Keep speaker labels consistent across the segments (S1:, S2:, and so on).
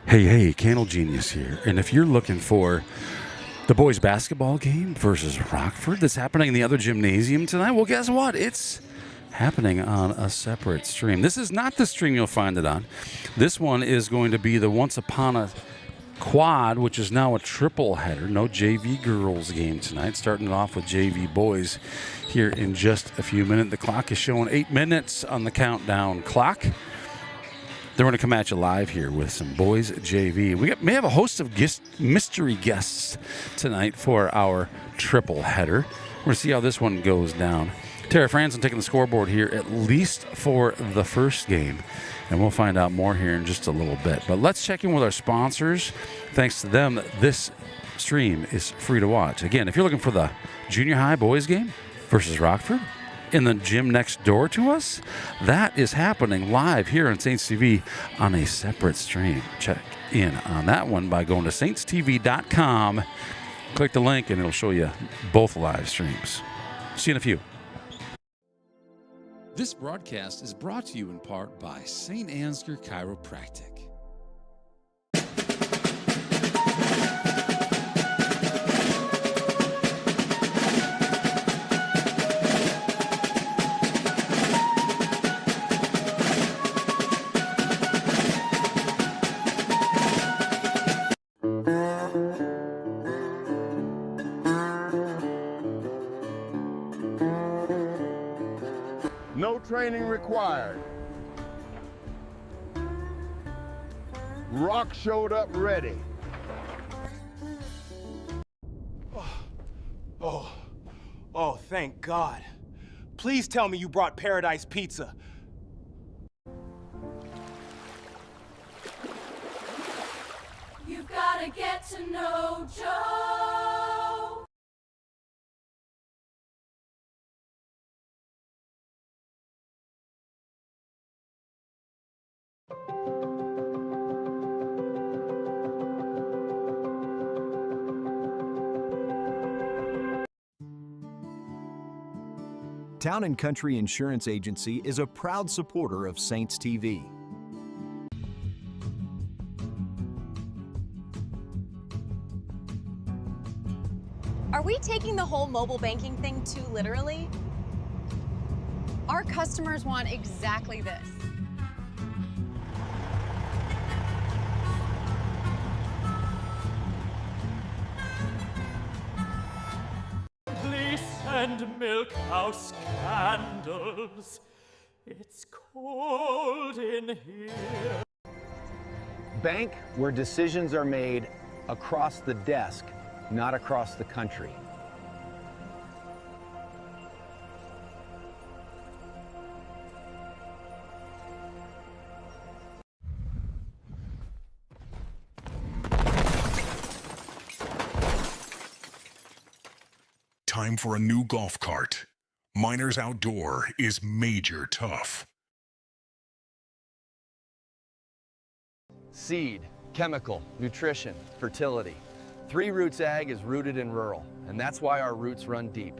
S1: Hey, Candle Genius here. And if you're looking for the boys basketball game versus Rockford that's happening in the other gymnasium tonight, well, guess what? It's happening on a separate stream. This is not the stream you'll find it on. This one is going to be the Once Upon a Quad, which is now a triple header. No JV girls game tonight. Starting it off with JV boys here in just a few minutes. The clock is showing 8 minutes on the countdown clock. They're going to come at you live here with some boys JV. We may have a host of mystery guests tonight for our triple header. We're going to see how this one goes down. Tara Franson taking the scoreboard here, at least for the first game. And we'll find out more here in just a little bit. But let's check in with our sponsors. Thanks to them, this stream is free to watch. Again, if you're looking for the junior high boys game versus Rockford in the gym next door to us, that is happening live here on Saints TV on a separate stream. Check in on that one by going to saintstv.com. Click the link and it'll show you both live streams. See you in a few. This broadcast is brought to you in part by St. Ansgar Chiropractic.
S2: No training required. Rock showed up ready.
S3: Oh, thank God. Please tell me you brought Paradise Pizza.
S4: You've gotta get to know Joe.
S5: Town & Country Insurance Agency is a proud supporter of Saints TV.
S6: Are we taking the whole mobile banking thing too literally? Our customers want exactly this.
S7: And milk house candles. It's cold in here.
S8: Bank where decisions are made across the desk, not across the country.
S9: Time for a new golf cart. Miners Outdoor is major tough.
S8: Seed, chemical, nutrition, fertility. Three Roots Ag is rooted in rural, and that's why our roots run deep.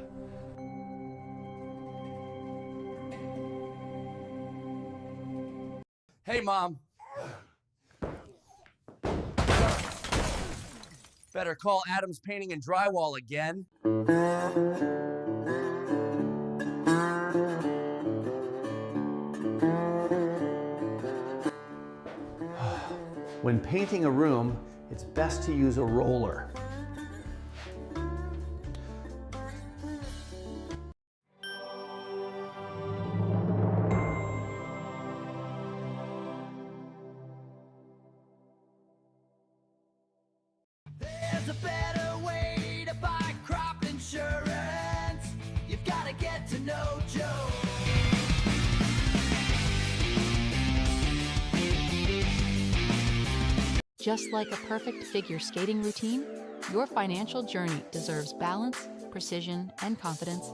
S8: Hey, Mom. Better call Adams Painting and Drywall again. When painting a room, it's best to use a roller.
S4: There's a better way to buy crop insurance. You've gotta get to know Joe.
S10: Just like a perfect figure skating routine, your financial journey deserves balance, precision, and confidence.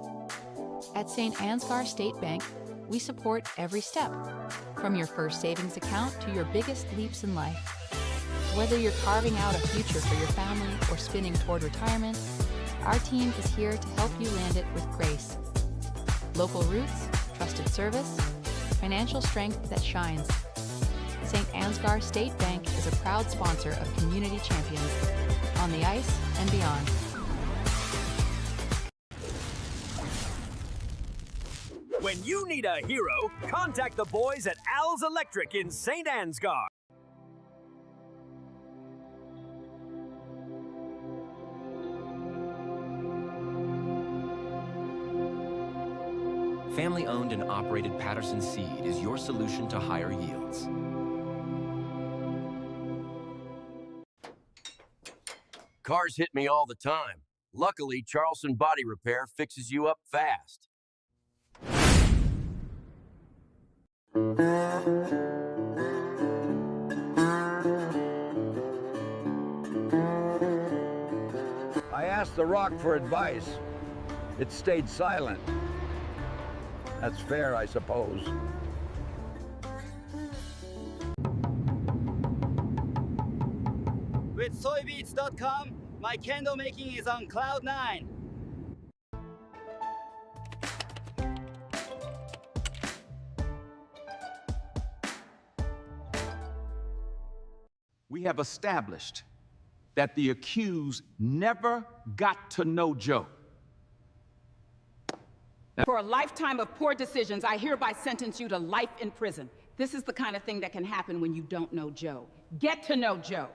S10: At St. Ansgar State Bank, we support every step, from your first savings account to your biggest leaps in life. Whether you're carving out a future for your family or spinning toward retirement, our team is here to help you land it with grace. Local roots, trusted service, financial strength that shines. St. Ansgar State Bank is a proud sponsor of Community Champions on the ice and beyond.
S11: When you need a hero, contact the boys at Al's Electric in St. Ansgar.
S12: Family-owned and operated Patterson Seed is your solution to higher yields.
S13: Cars hit me all the time. Luckily, Charleston Body Repair fixes you up fast.
S2: I asked the rock for advice. It stayed silent. That's fair, I suppose.
S14: With soybeats.com, my candle making is on cloud 9.
S15: We have established that the accused never got to know Joe.
S16: For a lifetime of poor decisions, I hereby sentence you to life in prison. This is the kind of thing that can happen when you don't know Joe. Get to know Joe.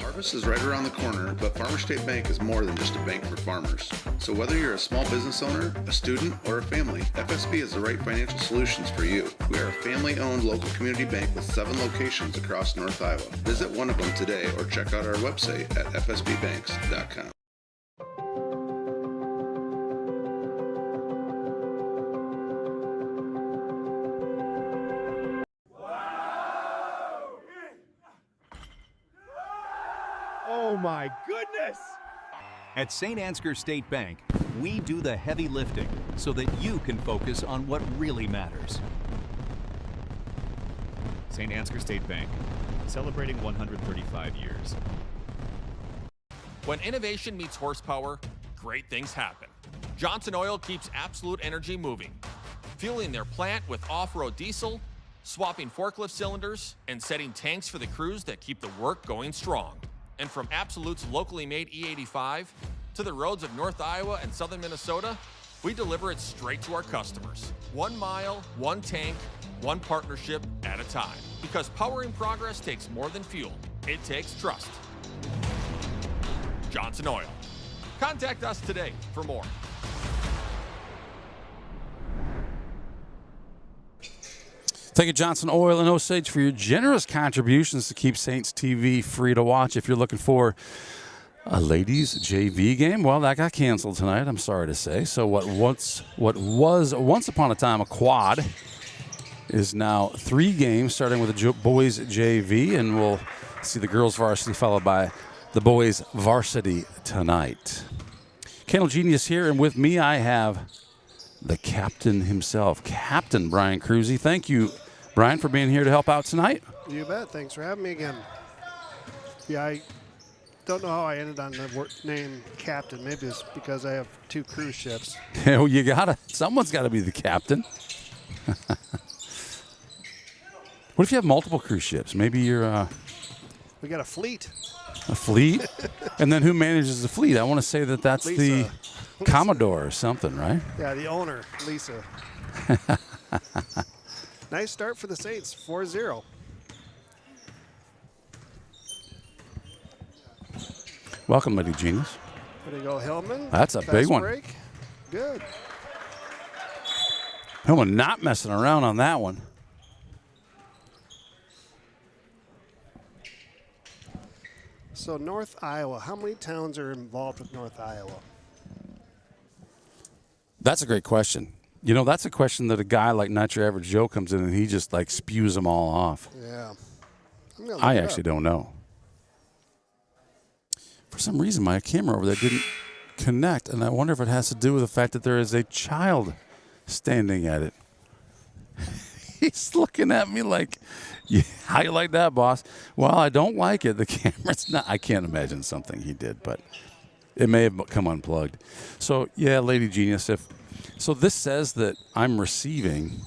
S17: Harvest is right around the corner, but Farmer State Bank is more than just a bank for farmers. So whether you're a small business owner, a student, or a family, FSB is the right financial solutions for you. We are a family-owned local community bank with 7 locations across North Iowa. Visit one of them today or check out our website at fsbbanks.com.
S3: Oh my goodness!
S5: At St. Ansgar State Bank, we do the heavy lifting so that you can focus on what really matters.
S18: St. Ansgar State Bank, celebrating 135 years.
S19: When innovation meets horsepower, great things happen. Johnson Oil keeps Absolute Energy moving, fueling their plant with off-road diesel, swapping forklift cylinders, and setting tanks for the crews that keep the work going strong. And from Absolute's locally made E85 to the roads of North Iowa and southern Minnesota, we deliver it straight to our customers. 1 mile, 1 tank, 1 partnership at a time. Because powering progress takes more than fuel. It takes trust. Johnson Oil. Contact us today for more.
S1: Thank you, Johnson Oil and Osage, for your generous contributions to keep Saints TV free to watch. If you're looking for a ladies JV game, well, that got canceled tonight, I'm sorry to say. So what was once upon a time a quad is now 3 games, starting with the boys JV, and we'll see the girls varsity followed by the boys varsity tonight. Candle Genius here, and with me I have the captain himself, Captain Brian Cruzy. Thank you, Brian, for being here to help out tonight.
S20: You bet. Thanks for having me again. Yeah, I don't know how I ended on the name captain. Maybe it's because I have 2 cruise ships.
S1: Well, someone's got to be the captain. What if you have multiple cruise ships? Maybe you're...
S20: We got a fleet.
S1: A fleet? And then who manages the fleet? I want to say that that's
S20: Lisa.
S1: The Commodore or something, right?
S20: Yeah, the owner, Lisa. Nice start for the Saints, 4-0.
S1: Welcome, Lady Genius.
S20: There you go, Hillman.
S1: That's a
S20: Fast
S1: big one.
S20: break. Good.
S1: Hillman not messing around on that one.
S20: So North Iowa, how many towns are involved with North Iowa?
S1: That's a great question. You know, that's a question that a guy like Not Your Average Joe comes in and he just like spews them all off.
S20: Yeah.
S1: I actually don't know. For some reason, my camera over there didn't connect, and I wonder if it has to do with the fact that there is a child standing at it. He's looking at me like, yeah, how you like that, boss? Well, I don't like it. The camera's not. I can't imagine something he did, but it may have come unplugged. So, yeah, Lady Genius, so this says that I'm receiving.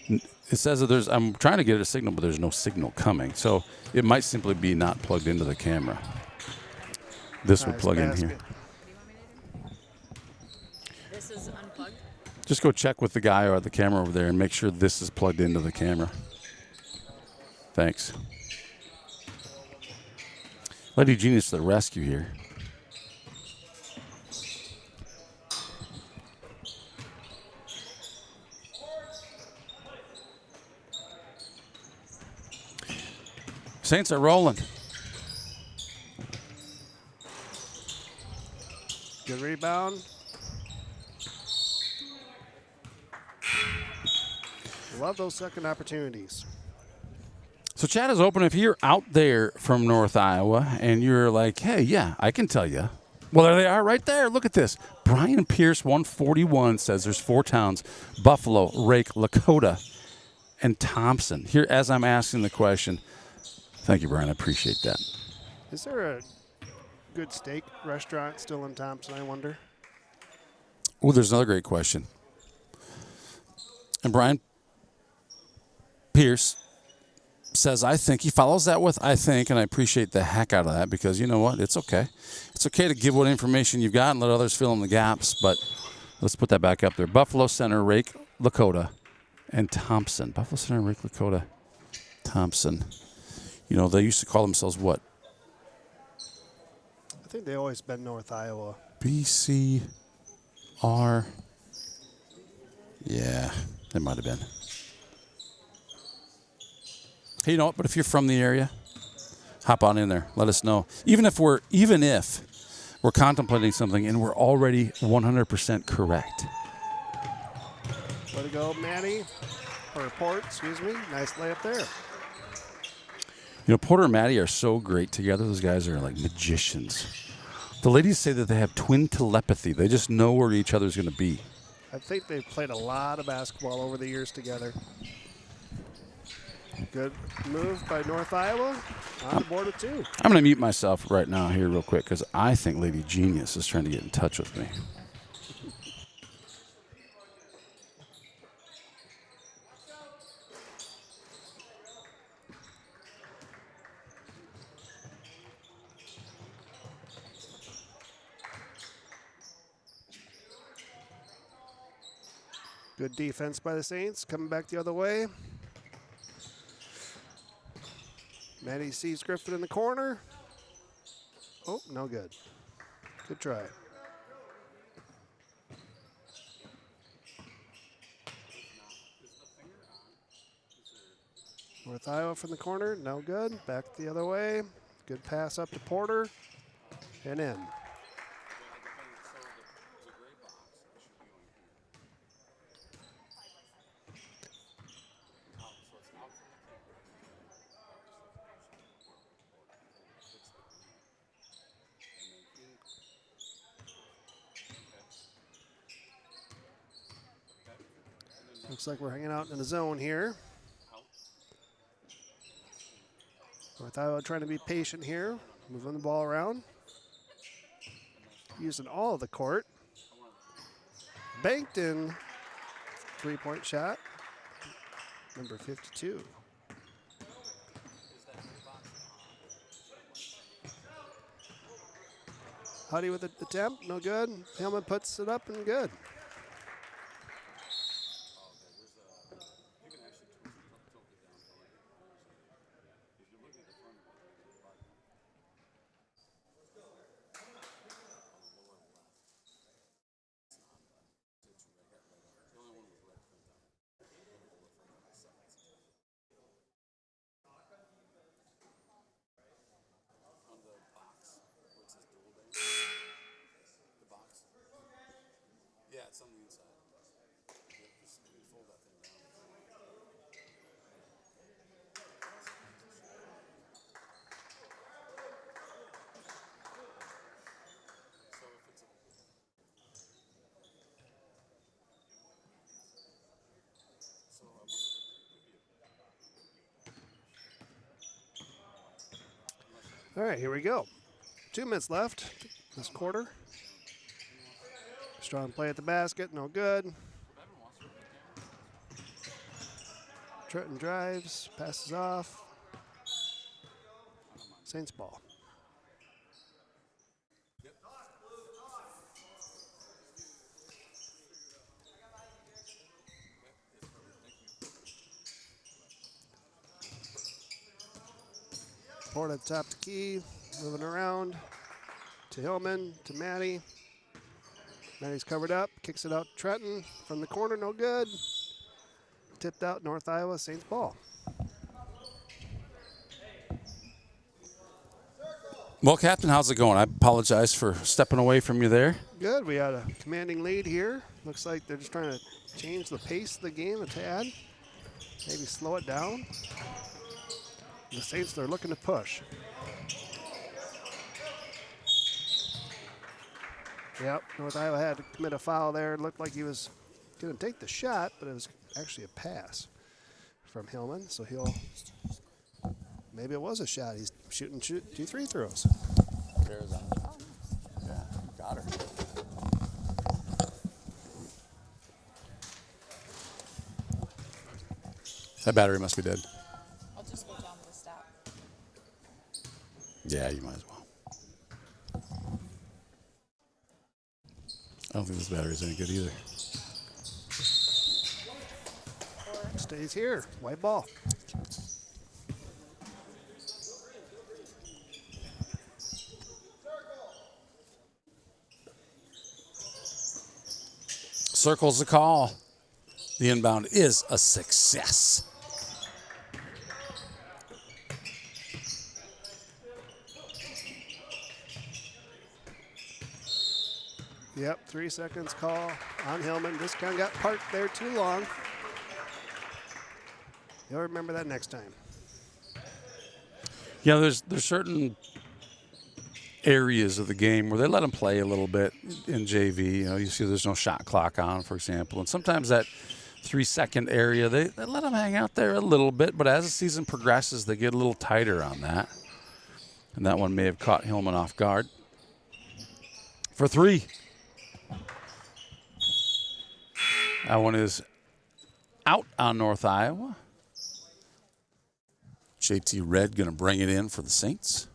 S1: It says that I'm trying to get a signal, but there's no signal coming. So it might simply be not plugged into the camera. This would plug in here.
S6: This is unplugged.
S1: Just go check with the guy or the camera over there and make sure this is plugged into the camera. Thanks. Lady Genius to the rescue here. Saints are rolling.
S20: Good rebound. Love those second opportunities.
S1: So chat is open if you're out there from North Iowa and you're like, hey, yeah, I can tell you. Well, there they are right there. Look at this. Brian Pierce, 141, says there's 4 towns, Buffalo, Rake, Lakota, and Thompson. Here, as I'm asking the question, thank you, Brian. I appreciate that.
S20: Is there a good steak restaurant still in Thompson, I wonder?
S1: Oh, there's another great question. And Brian Pierce says, I think. He follows that with I think, and I appreciate the heck out of that because you know what? It's okay. It's okay to give what information you've got and let others fill in the gaps, but let's put that back up there. Buffalo Center, Rake, Lakota, and Thompson. Buffalo Center, Rake, Lakota, Thompson. You know, they used to call themselves what?
S20: I think they've always been North Iowa.
S1: BCR. Yeah, they might have been. Hey, you know what? But if you're from the area, hop on in there. Let us know. Even if we're contemplating something and we're already 100% correct.
S20: Way to go, Manny. Or Port, excuse me. Nice layup there.
S1: You know, Porter and Maddie are so great together. Those guys are like magicians. The ladies say that they have twin telepathy. They just know where each other's going to be.
S20: I think they've played a lot of basketball over the years together. Good move by North Iowa. On the board with 2.
S1: I'm going to mute myself right now here real quick because I think Lady Genius is trying to get in touch with me.
S20: Good defense by the Saints. Coming back the other way. Maddie sees Griffin in the corner. Oh, no good. Good try. North Iowa from the corner. No good. Back the other way. Good pass up to Porter. And in. Looks like we're hanging out in the zone here. North Iowa trying to be patient here, moving the ball around. Using all of the court. Banked in. 3-point shot. Number 52. Huddy with the attempt, no good. Hillman puts it up and good. All right, here we go. 2 minutes left this quarter. Strong play at the basket, no good. Trenton drives, passes off. Saints ball. Ford at the top of the key, moving around to Hillman, to Maddie. Maddie's covered up, kicks it out to Trenton from the corner, no good. Tipped out, North Iowa, Saints ball.
S1: Well, Captain, how's it going? I apologize for stepping away from you there.
S20: Good, we had a commanding lead here. Looks like they're just trying to change the pace of the game a tad. Maybe slow it down. The Saints, they're looking to push. Yep, North Iowa had to commit a foul there. It looked like he was going to take the shot, but it was actually a pass from Hillman. So maybe it was a shot. He's shooting 2 free throws.
S1: Arizona. Yeah, got her. That battery must be dead.
S6: I'll just go down to the stop.
S1: Yeah, you might as well. I don't think this battery's any good either.
S20: Stays here. White ball.
S1: Circles the call. The inbound is a success.
S20: Yep, 3 seconds call on Hillman. Just kind of got parked there too long. You'll remember that next time.
S1: Yeah, there's certain areas of the game where they let them play a little bit in JV. You know, you see there's no shot clock on, for example. And sometimes that 3-second area, they let them hang out there a little bit. But as the season progresses, they get a little tighter on that. And that one may have caught Hillman off guard. For 3. That one is out on North Iowa. JT Red going to bring it in for the Saints.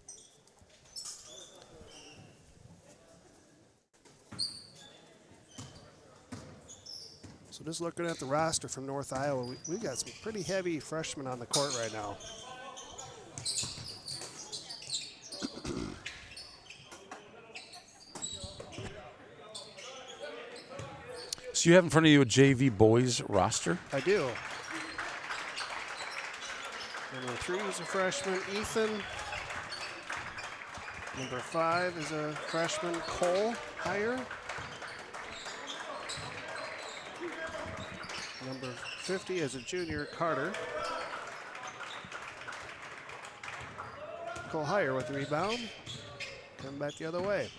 S20: So just looking at the roster from North Iowa, we got some pretty heavy freshmen on the court right now.
S1: So you have in front of you a JV Boys roster?
S20: I do. Number 3 is a freshman, Ethan. Number 5 is a freshman, Cole Heyer. Number 50 is a junior, Carter. Cole Heyer with the rebound. Come back the other way.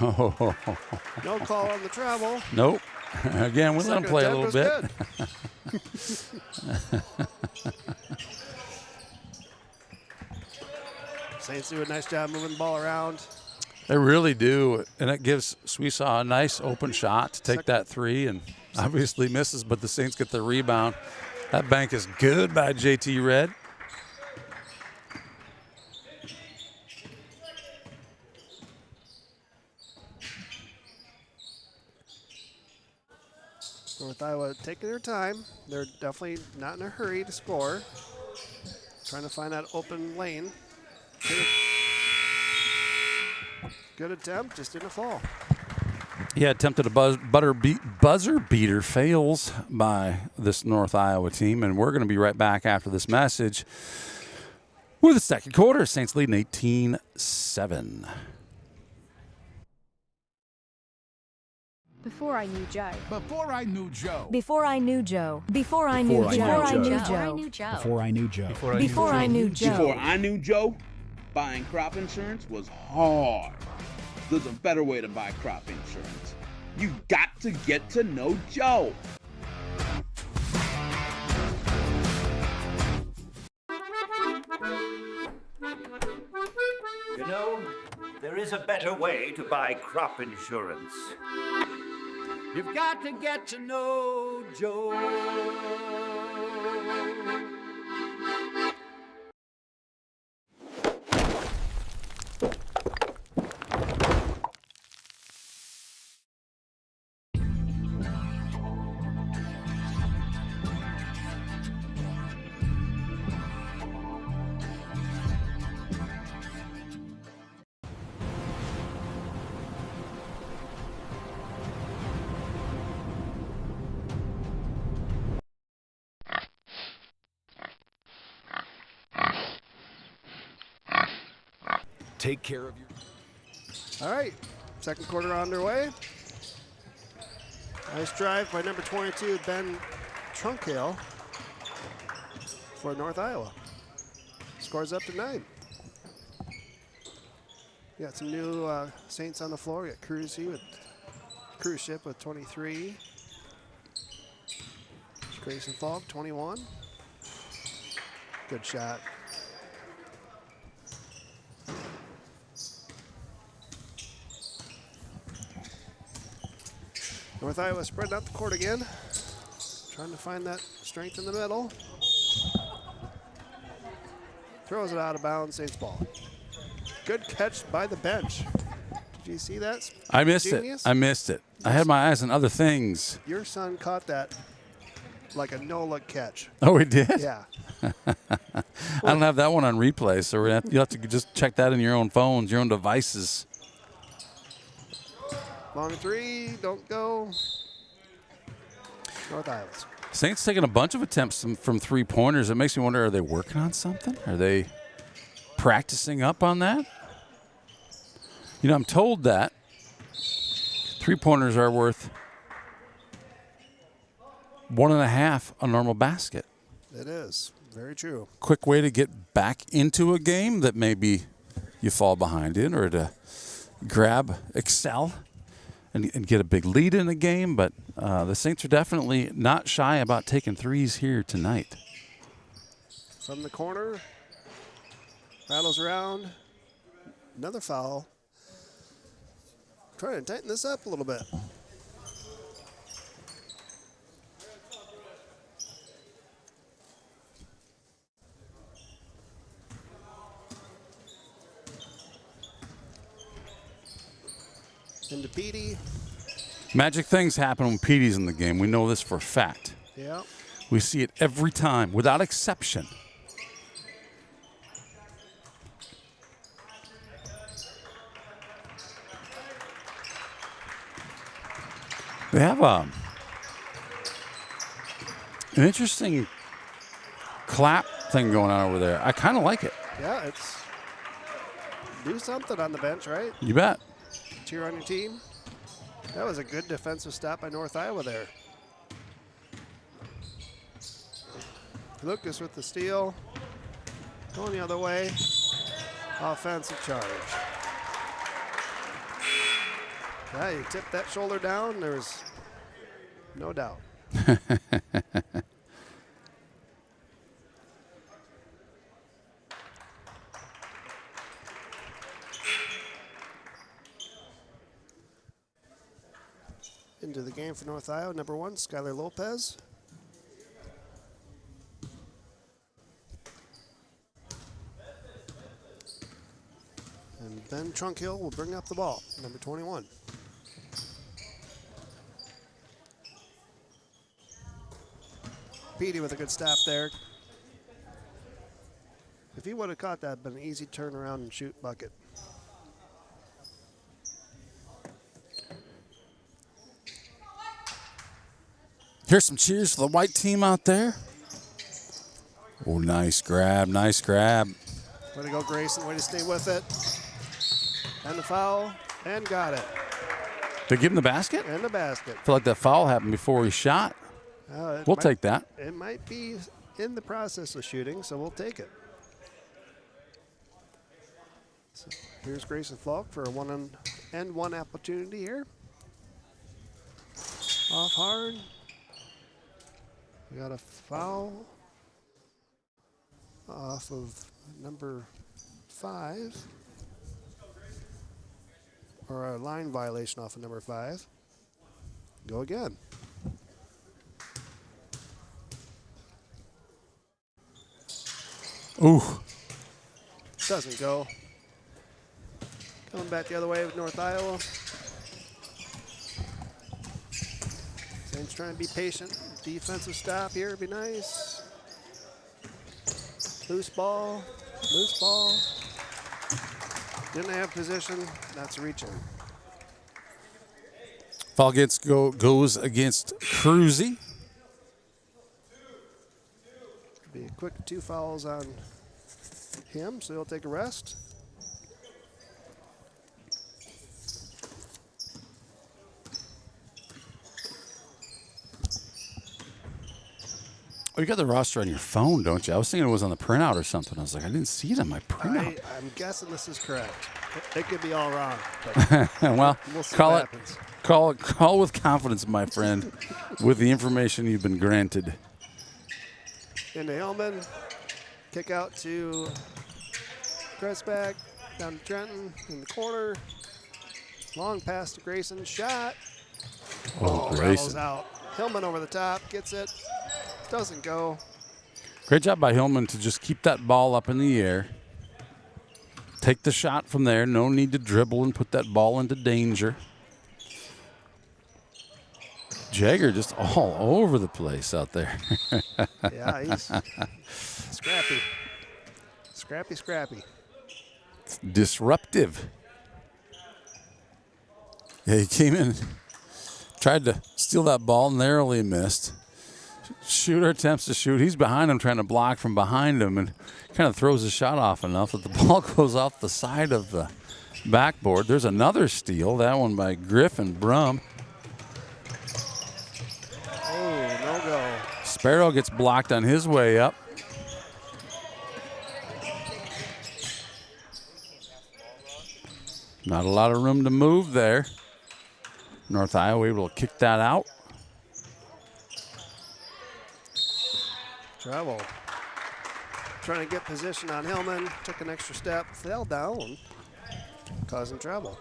S20: No call on the travel.
S1: Nope. Again, we let them play a little bit.
S20: Saints do a nice job moving the ball around.
S1: They really do, and it gives Suisaw a nice open shot to take that 3, and obviously misses, but the Saints get the rebound. That bank is good by JT Red.
S20: North Iowa taking their time. They're definitely not in a hurry to score. Trying to find that open lane. Good attempt, just didn't fall.
S1: Yeah, attempted a buzzer beater, fails by this North Iowa team, and we're going to be right back after this message with the second quarter. Saints leading 18-7.
S21: Before I knew Joe.
S22: Before I knew Joe.
S21: Before I knew Joe. Before I knew Joe. Before I knew Joe.
S22: Before I knew Joe.
S21: Before I knew Joe.
S23: Before I knew Joe, buying crop insurance was hard. There's a better way to buy crop insurance. You got to get to know Joe.
S7: is a better way to buy crop insurance. You've got to get to know Joe.
S5: Take care of your...
S20: All right, second quarter underway. Nice drive by number 22, Ben Trunkill for North Iowa. Scores up to 9. We got some new Saints on the floor. We got Cruise Ship with 23. Grayson Falk, 21. Good shot. North Iowa spreading out the court again. Trying to find that strength in the middle. Throws it out of bounds, Saints ball. Good catch by the bench. Did you see that?
S1: I missed
S20: Genius?
S1: it. I missed it. I had my eyes on other things.
S20: Your son caught that like a no-look catch.
S1: Oh, he did?
S20: Yeah.
S1: I don't have that one on replay, so you'll have to just check that in your own phones, your own devices.
S20: Long three, don't go. North Iowa's.
S1: Saints taking a bunch of attempts from three-pointers. It makes me wonder, are they working on something? Are they practicing up on that? You know, I'm told that three-pointers are worth 1.5 a normal basket.
S20: It is. Very true.
S1: Quick way to get back into a game that maybe you fall behind in, or to excel and get a big lead in a game. But the Saints are definitely not shy about taking threes here tonight.
S20: From the corner, rattles around. Another foul. Trying to tighten this up a little bit. Into Petey.
S1: Magic things happen when Petey's in the game. We know this for a fact.
S20: Yeah.
S1: We see it every time, without exception. They have an interesting clap thing going on over there. I kind of like it.
S20: Yeah, it's do something on the bench, right?
S1: You bet.
S20: Cheer on your team. That was a good defensive stop by North Iowa there. Lucas with the steal. Going the other way. Offensive charge. Yeah, you tip that shoulder down, there's no doubt. Into the game for North Iowa, number 1, Skylar Lopez. And Ben Trunkill will bring up the ball, number 21. Petey with a good stop there. If he would have caught that, been an easy turnaround and shoot bucket.
S1: Here's some cheers for the white team out there. Oh, nice grab, nice grab.
S20: Way to go, Grayson. Way to stay with it. And the foul, and got it.
S1: They give him the basket?
S20: And the basket.
S1: I feel like that foul happened before he shot. We'll take that.
S20: It might be in the process of shooting, so we'll take it. So here's Grayson Falk for a one-on-one opportunity here. Off hard. We got a foul off of number 5. or a line violation off of number 5. Go again.
S1: Ooh.
S20: Doesn't go. Coming back the other way with North Iowa. Saints trying to be patient. Defensive stop here would be nice. Loose ball. Loose ball. Didn't have position. That's reaching.
S1: Foul goes against Cruzy.
S20: Be a quick 2 fouls on him, so he'll take a rest.
S1: Oh, you got the roster on your phone, don't you? I was thinking it was on the printout or something. I was like, I didn't see it on my printout.
S20: I'm guessing this is correct. It could be all wrong.
S1: Well,
S20: we'll see
S1: call
S20: what
S1: it.
S20: happens.
S1: Call with confidence, my friend, with the information you've been granted.
S20: Into Hillman. Kick out to Cressback. Down to Trenton in the corner. Long pass to Grayson. Shot.
S1: Oh,
S20: rattles
S1: Grayson.
S20: out. Hillman over the top. Gets it. Doesn't go.
S1: Great job by Hillman to just keep that ball up in the air. Take the shot from there. No need to dribble and put that ball into danger. Jagger just all over the place out there.
S20: Yeah, he's scrappy. Scrappy.
S1: It's disruptive. Yeah, he came in, tried to steal that ball, narrowly missed. Shooter attempts to shoot. He's behind him trying to block from behind him and kind of throws his shot off enough that the ball goes off the side of the backboard. There's another steal, that one by Griffin Brum.
S20: Oh, no go.
S1: Sparrow gets blocked on his way up. Not a lot of room to move there. North Iowa able to kick that out.
S20: Travel. Trying to get position on Hillman. Took an extra step. Fell down. Causing trouble.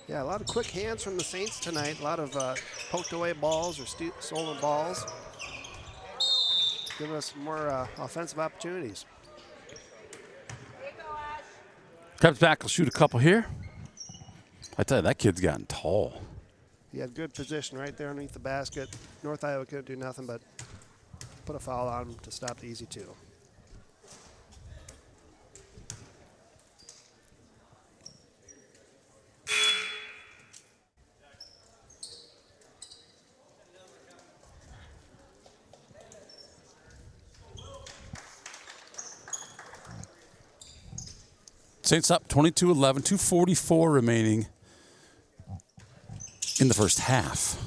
S20: Yeah, a lot of quick hands from the Saints tonight. A lot of poked away balls or stolen balls. Give us more offensive opportunities.
S1: Comes back, will shoot a couple here. I tell you, that kid's gotten tall.
S20: He had good position right there underneath the basket. North Iowa couldn't do nothing but put a foul on him to stop the easy 2.
S1: Saints up 22-11, 2:44 remaining in the first half.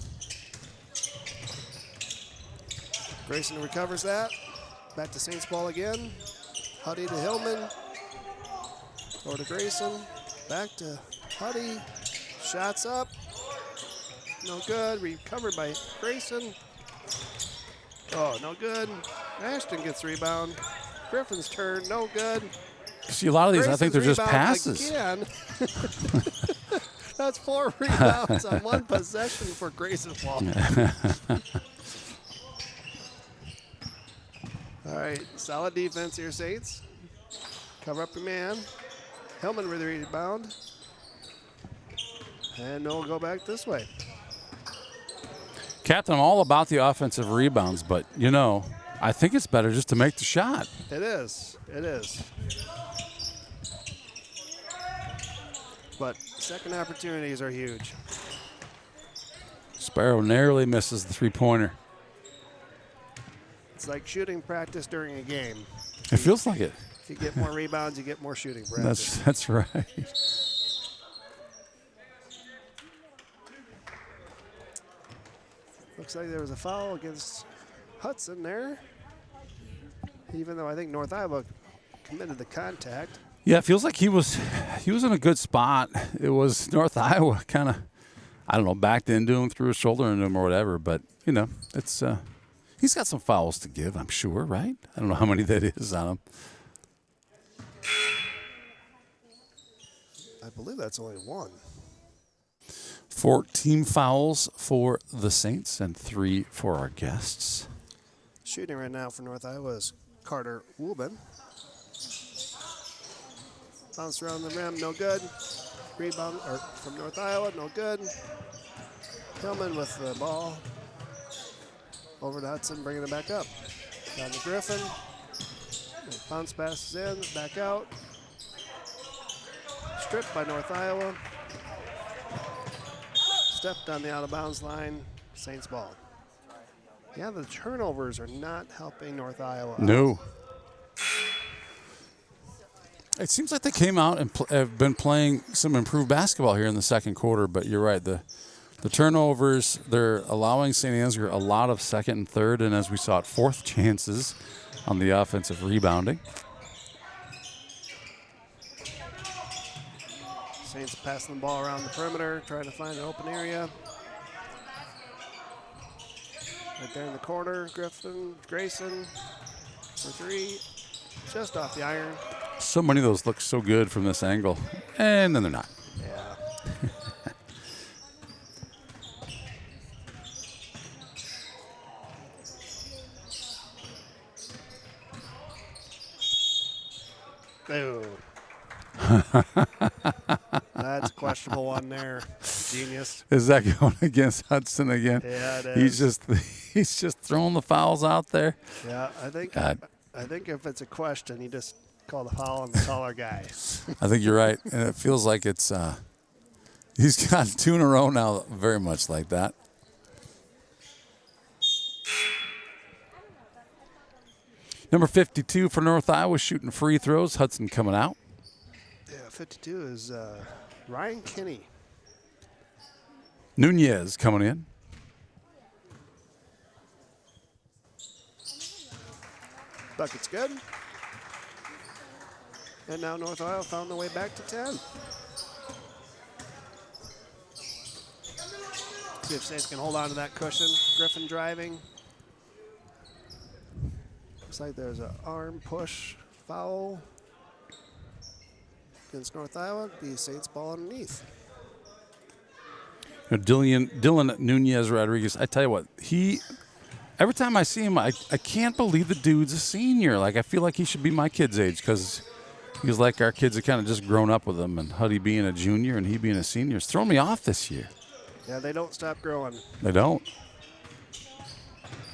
S20: Grayson recovers that. Back to Saints ball again. Huddy to Hillman. Over to Grayson. Back to Huddy. Shots up. No good. Recovered by Grayson. Oh, no good. Ashton gets rebound. Griffin's turn. No good.
S1: See, a lot of these, I think they're just
S20: Grayson's
S1: passes.
S20: rebound again. That's 4 rebounds on 1 possession for Grayson ball. All right, solid defense here, Saints. Cover up your man. Hillman with the rebound. And no, go back this way.
S1: Captain, I'm all about the offensive rebounds, but, you know, I think it's better just to make the shot.
S20: It is. It is. But second opportunities are huge.
S1: Sparrow narrowly misses the three-pointer.
S20: It's like shooting practice during a game.
S1: It feels like it.
S20: If you get more rebounds, you get more shooting practice.
S1: That's right.
S20: Looks like there was a foul against Hudson there. Even though I think North Iowa committed the contact.
S1: Yeah, it feels like he was in a good spot. It was North Iowa kind of, I don't know, backed into him, threw his shoulder into him or whatever. But, you know, it's He's got some fouls to give, I'm sure, right? I don't know how many that is on him.
S20: I believe that's only one.
S1: 4 team fouls for the Saints and 3 for our guests.
S20: Shooting right now for North Iowa is Carter Woolben. Bounce around the rim, no good. Rebound from North Iowa, no good. Hillman with the ball. Over to Hudson, bringing it back up. Down to Griffin. Bounce passes in, back out. Stripped by North Iowa. Stepped on the out-of-bounds line. Saints ball. Yeah, the turnovers are not helping North Iowa.
S1: No. It seems like they came out and have been playing some improved basketball here in the second quarter, but you're right. The turnovers, they're allowing St. Ansgar a lot of second and third, and as we saw it, fourth chances on the offensive rebounding.
S20: Saints passing the ball around the perimeter, trying to find an open area. Right there in the corner, Grayson for 3, just off the iron.
S1: So many of those look so good from this angle, and then they're not.
S20: Yeah. Ooh. That's a questionable one there. Genius.
S1: Is that going against Hudson again?
S20: Yeah, it is.
S1: He's just throwing the fouls out there.
S20: Yeah, I think if it's a question, you just call the foul on the taller guy.
S1: I think you're right, and it feels like it's he's got 2 in a row now, very much like that. Number 52 for North Iowa shooting free throws. Hudson coming out.
S20: Yeah, 52 is Ryan Kinney.
S1: Nunez coming in.
S20: Bucket's good. And now North Iowa found their way back to 10. See if Saints can hold on to that cushion. Griffin driving. Looks like there's an arm push foul against North Iowa. The Saints ball underneath.
S1: Dylan Nunez Rodriguez, I tell you what, every time I see him, I can't believe the dude's a senior. Like, I feel like he should be my kid's age because he's like our kids have kind of just grown up with him, and Huddy being a junior and he being a senior. It's thrown me off this year.
S20: Yeah, they don't stop growing.
S1: They don't.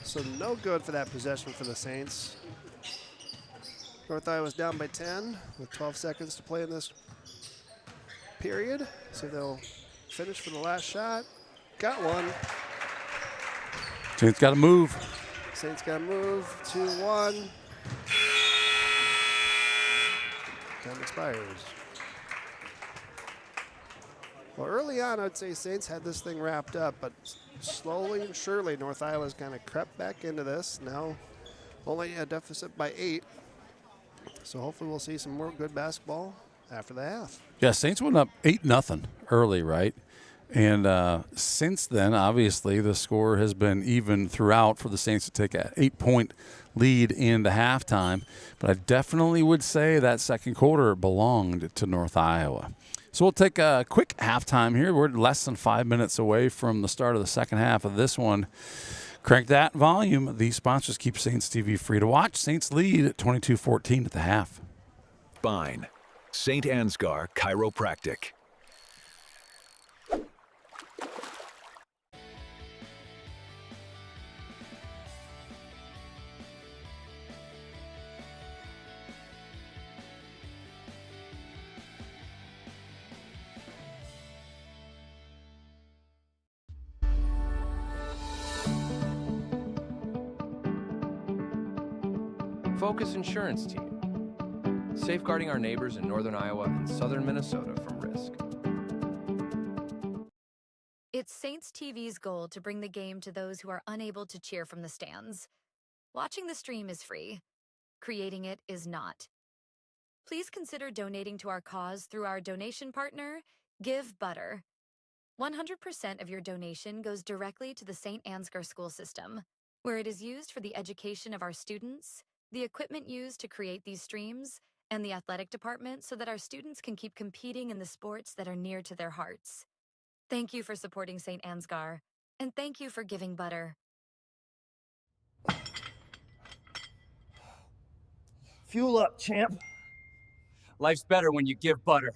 S20: So no good for that possession for the Saints. North Iowa's down by 10 with 12 seconds to play in this period. So they'll finish for the last shot. Got one.
S1: Saints got to move.
S20: Saints got to move. 2-1. Time expires. Well, early on, I'd say Saints had this thing wrapped up, but slowly and surely, North Iowa's kind of crept back into this. Now, only a deficit by 8. So hopefully we'll see some more good basketball after the half.
S1: Yeah, Saints went up 8-0 early, right? And since then, obviously, the score has been even throughout for the Saints to take an 8-point lead into halftime. But I definitely would say that second quarter belonged to North Iowa. So we'll take a quick halftime here. We're less than 5 minutes away from the start of the second half of this one. Crank that volume. These sponsors keep Saints TV free to watch. Saints lead at 22-14 at the half.
S4: Spine. St. Ansgar Chiropractic.
S12: Focus Insurance Team, safeguarding our neighbors in northern Iowa and southern Minnesota from risk.
S21: It's Saints TV's goal to bring the game to those who are unable to cheer from the stands. Watching the stream is free. Creating it is not. Please consider donating to our cause through our donation partner, Give Butter. 100% of your donation goes directly to the St. Ansgar school system. where it is used for the education of our students, the equipment used to create these streams, and the athletic department so that our students can keep competing in the sports that are near to their hearts. Thank you for supporting St. Ansgar, and thank you for giving butter.
S11: Fuel up, champ. Life's better when you give butter.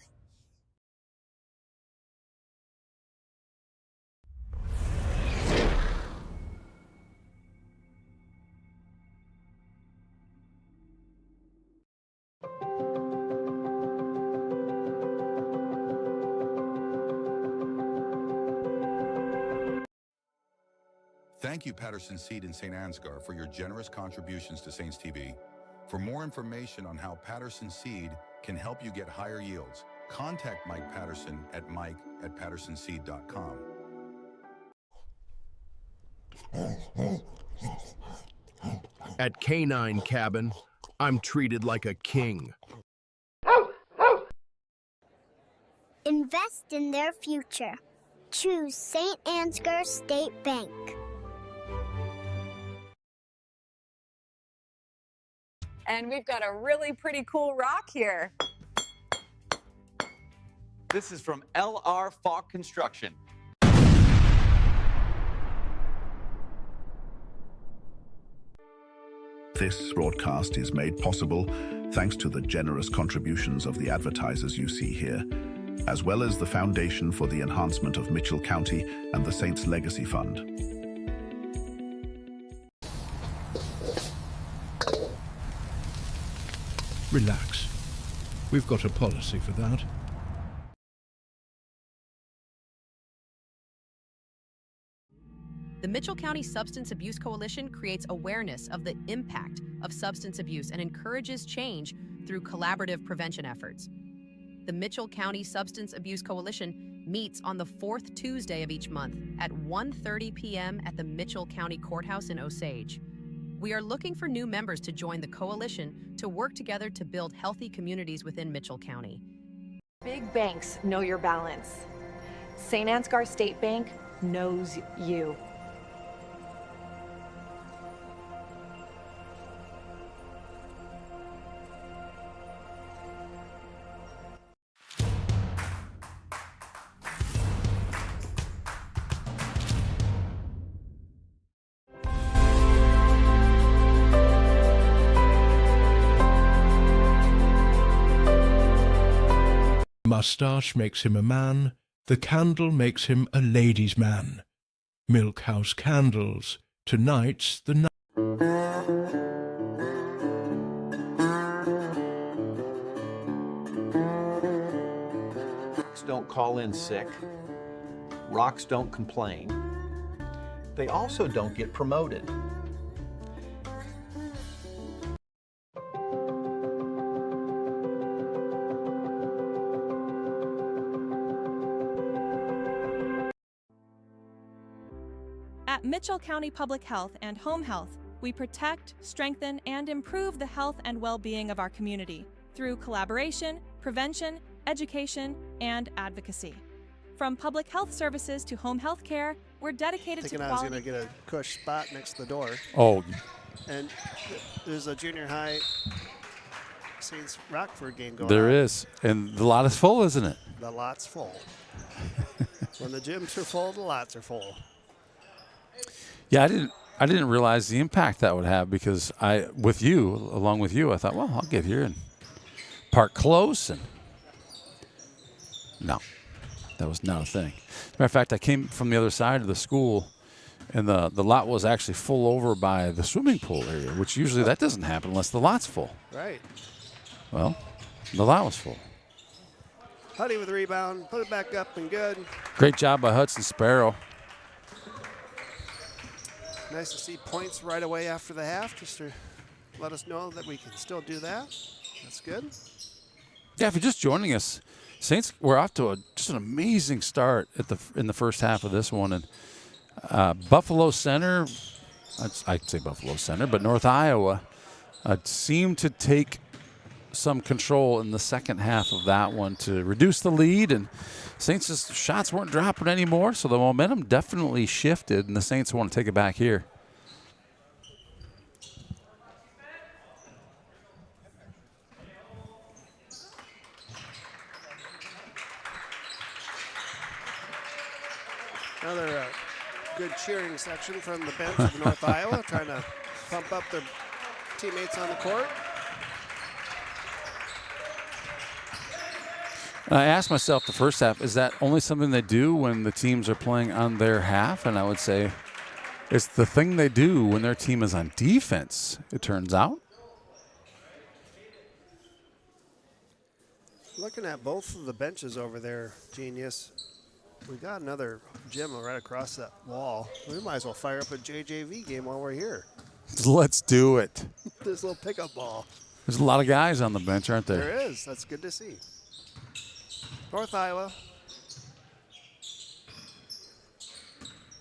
S22: Thank you, Patterson Seed in St. Ansgar, for your generous contributions to Saints TV. For more information on how Patterson Seed can help you get higher yields, contact Mike Patterson at mike@pattersonseed.com.
S8: At Canine Cabin, I'm treated like a king.
S9: Invest in their future. Choose St. Ansgar State Bank.
S6: And we've got a really pretty cool rock here.
S10: This is from LR Falk Construction.
S24: This broadcast is made possible thanks to the generous contributions of the advertisers you see here, as well as the Foundation for the Enhancement of Mitchell County and the Saints Legacy Fund.
S22: Relax. We've got a policy for that.
S25: The Mitchell County Substance Abuse Coalition creates awareness of the impact of substance abuse and encourages change through collaborative prevention efforts. The Mitchell County Substance Abuse Coalition meets on the fourth Tuesday of each month at 1:30 p.m. at the Mitchell County Courthouse in Osage. We are looking for new members to join the coalition to work together to build healthy communities within Mitchell County.
S26: Big banks know your balance. St. Ansgar State Bank knows you.
S22: Mustache makes him a man, the candle makes him a ladies' man. Milk House Candles, tonight's the night.
S10: Rocks don't call in sick. Rocks don't complain. They also don't get promoted.
S27: At Mitchell County Public Health and Home Health, we protect, strengthen, and improve the health and well-being of our community through collaboration, prevention, education, and advocacy. From public health services to home health care, we're dedicated to
S20: Thinking
S27: quality.
S20: I was going to get a cush spot next to the door.
S1: Oh.
S20: And there's a junior high Saints Rockford game going on.
S1: There is. And the lot is full, isn't it?
S20: The lot's full. When the gyms are full, the lots are full.
S1: Yeah, I didn't realize the impact that would have because along with you, I thought, well, I'll get here and park close, and no, that was not a thing. As a matter of fact, I came from the other side of the school, and the lot was actually full over by the swimming pool area, which usually that doesn't happen unless the lot's full.
S20: Right.
S1: Well, the lot was full.
S20: Huddy with the rebound, put it back up and good.
S1: Great job by Hudson Sparrow.
S20: Nice to see points right away after the half, just to let us know that we can still do that. That's good.
S1: Yeah, if you're just joining us, Saints, we're off to just an amazing start in the first half of this one. And Buffalo Center, I'd say Buffalo Center, but North Iowa seemed to take some control in the second half of that one to reduce the lead, and Saints' shots weren't dropping anymore, so the momentum definitely shifted, and the Saints want to take it back here.
S20: Another good cheering section from the bench of North Iowa, trying to pump up their teammates on the court.
S1: I asked myself the first half, is that only something they do when the teams are playing on their half? And I would say it's the thing they do when their team is on defense, it turns out.
S20: Looking at both of the benches over there, Genius, we got another gym right across that wall. We might as well fire up a JJV game while we're here.
S1: Let's do it.
S20: This little pickup ball.
S1: There's a lot of guys on the bench, aren't there?
S20: There is. That's good to see. North Iowa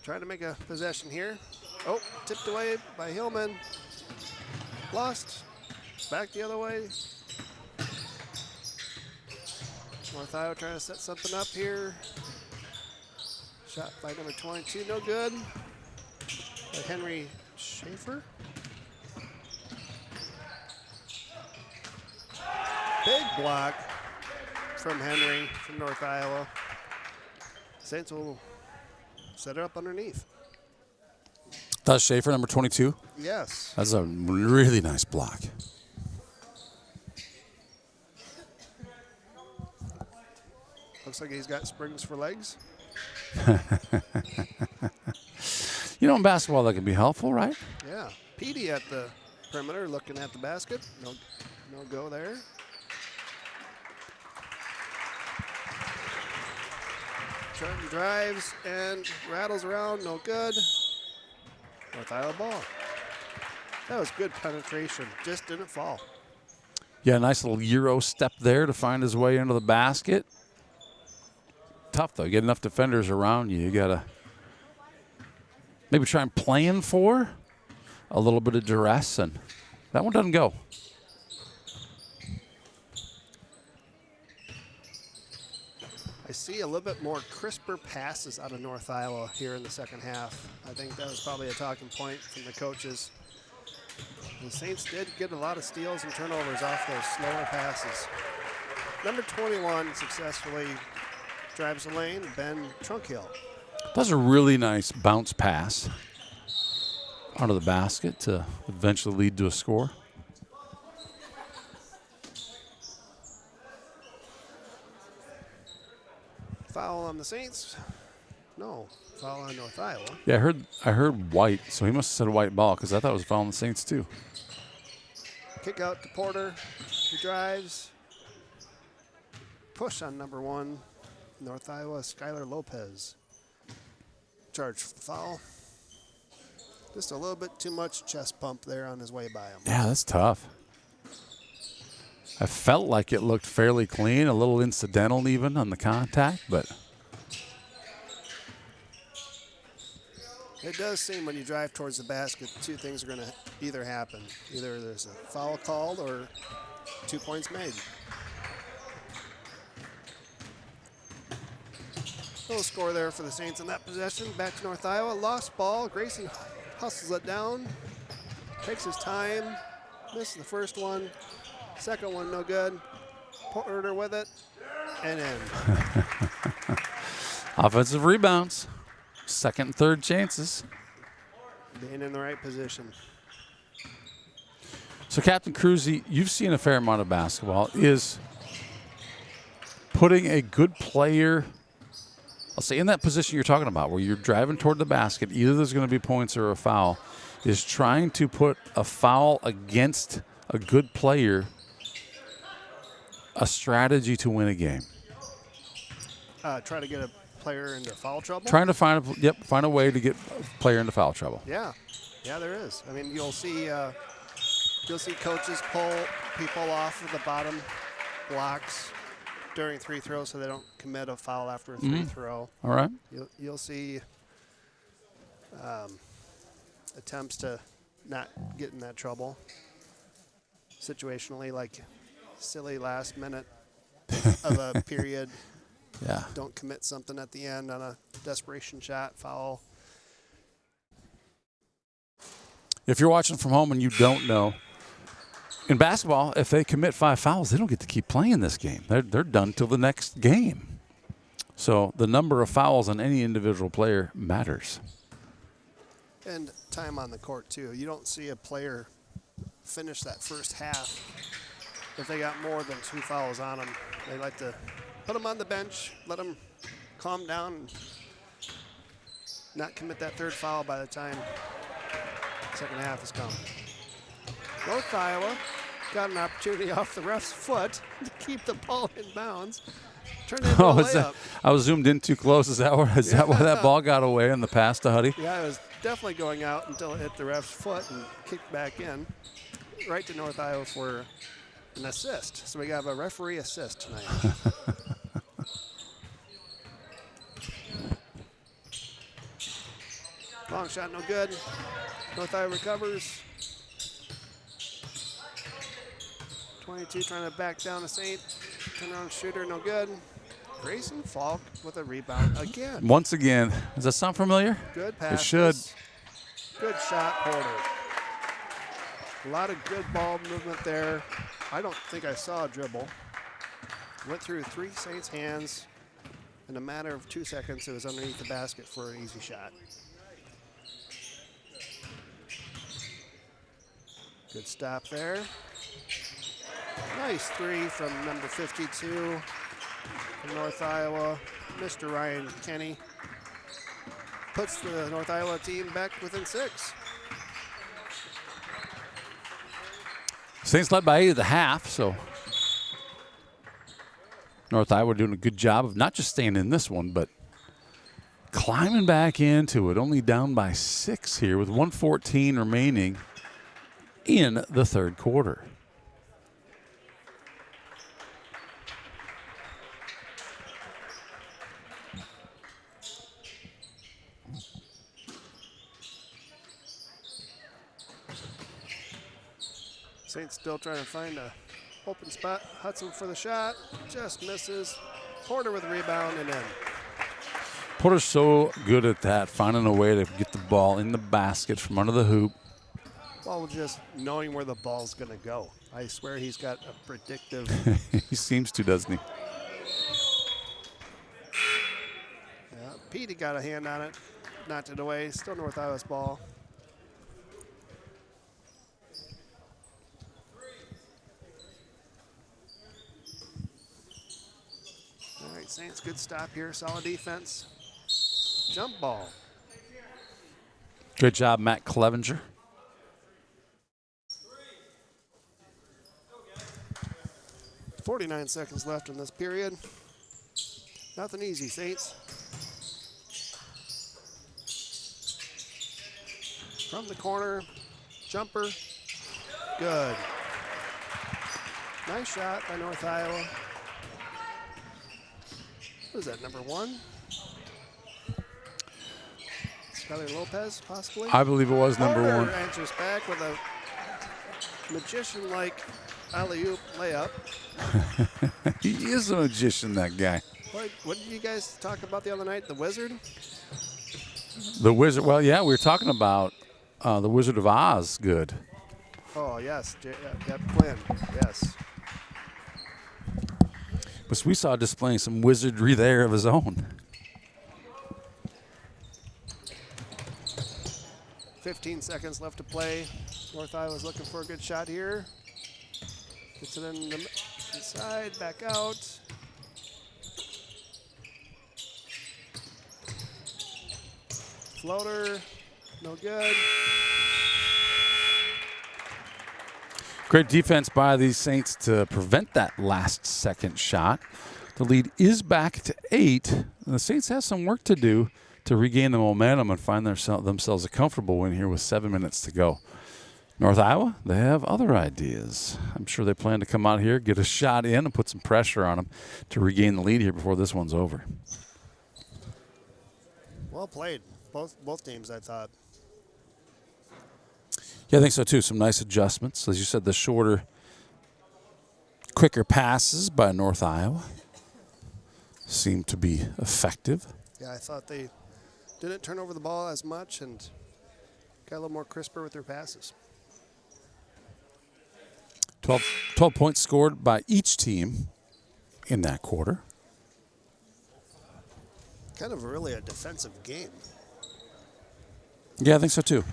S20: trying to make a possession here. Oh, tipped away by Hillman. Lost. Back the other way. North Iowa trying to set something up here. Shot by number 22, no good. By Henry Schaefer. Big block from Henry from North Iowa. Saints will set it up underneath.
S1: That's Schaefer, number 22?
S20: Yes.
S1: That's a really nice block.
S20: Looks like he's got springs for legs.
S1: You know, in basketball, that can be helpful, right?
S20: Yeah. Petey at the perimeter looking at the basket. No go there. Trenton drives and rattles around. No good. North Iowa ball. That was good penetration. Just didn't fall.
S1: Yeah, nice little Euro step there to find his way into the basket. Tough, though. Get enough defenders around you. You got to maybe try and plan for a little bit of duress, and that one doesn't go.
S20: I see a little bit more crisper passes out of North Iowa here in the second half. I think that was probably a talking point from the coaches. The Saints did get a lot of steals and turnovers off those slower passes. Number 21 successfully drives the lane, Ben Trunkhill.
S1: That was a really nice bounce pass out of the basket to eventually lead to a score.
S20: Foul on the Saints. No, foul on North Iowa.
S1: Yeah, I heard white, so he must have said white ball because I thought it was a foul on the Saints too.
S20: Kick out to Porter. He drives. Push on number 1. North Iowa, Skylar Lopez. Charged for the foul. Just a little bit too much chest pump there on his way by him.
S1: Yeah, that's tough. I felt like it looked fairly clean, a little incidental even on the contact, but
S20: it does seem when you drive towards the basket, two things are going to either happen. Either there's a foul called or 2 points made. Little score there for the Saints in that possession. Back to North Iowa. Lost ball. Grayson hustles it down. Takes his time. Missed the first one. Second one, no good. Porter with it. And in.
S1: Offensive rebounds. Second and third chances.
S20: Being in the right position.
S1: So, Captain Cruzy, you've seen a fair amount of basketball. Is putting a good player, I'll say, in that position you're talking about, where you're driving toward the basket, either there's going to be points or a foul, is trying to put a foul against a good player a strategy to win a game?
S20: Try to get a player into foul trouble?
S1: Trying to find a way to get a player into foul trouble.
S20: Yeah, there is. I mean, you'll see coaches pull people off of the bottom blocks during free throws so they don't commit a foul after a free throw.
S1: All right.
S20: You'll see attempts to not get in that trouble situationally, like silly last minute of a period.
S1: Yeah.
S20: Don't commit something at the end on a desperation shot, foul.
S1: If you're watching from home and you don't know, in basketball, if they commit 5 fouls, they don't get to keep playing this game. They're done till the next game. So the number of fouls on any individual player matters.
S20: And time on the court, too. You don't see a player finish that first half if they got more than 2 fouls on them. They like to put them on the bench, let them calm down, and not commit that 3rd foul by the time second half has come. North Iowa got an opportunity off the ref's foot to keep the ball in bounds. Turned into a layup.
S1: I was zoomed in too close. Is that why that ball got away in the pass to Huddy?
S20: Yeah, it was definitely going out until it hit the ref's foot and kicked back in. Right to North Iowa for an assist. So we got a referee assist tonight. Long shot, no good. North Iowa recovers. 22 trying to back down to Saint. Turnaround shooter, no good. Grayson Falk with a rebound again.
S1: Once again. Does that sound familiar?
S20: Good pass.
S1: It should.
S20: Good shot, Porter. A lot of good ball movement there. I don't think I saw a dribble. Went through 3 Saints' hands. In a matter of 2 seconds, it was underneath the basket for an easy shot. Good stop there. Nice 3 from number 52 from North Iowa. Mr. Ryan Kenny puts the North Iowa team back within 6.
S1: Saints led by 8 at the half, so North Iowa doing a good job of not just staying in this one, but climbing back into it. Only down by 6 here with 1:14 remaining in the 3rd quarter.
S20: Saints still trying to find a open spot. Hudson for the shot, just misses. Porter with the rebound and in.
S1: Porter's so good at that, finding a way to get the ball in the basket from under the hoop.
S20: Well, just knowing where the ball's going to go. I swear he's got a predictive.
S1: He seems to, doesn't he?
S20: Yeah, Petey got a hand on it, knocked it away. Still North Iowa's ball. All right, Saints, good stop here. Solid defense. Jump ball.
S1: Good job, Matt Clevenger.
S20: .49 seconds left in this period. Nothing easy, Saints. From the corner, jumper, good. Nice shot by North Iowa. What is that, number 1? Skyler Lopez, possibly?
S1: I believe it was number
S20: Porter
S1: 1.
S20: answers back with a magician-like alley-oop layup.
S1: He is a magician, that guy.
S20: What did you guys talk about the other night? The Wizard?
S1: The Wizard. Well, yeah, we were talking about the Wizard of Oz. Good.
S20: Oh, yes. Quinn. Yes.
S1: But we saw displaying some wizardry there of his own.
S20: 15 seconds left to play. North Iowa's looking for a good shot here. Gets it in the inside, back out. Floater, no good.
S1: Great defense by these Saints to prevent that last second shot. The lead is back to 8. The Saints have some work to do to regain the momentum and find themselves a comfortable win here with 7 minutes to go. North Iowa, they have other ideas. I'm sure they plan to come out here, get a shot in, and put some pressure on them to regain the lead here before this one's over.
S20: Well played. Both teams, I thought.
S1: Yeah, I think so too. Some nice adjustments. As you said, the shorter, quicker passes by North Iowa seem to be effective.
S20: Yeah, I thought they didn't turn over the ball as much and got a little more crisper with their passes.
S1: 12 points scored by each team in that quarter.
S20: Kind of really a defensive game.
S1: Yeah, I think so too.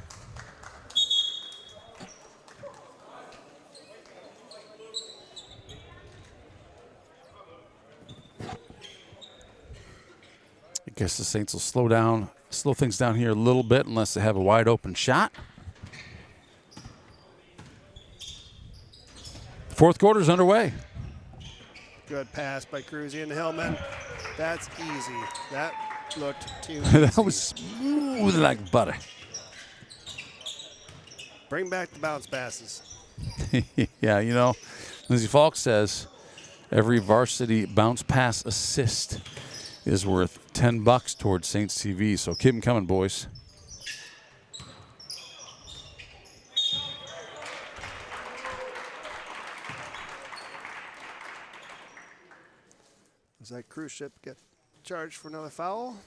S1: I guess the Saints will slow things down here a little bit unless they have a wide open shot. Fourth quarter's underway.
S20: Good pass by Cruzy and Hillman. That's easy. That looked too easy.
S1: That was smooth like butter.
S20: Bring back the bounce passes.
S1: Yeah, you know, Lindsey Falk says every varsity bounce pass assist is worth $10 towards Saints TV. So keep them coming, boys.
S20: Does that cruise ship get charged for another foul?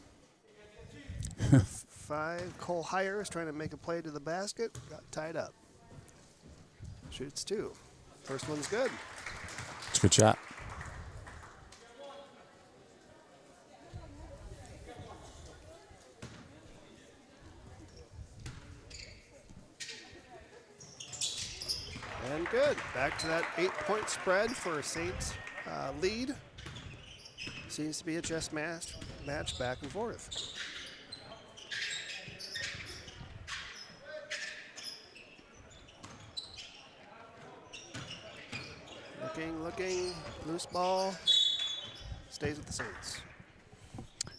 S20: 5. Cole Heyer is trying to make a play to the basket. Got tied up. Shoots 2. First one's good.
S1: It's a good shot.
S20: And good. Back to that 8-point spread for a Saints lead. Seems to be a chess match back and forth. Looking, loose ball, stays with the Saints.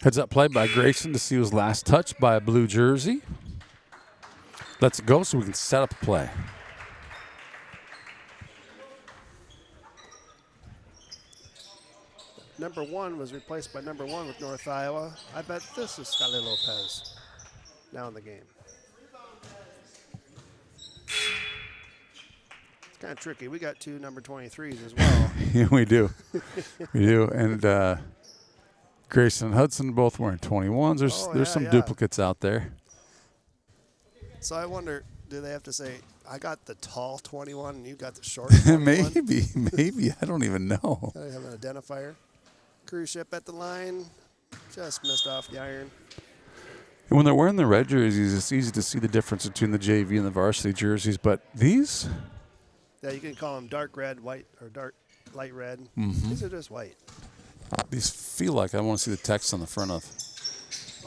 S1: Heads up play by Grayson to see his last touch by a blue jersey. Lets it go so we can set up a play.
S20: Number 1 was replaced by number 1 with North Iowa. I bet this is Scotty Lopez now in the game. It's kind of tricky. We got 2 number 23s as well.
S1: Yeah, we do. We do. And Grayson and Hudson both wearing 21s. There's some duplicates out there.
S20: So I wonder, do they have to say, I got the tall 21 and you got the short 21?
S1: Maybe. I don't even know.
S20: Gotta have an identifier. Cruise ship at the line. Just missed off the iron.
S1: And when they're wearing the red jerseys, it's easy to see the difference between the JV and the varsity jerseys. But these?
S20: Yeah, you can call them dark red, white, or dark light red.
S1: Mm-hmm.
S20: These are just white.
S1: These feel like I want to see the text on the front of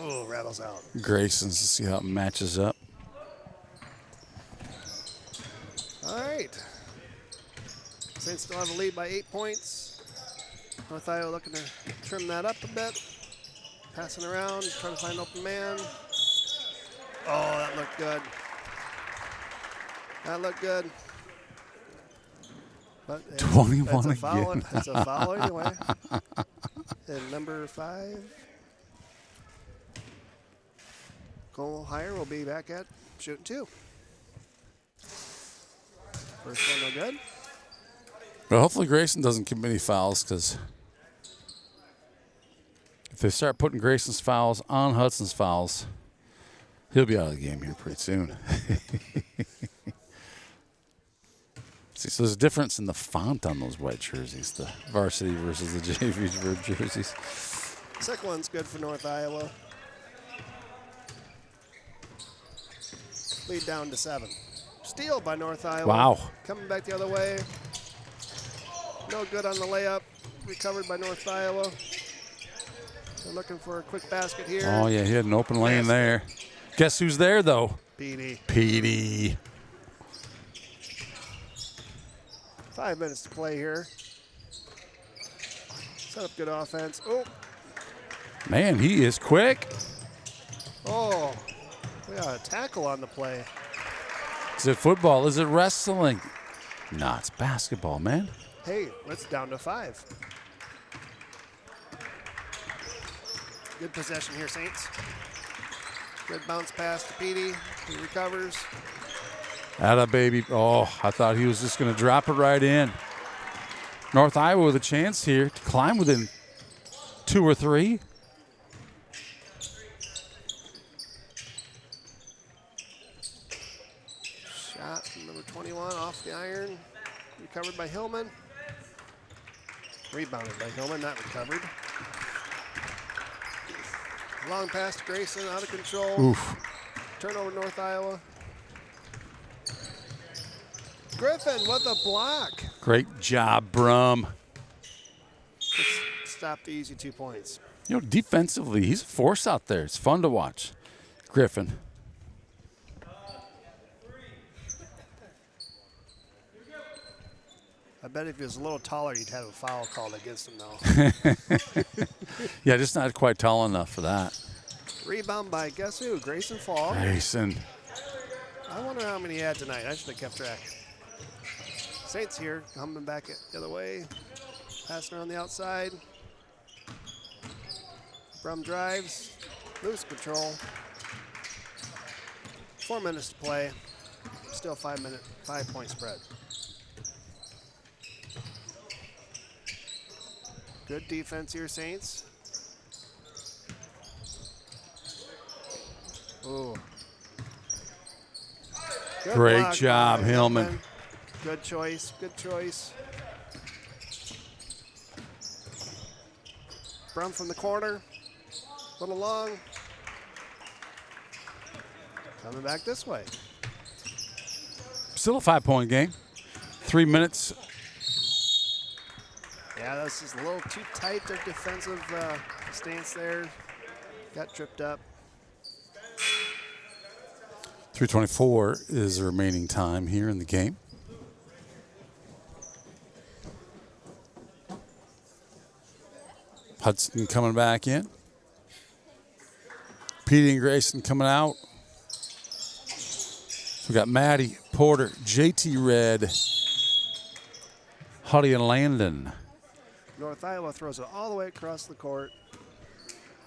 S20: Oh, rattles out.
S1: Grayson's to see how it matches up.
S20: All right. Saints still have a lead by 8 points. North Iowa looking to trim that up a bit. Passing around, trying to find an open man. Oh, that looked good. That looked good. But
S1: 21
S20: it's a foul,
S1: again.
S20: It's a foul anyway. And number 5, Cole Heyer will be back at shooting 2. First one no good.
S1: Well, hopefully Grayson doesn't commit any fouls, because if they start putting Grayson's fouls on Hudson's fouls, he'll be out of the game here pretty soon. See, so there's a difference in the font on those white jerseys, the varsity versus the JV jerseys.
S20: Second one's good for North Iowa. Lead down to 7. Steal by North Iowa.
S1: Wow.
S20: Coming back the other way. No good on the layup. Recovered by North Iowa. They're looking for a quick basket here.
S1: Oh, yeah, he had an open lane there. Guess who's there, though?
S20: Petey.
S1: Petey.
S20: 5 minutes to play here. Set up good offense. Oh.
S1: Man, he is quick.
S20: Oh. We got a tackle on the play.
S1: Is it football? Is it wrestling? Nah, it's basketball, man.
S20: Hey, it's down to 5. Good possession here, Saints. Good bounce pass to Petey. He recovers.
S1: Atta baby. Oh, I thought he was just going to drop it right in. North Iowa with a chance here to climb within 2 or 3.
S20: Shot from number 21 off the iron. Recovered by Hillman. Rebounded by Hillman, not recovered. Long pass to Grayson, out of control.
S1: Oof.
S20: Turnover, North Iowa. Griffin with a block.
S1: Great job, Brum.
S20: Stop the easy 2 points.
S1: You know, defensively, he's a force out there. It's fun to watch. Griffin.
S20: I bet if he was a little taller, you'd have a foul called against him, though.
S1: Yeah, just not quite tall enough for that.
S20: Rebound by guess who? Grayson Fall.
S1: Grayson.
S20: I wonder how many he had tonight. I should have kept track. Saints here, coming back the other way. Passing around the outside. Brum drives. Loose control. 4 minutes to play. Still 5 point spread. Good defense here, Saints. Ooh. Good
S1: Great
S20: block
S1: job,
S20: by
S1: Hillman.
S20: Good choice, good choice. Brum from the corner. A little long. Coming back this way.
S1: Still a 5-point game. 3 minutes.
S20: Yeah, this is a little too tight of defensive stance there. Got tripped up.
S1: 3:24 is the remaining time here in the game. Hudson coming back in. Petey and Grayson coming out. We got Maddie, Porter, JT Red, Huddy, and Landon.
S20: North Iowa throws it all the way across the court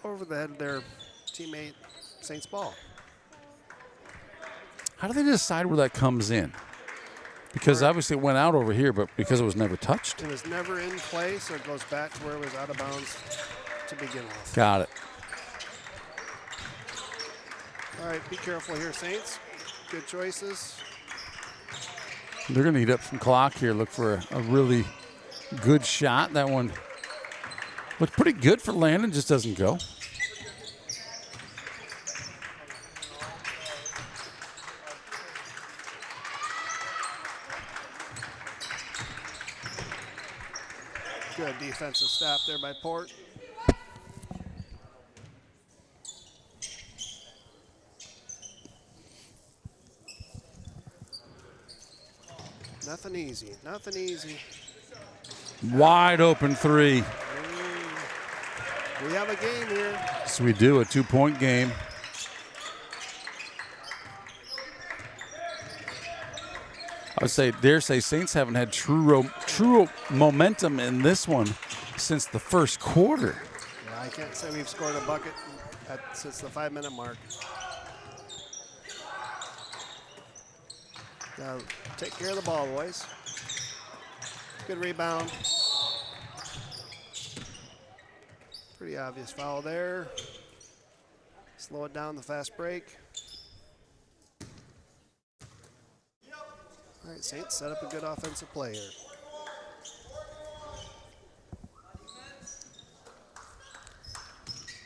S20: over the head of their teammate, Saints ball.
S1: How do they decide where that comes in? Because obviously it went out over here, but because it was never touched.
S20: It was never in play, so it goes back to where it was out of bounds to begin with.
S1: Got it.
S20: All right, be careful here, Saints. Good choices.
S1: They're going to eat up some clock here. Look for a really good shot. That one looked pretty good for Landon, just doesn't go.
S20: Good defensive stop there by Port. Nothing easy, nothing easy.
S1: Wide open three.
S20: We have a game here.
S1: So we do, a 2-point game. I would dare say Saints haven't had true momentum in this one since the first quarter.
S20: Yeah, I can't say we've scored a bucket since the 5-minute mark. Now, take care of the ball, boys. Good rebound. Pretty obvious foul there. Slow it down, the fast break. All right, Saints set up a good offensive play here.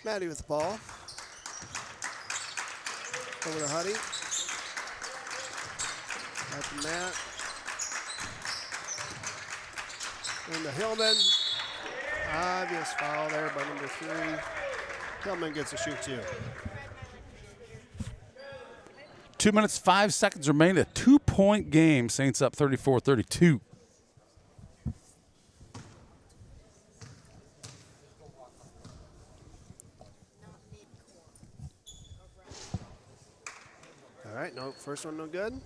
S20: Maddie with the ball. Over to Huddy. Back to Matt. And to Hillman. Obvious foul there by number 3. Hillman gets a shoot too.
S1: 2 minutes, 5 seconds remain. A 2-point game. Saints up 34-32.
S20: All right, no, first one no good.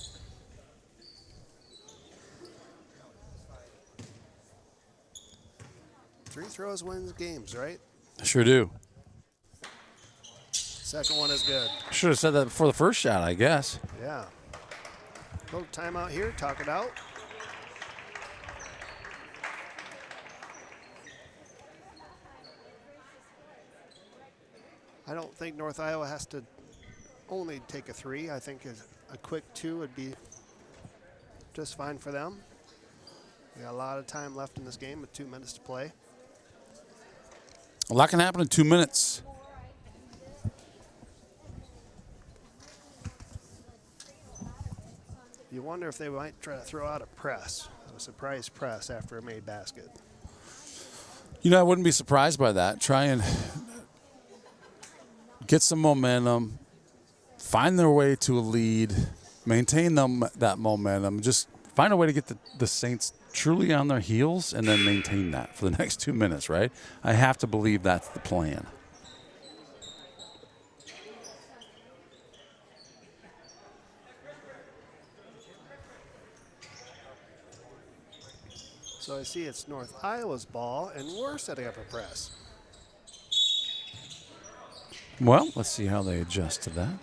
S20: Free throws wins games, right?
S1: Sure do.
S20: Second one is good.
S1: Should have said that before the first shot, I guess.
S20: Yeah. Little timeout here, talk it out. I don't think North Iowa has to only take a 3. I think a quick 2 would be just fine for them. We got a lot of time left in this game with 2 minutes to play.
S1: A lot can happen in 2 minutes.
S20: You wonder if they might try to throw out a press, a surprise press after a made basket.
S1: You know, I wouldn't be surprised by that. Try and get some momentum, find their way to a lead, maintain that momentum, just find a way to get the Saints truly on their heels and then maintain that for the next 2 minutes, right? I have to believe that's the plan.
S20: So I see it's North Iowa's ball, and we're setting up a press.
S1: Well, let's see how they adjust to that.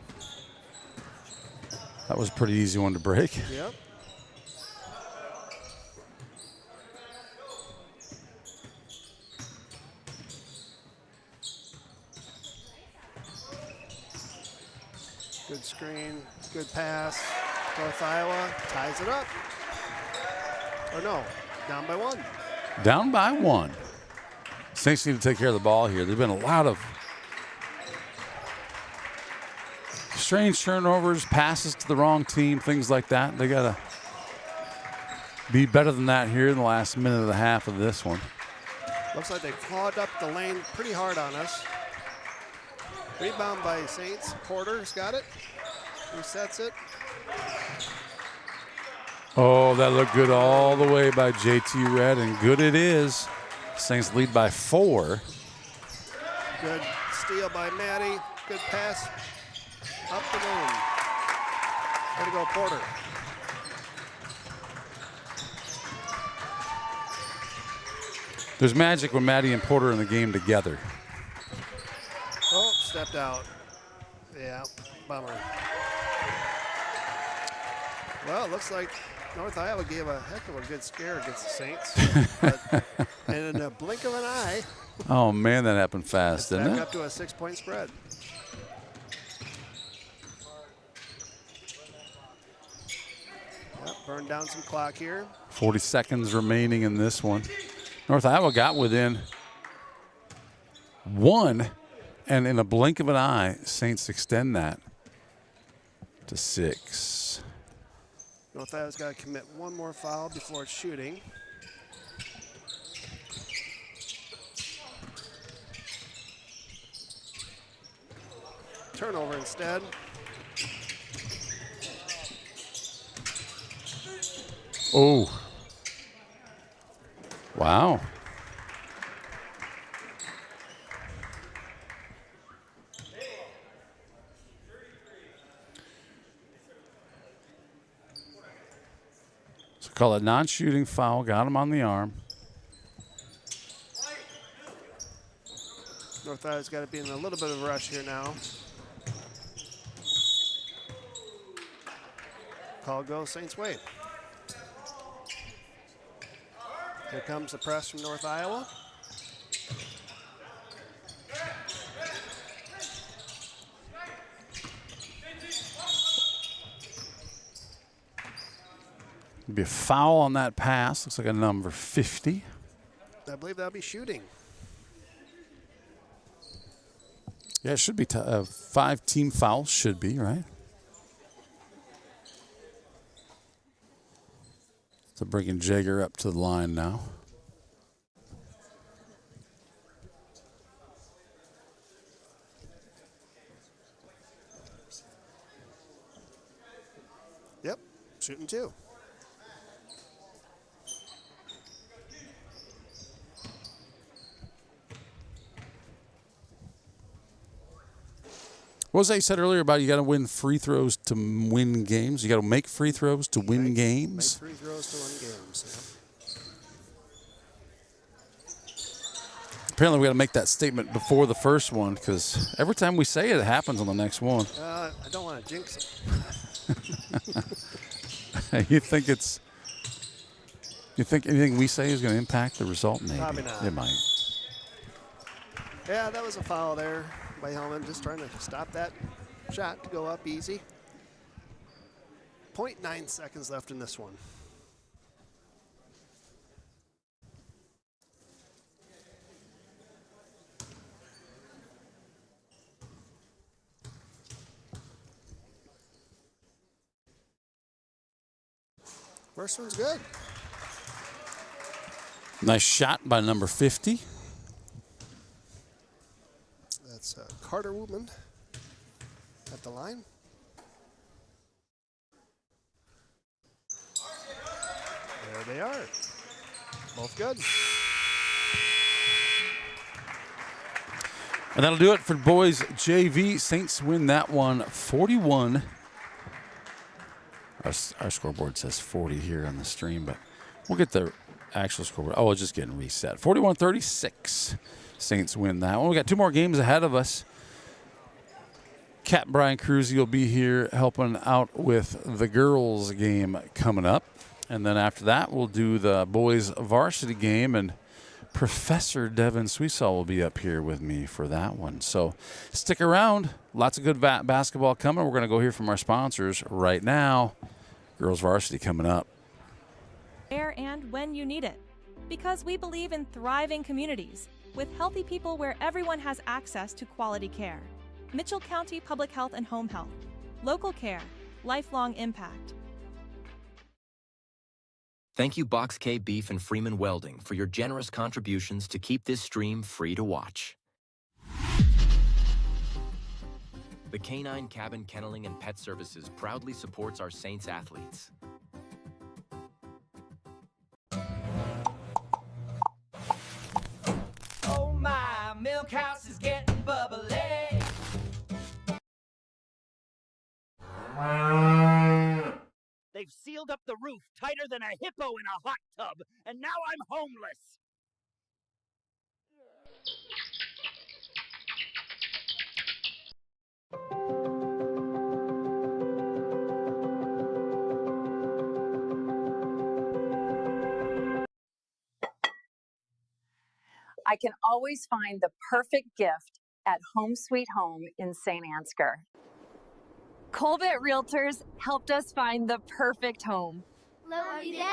S1: That was a pretty easy one to break.
S20: Yep. Good screen, good pass. North Iowa ties it up. Or no, down by 1.
S1: Down by 1. Saints need to take care of the ball here. There's been a lot of strange turnovers, passes to the wrong team, things like that. They got to be better than that here in the last minute and a half of this one.
S20: Looks like they clawed up the lane pretty hard on us. Rebound by Saints. Porter's got it. Resets it.
S1: Oh, that looked good all the way by JT Red, and good it is. Saints lead by 4.
S20: Good steal by Maddie. Good pass up the moon. Way to go, Porter.
S1: There's magic when Maddie and Porter are in the game together.
S20: Oh, stepped out. Yeah, bummer. Well, it looks like North Iowa gave a heck of a good scare against the Saints. And in a blink of an eye.
S1: Oh, man, that happened fast, didn't
S20: Back
S1: it?
S20: up to a 6-point spread. Yep, burned down some clock here.
S1: 40 seconds remaining in this one. North Iowa got within 1, and in a blink of an eye, Saints extend that to 6.
S20: North Iowa's got to commit one more foul before it's shooting. Turnover instead.
S1: Oh. Wow. So call it non-shooting foul. Got him on the arm.
S20: North Iowa's got to be in a little bit of a rush here now. Call goes Saints way. Here comes the press from North Iowa.
S1: Be a foul on that pass. Looks like a number 50.
S20: I believe that'll be shooting.
S1: Yeah, it should be 5 team fouls. Should be, right? So bringing Jager up to the line now.
S20: Yep, shooting 2.
S1: What was that you said earlier about you got to win free throws to win games? You got to make free throws to win games?
S20: Make free throws to win games. Yeah.
S1: Apparently, we got to make that statement before the first one because every time we say it, it happens on the next one.
S20: I don't want to jinx
S1: it. You think anything we say is going to impact the result? Maybe.
S20: Probably not.
S1: It might.
S20: Yeah, that was a foul there by Hellman, just trying to stop that shot to go up easy. 0.9 seconds left in this one. First one's good.
S1: Nice shot by number 50.
S20: That's Carter Woodman at the line. There they are. Both good.
S1: And that'll do it for boys JV. Saints win that one 41. Our scoreboard says 40 here on the stream, but we'll get the actual scoreboard. Oh, it's just getting reset. 41-36. Saints win that one. We got 2 more games ahead of us. Captain Brian Cruzy will be here helping out with the girls game coming up. And then after that, we'll do the boys varsity game, and Professor Devin Sweesaw will be up here with me for that one. So stick around. Lots of good basketball coming. We're going to go hear from our sponsors right now. Girls varsity coming up.
S27: Where and when you need it. Because we believe in thriving communities with healthy people where everyone has access to quality care. Mitchell County Public Health and Home Health. Local care. Lifelong impact.
S2: Thank you, Box K Beef and Freeman Welding, for your generous contributions to keep this stream free to watch. The Canine Cabin Kenneling and Pet Services proudly supports our Saints athletes.
S3: Oh my, milk house is getting bubbly.
S13: They've sealed up the roof tighter than a hippo in a hot tub, and now I'm homeless.
S26: I can always find the perfect gift at Home Sweet Home in St. Ansgar. Colbert Realtors helped us find the perfect home.
S9: Love you guys.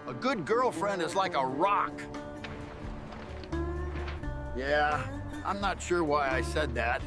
S10: A good girlfriend is like a rock. Yeah, I'm not sure why I said that.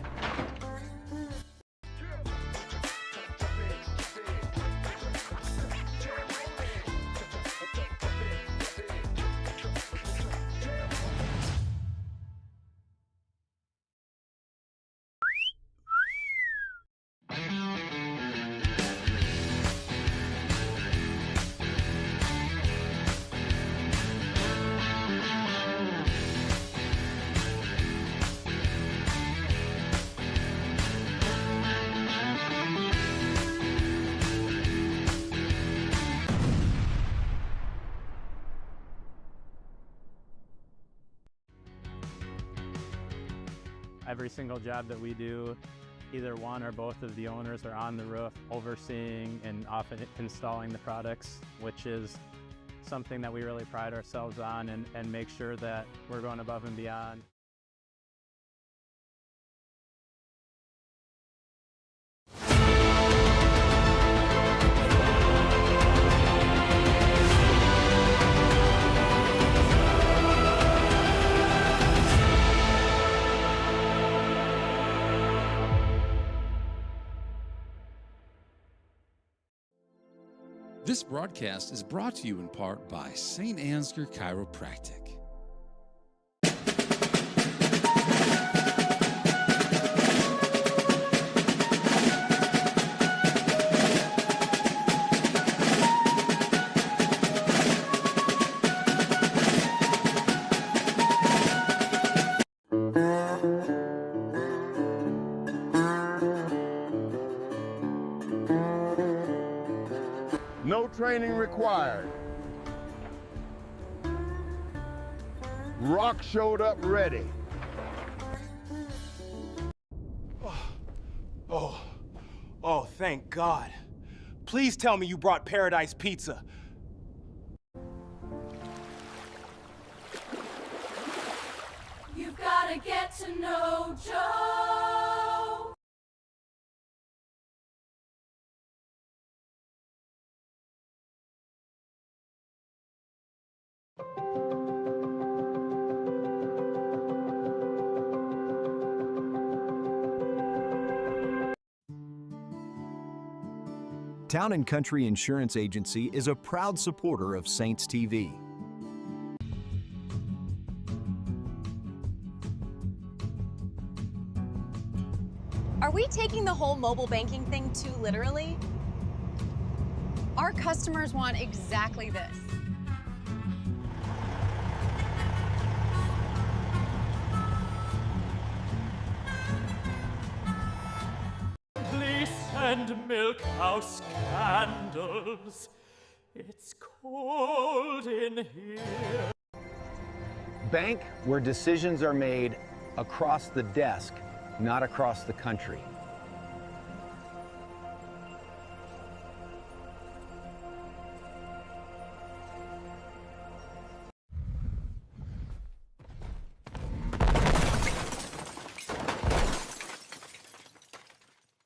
S14: Every single job that we do, either one or both of the owners are on the roof overseeing and often installing the products, which is something that we really pride ourselves on and make sure that we're going above and beyond.
S1: This broadcast is brought to you in part by St. Ansgar Chiropractic.
S15: No training required. Rock showed up ready.
S16: Oh, thank God. Please tell me you brought Paradise Pizza.
S3: You've got
S4: gotta get to know Joe.
S5: Town & Country Insurance Agency is a proud supporter of Saints TV.
S6: Are we taking the whole mobile banking thing too literally? Our customers want exactly this.
S4: Bliss and milk house candles. It's cold in here.
S10: Bank where decisions are made across the desk, not across the country.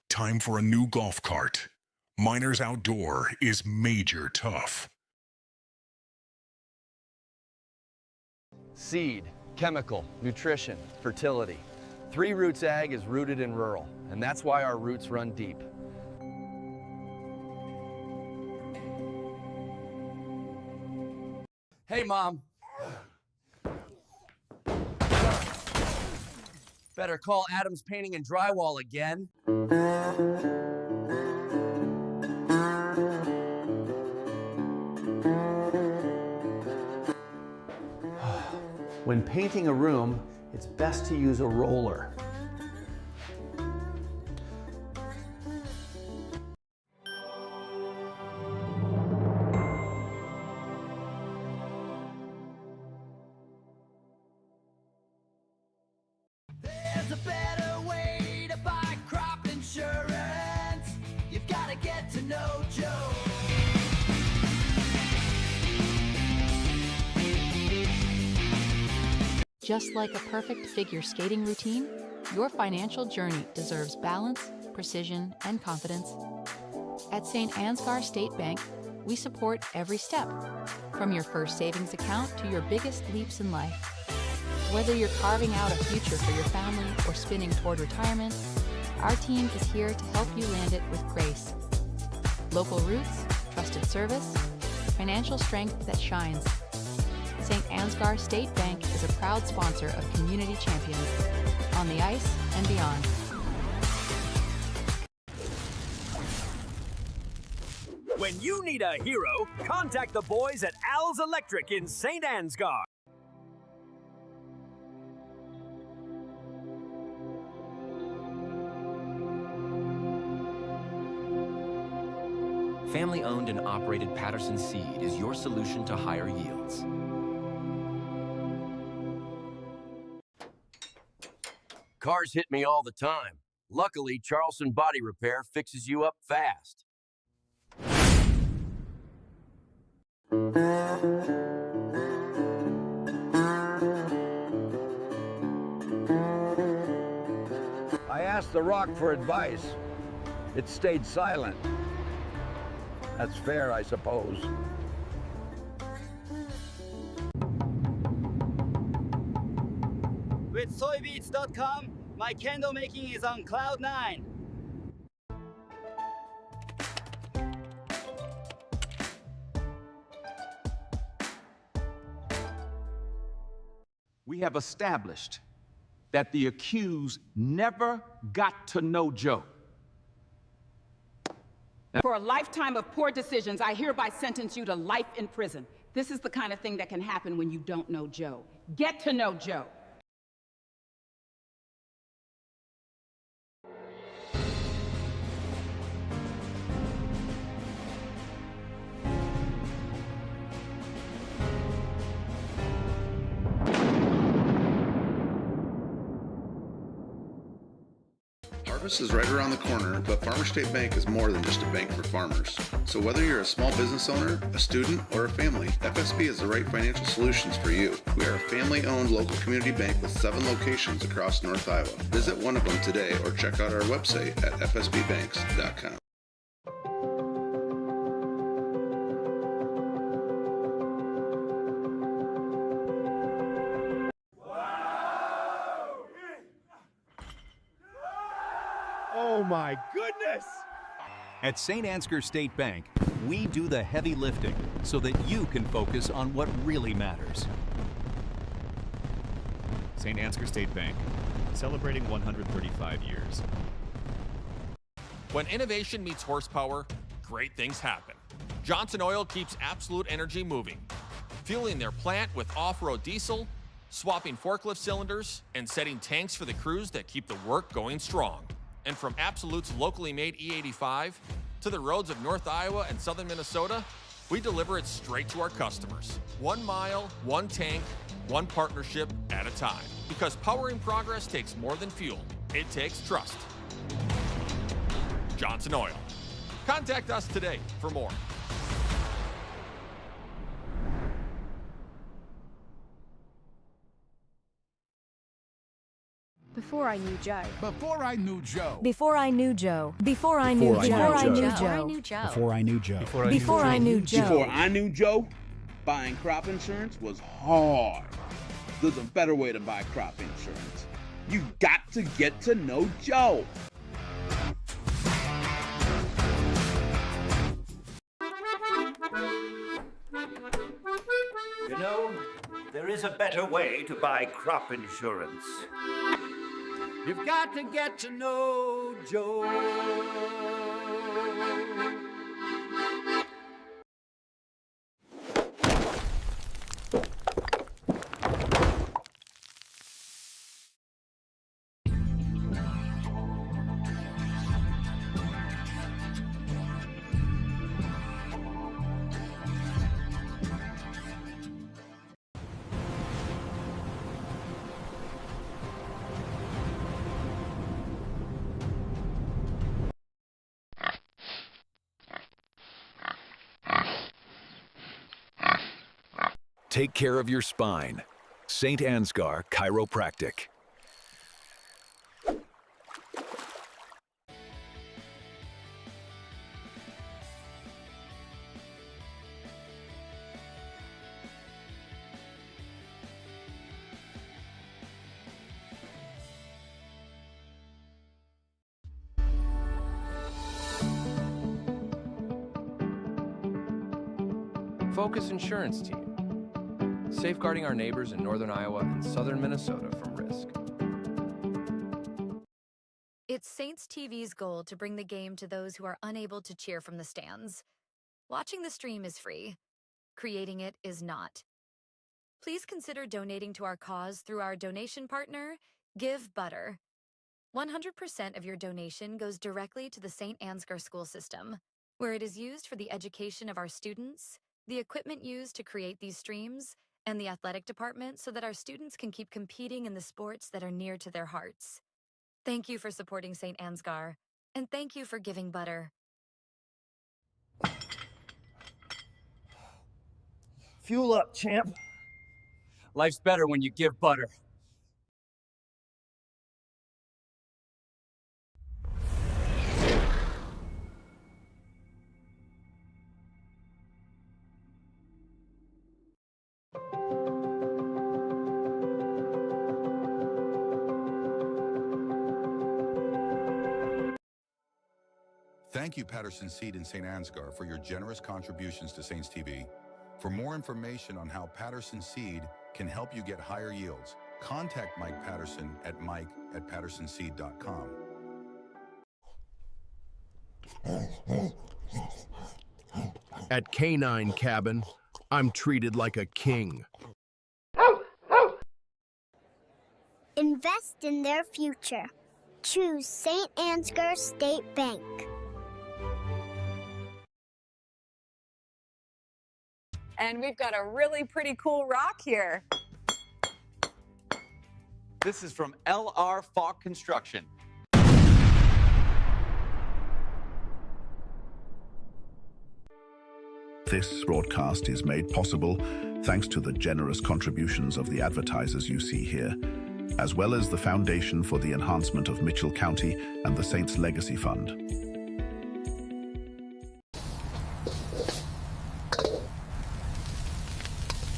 S7: Time for a new golf cart. Miners Outdoor is major tough.
S12: Seed, chemical, nutrition, fertility. 3 Roots Ag is rooted in rural, and that's why our roots run deep. Hey, Mom. Better call Adams Painting and Drywall again.
S10: When painting a room, it's best to use a roller.
S3: There's a better way to buy crop insurance. You've got to get to know Joe.
S17: Just like a perfect figure skating routine, your financial journey deserves balance, precision, and confidence. At St. Ansgar State Bank, we support every step, from your first savings account to your biggest leaps in life. Whether you're carving out a future for your family or spinning toward retirement, our team is here to help you land it with grace. Local roots, trusted service, financial strength that shines. St. Ansgar State Bank is a proud sponsor of Community Champions, on the ice and beyond.
S11: When you need a hero, contact the boys at Al's Electric in St. Ansgar.
S2: Family-owned and operated Patterson Seed is your solution to higher yields.
S11: Cars hit me all the time. Luckily, Charleston Body Repair fixes you up fast.
S15: I asked the rock for advice. It stayed silent. That's fair, I suppose.
S13: With soybeats.com, my candle making is on cloud 9.
S18: We have established that the accused never got to know Joe.
S19: For a lifetime of poor decisions, I hereby sentence you to life in prison. This is the kind of thing that can happen when you don't know Joe. Get to know Joe.
S8: Harvest is right around the corner, but Farmer State Bank is more than just a bank for farmers. So whether you're a small business owner, a student, or a family, FSB is the right financial solutions for you. We are a family-owned local community bank with 7 locations across North Iowa. Visit one of them today or check out our website at fsbbanks.com.
S16: Oh my goodness!
S5: At St. Ansgar State Bank, we do the heavy lifting so that you can focus on what really matters.
S20: St. Ansgar State Bank, celebrating 135 years.
S21: When innovation meets horsepower, great things happen. Johnson Oil keeps Absolute Energy moving, fueling their plant with off-road diesel, swapping forklift cylinders, and setting tanks for the crews that keep the work going strong. And from Absolute's locally made E85 to the roads of North Iowa and southern Minnesota, we deliver it straight to our customers. 1 mile, 1 tank, 1 partnership at a time. Because powering progress takes more than fuel. It takes trust. Johnson Oil. Contact us today for more.
S22: Before I knew Joe.
S23: Before I knew Joe.
S22: Before I knew Joe. Before I knew Joe. Before I knew Joe.
S23: Before I knew Joe.
S22: Before I knew Joe.
S24: Before I knew Joe, buying crop insurance was hard. There's a better way to buy crop insurance. You got to get to know Joe.
S13: You know, there is a better way to buy crop insurance. You've got to get to know Joe.
S5: Take care of your spine. St. Ansgar Chiropractic.
S12: Focus Insurance Team. Safeguarding our neighbors in northern Iowa and southern Minnesota from risk.
S25: It's Saints TV's goal to bring the game to those who are unable to cheer from the stands. Watching the stream is free. Creating it is not. Please consider donating to our cause through our donation partner, Give Butter. 100% of your donation goes directly to the St. Ansgar school system, where it is used for the education of our students, the equipment used to create these streams, and the athletic department so that our students can keep competing in the sports that are near to their hearts. Thank you for supporting St. Ansgar, and thank you for giving butter.
S13: Fuel up, champ.
S28: Life's better when you give butter.
S7: Thank you, Patterson Seed in St. Ansgar, for your generous contributions to Saints TV. For more information on how Patterson Seed can help you get higher yields, contact Mike Patterson at mike@pattersonseed.com.
S29: At Canine Cabin, I'm treated like a king.
S9: Invest in their future. Choose St. Ansgar State Bank.
S6: And we've got a really pretty cool rock here.
S30: This is from LR Falk Construction.
S1: This broadcast is made possible thanks to the generous contributions of the advertisers you see here, as well as the Foundation for the Enhancement of Mitchell County and the Saints Legacy Fund.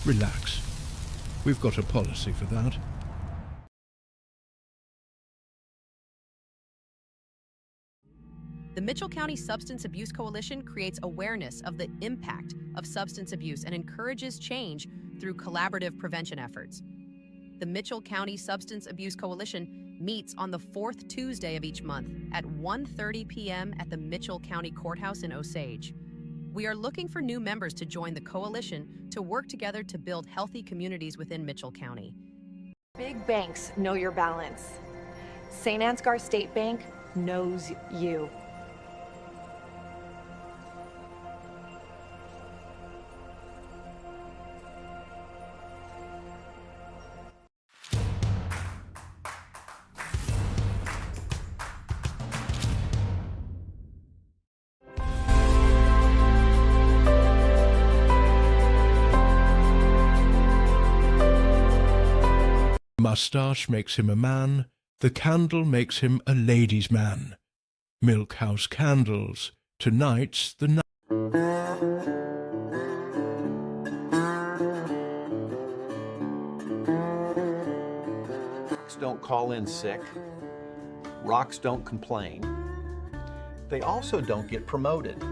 S23: Relax. We've got a policy for that.
S2: The Mitchell County Substance Abuse Coalition creates awareness of the impact of substance abuse and encourages change through collaborative prevention efforts. The Mitchell County Substance Abuse Coalition meets on the fourth Tuesday of each month at 1:30 p.m. at the Mitchell County Courthouse in Osage. We are looking for new members to join the coalition to work together to build healthy communities within Mitchell County.
S3: Big banks know your balance. St. Ansgar State Bank knows you.
S23: Mustache makes him a man, the candle makes him a ladies' man. Milk House Candles, tonight's the night.
S4: Rocks don't call in sick. Rocks don't complain. They also don't get promoted.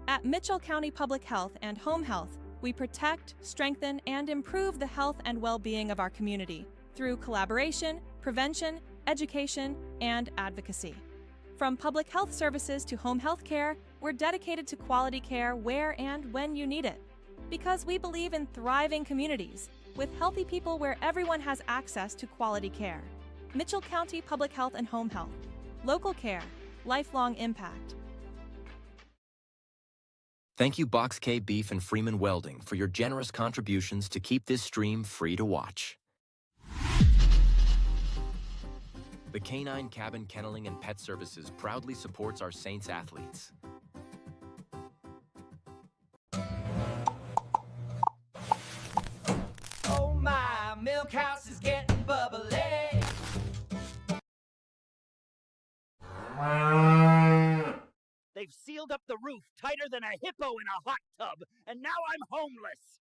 S10: At Mitchell County Public Health and Home Health, we protect, strengthen, and improve the health and well-being of our community through collaboration, prevention, education, and advocacy. From public health services to home health care, we're dedicated to quality care where and when you need it. Because we believe in thriving communities, with healthy people where everyone has access to quality care. Mitchell County Public Health and Home Health. Local care, lifelong impact.
S14: Thank you Box K Beef and Freeman Welding for your generous contributions to keep this stream free to watch. The Canine Cabin Kenneling and Pet Services proudly supports our Saints athletes.
S17: Oh my, milk house is getting bubbly. They've sealed up the roof tighter than a hippo in a hot tub, and now I'm homeless.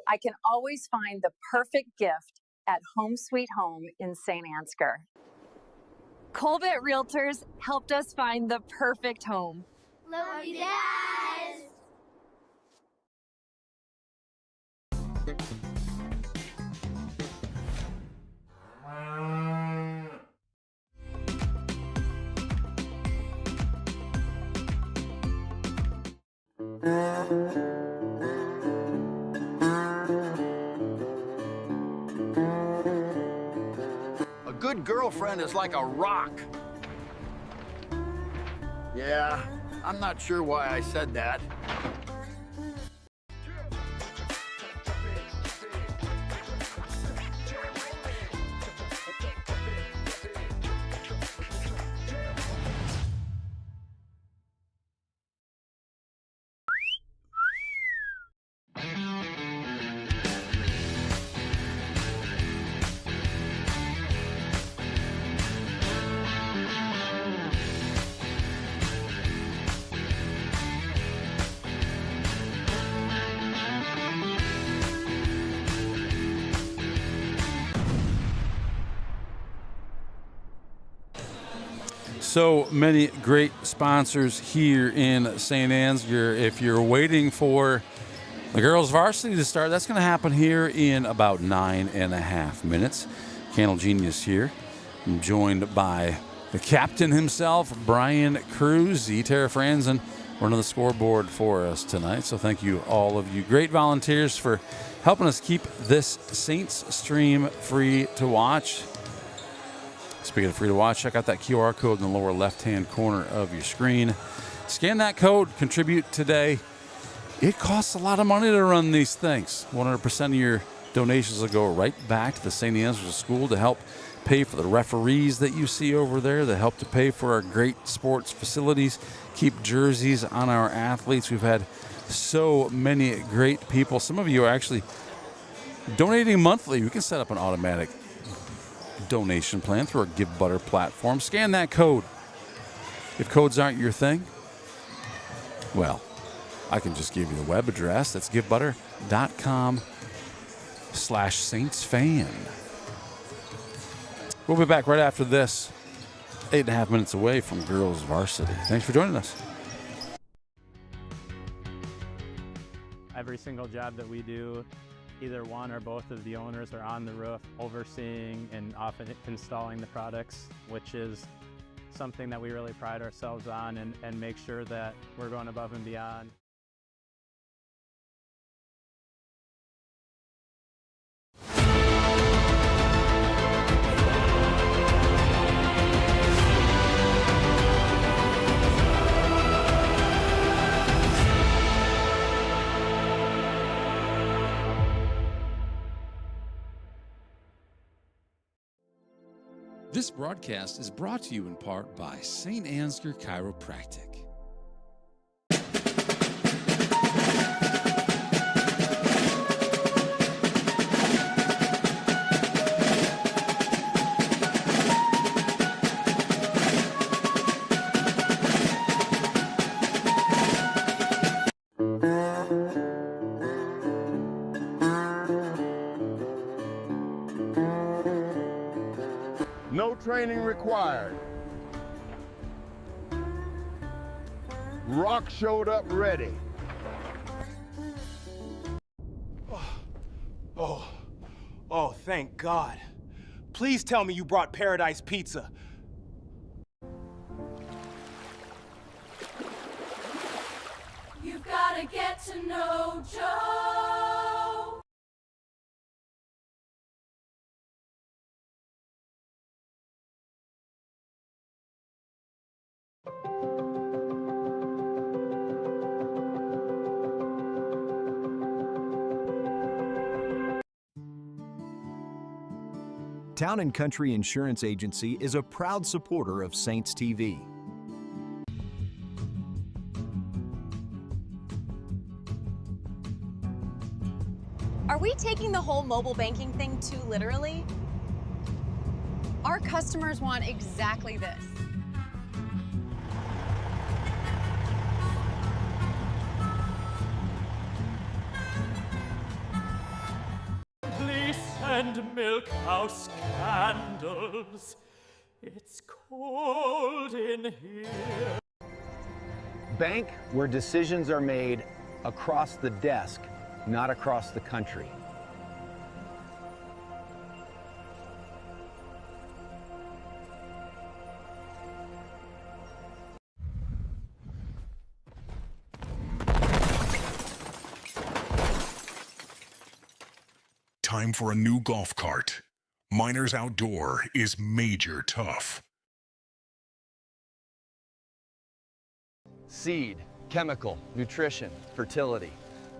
S26: I can always find the perfect gift at Home Sweet Home in St. Ansgar. Colbert Realtors helped us find the perfect home.
S9: Love you guys!
S15: A good girlfriend is like a rock. Yeah, I'm not sure why I said that.
S26: So many great sponsors here in St. Ansgar. If you're waiting for the girls' varsity to start, that's going to happen here in about 9.5 minutes. Candle Genius here. I'm joined by the captain himself, Brian Cruz, Terra Franzen. running the scoreboard for us tonight. So thank you, all of you great volunteers, for helping us keep this Saints stream free to watch. Speaking of free to watch, check out that QR code in the lower left-hand corner of your screen. Scan that code, contribute today. It costs a lot of money to run these things. 100% of your donations will go right back to the St. Ansgar's School to help pay for the referees that you see over there, that help to pay for our great sports facilities, keep jerseys on our athletes. We've had so many great people. Some of you are actually donating monthly. We can set up an automatic donation plan through our Give Butter platform. Scan that code. If codes aren't your thing, well, I can just give you the web address. That's givebutter.com/SaintsFan. We'll be back right after this. 8.5 minutes away from Girls Varsity. Thanks for joining us.
S8: Every single job that we do, either one or both of the owners are on the roof overseeing and often installing the products, which is something that we really pride ourselves on and make sure that we're going above and beyond.
S11: This broadcast is brought to you in part by St. Ansgar Chiropractic.
S24: No training required. Rock showed up ready.
S16: Oh, thank God. Please tell me you brought Paradise Pizza.
S18: You've got to get to know Joe.
S19: Town & Country Insurance Agency is a proud supporter of Saints TV.
S6: Are we taking the whole mobile banking thing too literally? Our customers want exactly this.
S20: Please send milk house candles. It's cold in here.
S4: Bank where decisions are made across the desk, not across the country.
S21: Time for a new golf cart. Miners Outdoor is major tough.
S12: Seed, chemical, nutrition, fertility.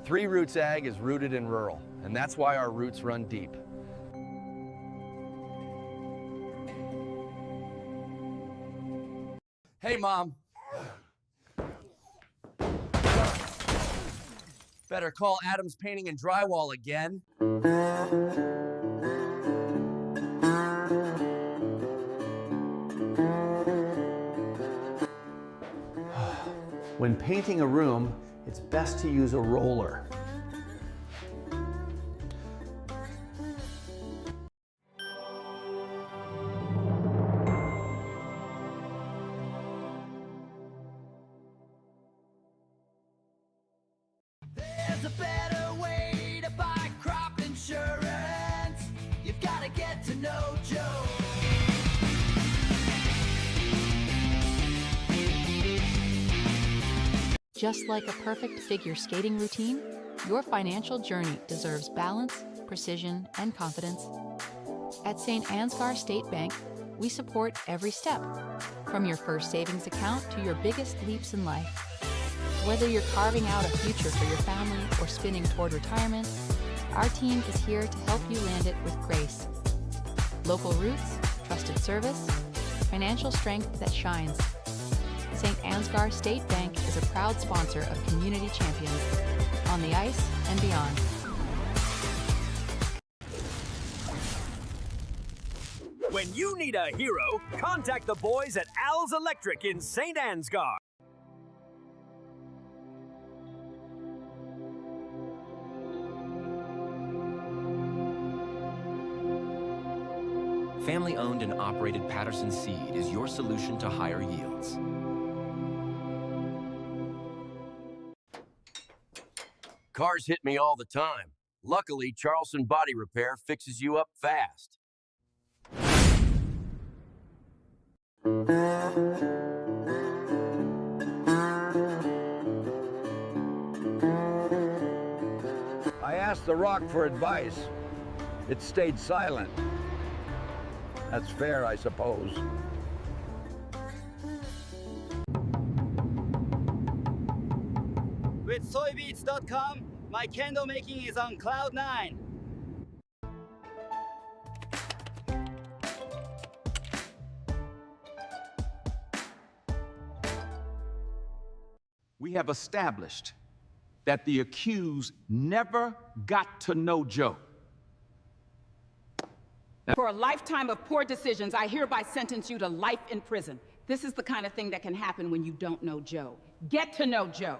S12: 3 Roots Ag is rooted in rural, and that's why our roots run deep. Hey, Mom. Better call Adams Painting and Drywall again.
S4: When painting a room, it's best to use a roller.
S18: There's a better way to buy crop insurance. You've got to get to know Joe.
S1: Just like a perfect figure skating routine, your financial journey deserves balance, precision, and confidence. At St. Ansgar State Bank, we support every step, from your first savings account to your biggest leaps in life. Whether you're carving out a future for your family or spinning toward retirement, our team is here to help you land it with grace. Local roots, trusted service, financial strength that shines. St. Ansgar State Bank is a proud sponsor of community champions on the ice and beyond.
S5: When you need a hero, contact the boys at Al's Electric in St. Ansgar.
S14: Family-owned and operated Patterson Seed is your solution to higher yields.
S7: Cars hit me all the time. Luckily, Charleston Body Repair fixes you up fast.
S15: I asked the rock for advice. It stayed silent. That's fair, I suppose.
S17: With soybeats.com, my candle making is on cloud 9.
S24: We have established that the accused never got to know Joe.
S13: For a lifetime of poor decisions, I hereby sentence you to life in prison. This is the kind of thing that can happen when you don't know Joe. Get to know Joe.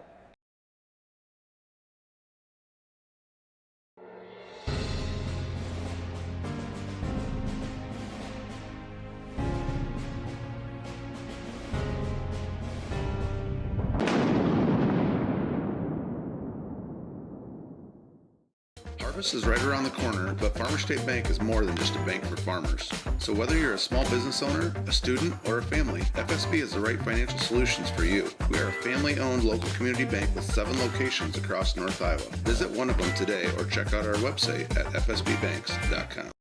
S22: Harvest is right around the corner, but Farmer State Bank is more than just a bank for farmers. So whether you're a small business owner, a student, or a family, FSB is the right financial solutions for you. We are a family-owned local community bank with 7 locations across North Iowa. Visit one of them today or check out our website at fsbbanks.com.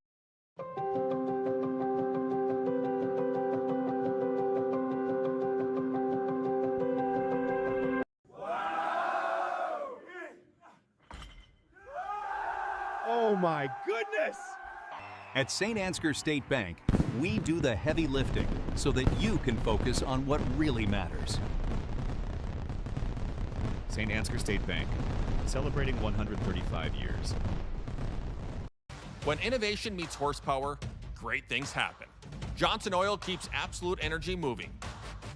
S4: Oh my goodness!
S19: At St. Ansgar State Bank, we do the heavy lifting so that you can focus on what really matters.
S25: St. Ansgar State Bank, celebrating 135 years.
S27: When innovation meets horsepower, great things happen. Johnson Oil keeps Absolute Energy moving,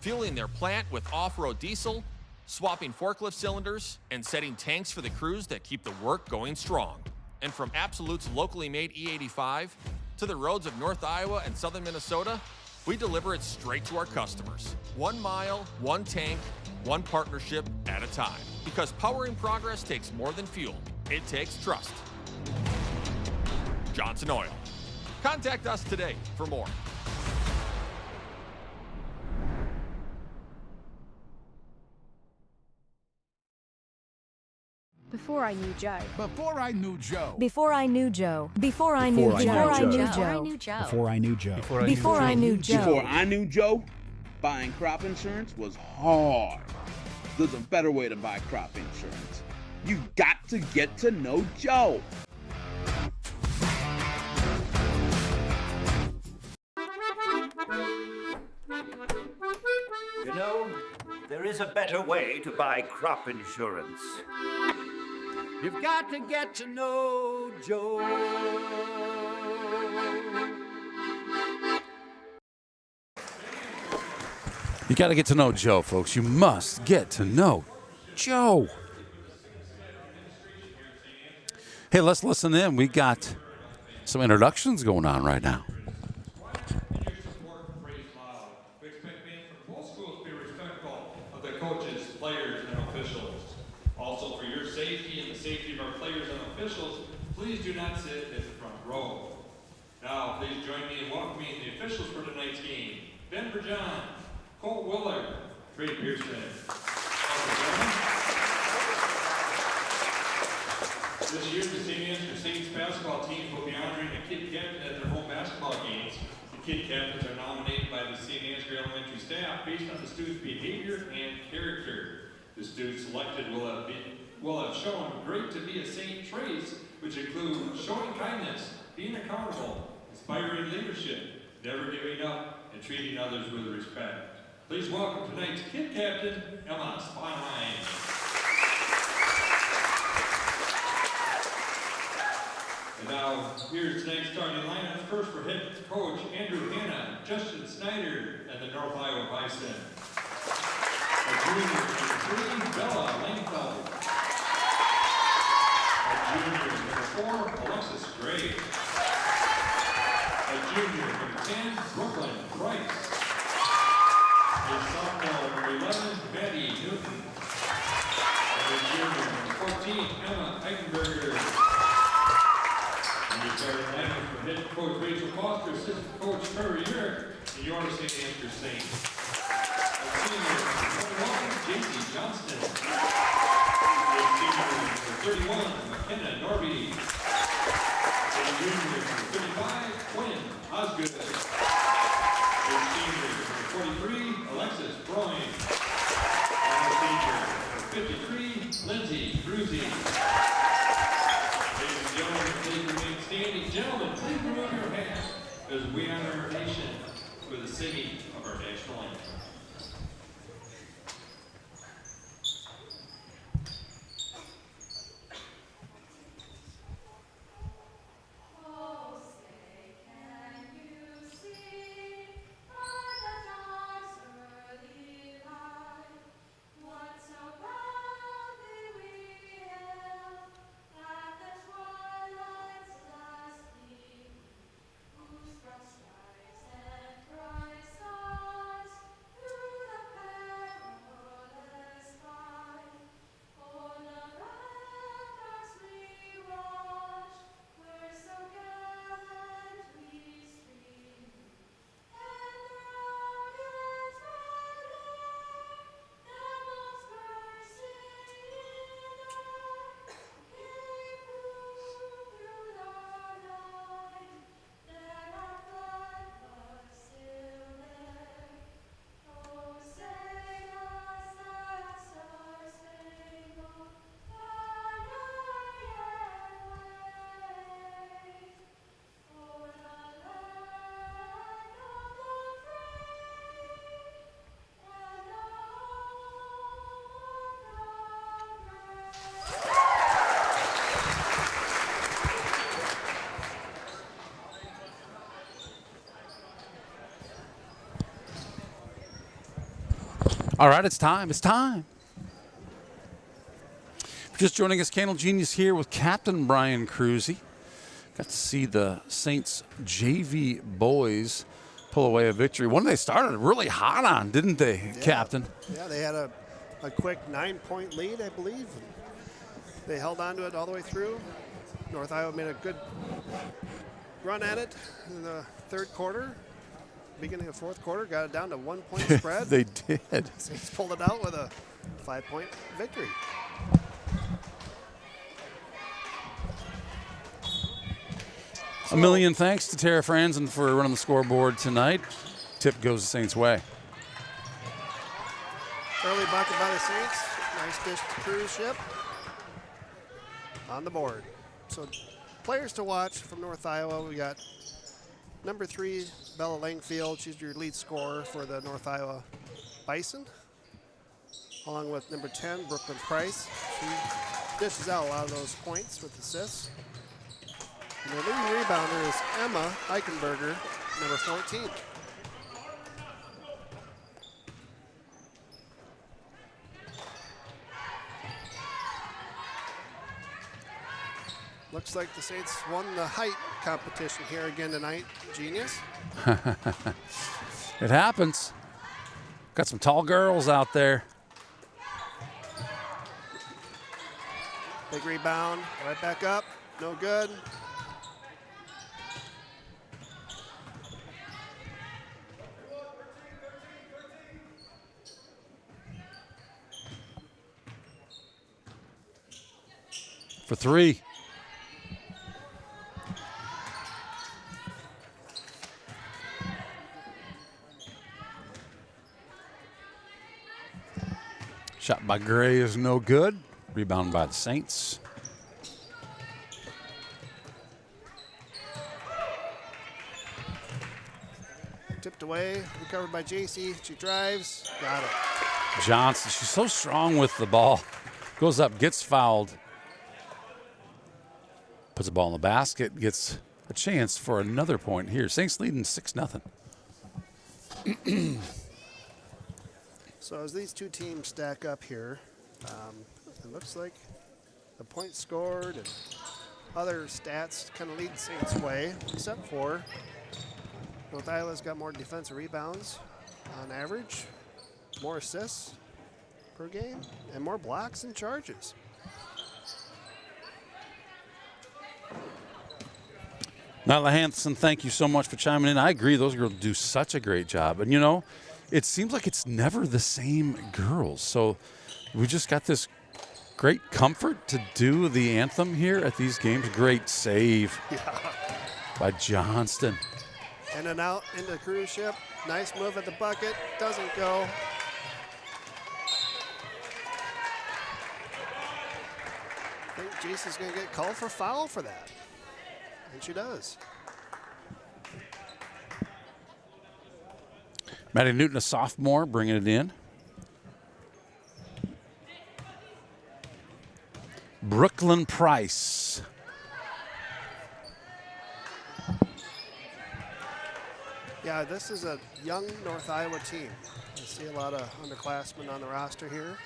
S27: fueling their plant with off-road diesel, swapping forklift cylinders, and setting tanks for the crews that keep the work going strong. And from Absolute's locally made E85 to the roads of North Iowa and southern Minnesota, we deliver it straight to our customers. 1 mile, 1 tank, 1 partnership at a time. Because powering progress takes more than fuel. It takes trust. Johnson Oil. Contact us today for more.
S28: Before I knew Joe.
S29: Before I knew Joe.
S28: Before I knew Joe. Before I knew Joe. Before I knew Joe.
S29: Before I knew Joe.
S28: Before I knew Joe.
S24: Before I knew Joe, buying crop insurance was hard. There's a better way to buy crop insurance. You got to get to know Joe.
S17: You know, there is a better way to buy crop insurance. You've got to get to know Joe.
S26: You got to get to know Joe, folks. You must get to know Joe. Hey, let's listen in. We got some introductions going on right now.
S30: Coaches, players, and officials. Also, for your safety and the safety of our players and officials, please do not sit at the front row. Now, please join me in welcoming the officials for tonight's game. Ben Bergeon, Colt Willard, Trey Pearson. Also, This year, the St. Ansgar Saints basketball team will be honoring a kid captain at their home basketball games. The kid captains are nominated by the St. Ansgar Elementary staff based on the student's behavior and character. The students selected will have shown great to be a Saint traits, which include showing kindness, being accountable, inspiring leadership, never giving up, and treating others with respect. Please welcome tonight's kid captain, Emma Sponheim. And now, here's tonight's starting lineup. First for head coach Andrew Hanna, Justin Snyder, and the North Iowa Bison. A junior, number 3, Bella Langfeld. A junior, number 4, Alexis Gray. A junior, number 10, Brooklyn Price. A sophomore, number 11, Maddie Newton. And a junior, number 14, Emma Eichenberger. And the starting lineup for head coach Rachel Foster, assistant coach Trevor Yerrick, and your St. Ansgar Saints. A senior, number 21, JC Johnston. A senior, number 31, McKenna Norby. A junior, number 35, Quinn Osgood. A senior, number 43, Alexis Broyne. And a senior, number 53, Lindsay Cruzy. Ladies and gentlemen, please remain standing. Gentlemen, please remove your hats as we honor our nation with the singing of our national anthem.
S26: All right, it's time. It's time. Just joining us, Candle Genius here with Captain Brian Cruzy. Got to see the Saints JV boys pull away a victory. One they started really hot on, didn't they, Captain?
S2: Yeah, they had a quick 9-point lead, I believe. They held on to it all the way through. North Iowa made a good run at it in the third quarter. Beginning of fourth quarter, got it down to 1-point spread.
S26: They did.
S2: Saints pulled it out with a 5-point victory.
S26: A million thanks to Tara Franzen for running the scoreboard tonight. Tip goes the Saints' way.
S2: Early bucket by the Saints. Nice dish to cruise ship. On the board. So players to watch from North Iowa. We got number 3, Bella Langfield. She's your lead scorer for the North Iowa Bison. Along with number 10, Brooklyn Price. She dishes out a lot of those points with assists. And their leading rebounder is Emma Eichenberger, number 14. Looks like the Saints won the height competition here again tonight. Genius.
S26: It happens. Got some tall girls out there.
S2: Big rebound, right back up, no good.
S26: For 3. Shot by Gray is no good. Rebound by the Saints.
S2: Tipped away, recovered by JC. She drives, got it.
S26: Johnson, she's so strong with the ball. Goes up, gets fouled. Puts the ball in the basket, gets a chance for another point here. Saints leading 6-0.
S2: So as these two teams stack up here, it looks like the points scored and other stats kind of lead Saints' way, except for North Iowa's got more defensive rebounds on average, more assists per game, and more blocks and charges.
S26: Nyla Hanson, thank you so much for chiming in. I agree, those girls do such a great job. And, you know, it seems like it's never the same girls. So we just got this great comfort to do the anthem here at these games. Great save by Johnston.
S2: In and out into the cruise ship. Nice move at the bucket. Doesn't go. I think Jason's going to get called for foul for that. And she does.
S26: Maddie Newton, a sophomore, bringing it in. Brooklyn Price.
S2: Yeah, this is a young North Iowa team. I see a lot of underclassmen on the roster here.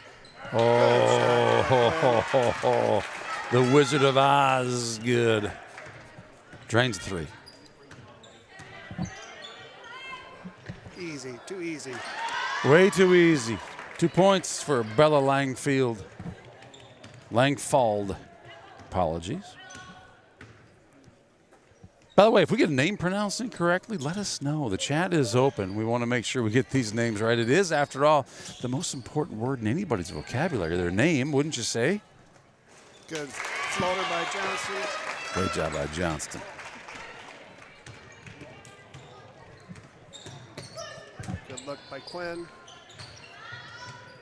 S26: Oh, the Wizard of Oz, good. Drains the three.
S2: Easy, too easy.
S26: Way too easy. 2 points for Bella Langfield. Langfald. Apologies. By the way, if we get a name pronounced incorrectly, let us know. The chat is open. We want to make sure we get these names right. It is, after all, the most important word in anybody's vocabulary, their name, wouldn't you say?
S2: Good floater by Johnson.
S26: Great job by Johnston.
S2: Good look by Quinn.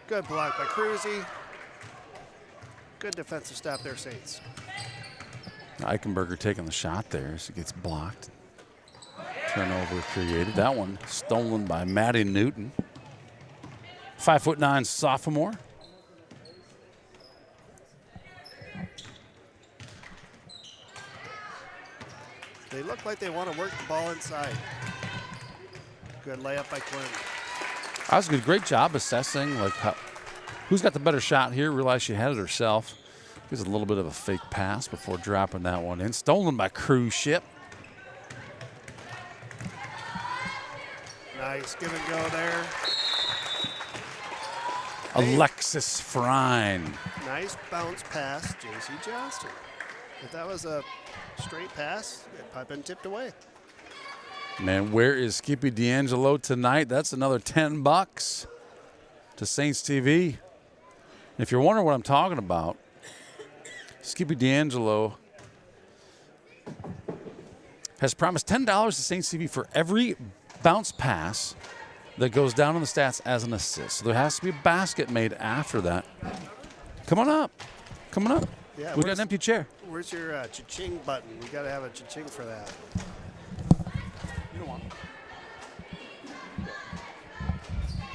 S2: Good block by Cruzy. Good defensive stop there, Saints.
S26: Eichenberger taking the shot there as it gets blocked. Turnover created. That one stolen by Maddie Newton. 5'9" sophomore.
S2: They look like they want to work the ball inside. Good layup by Quinn.
S26: That was a great job assessing like who's got the better shot here. Realized she had it herself. Gives a little bit of a fake pass before dropping that one in. Stolen by Cruise Ship.
S2: Nice give and go there.
S26: Alexis Frine.
S2: Nice bounce pass, J.C. Johnston. If that was a straight pass, it might have been tipped away.
S26: Man, where is Skippy D'Angelo tonight? That's another $10 to Saints TV. If you're wondering what I'm talking about, Skippy D'Angelo has promised $10 to Saints TV for every bounce pass that goes down in the stats as an assist. So there has to be a basket made after that. Come on up. Come on up.
S2: Yeah,
S26: we got an empty chair.
S2: Where's your cha-ching button? We got to have a cha-ching for that.
S26: You don't want it.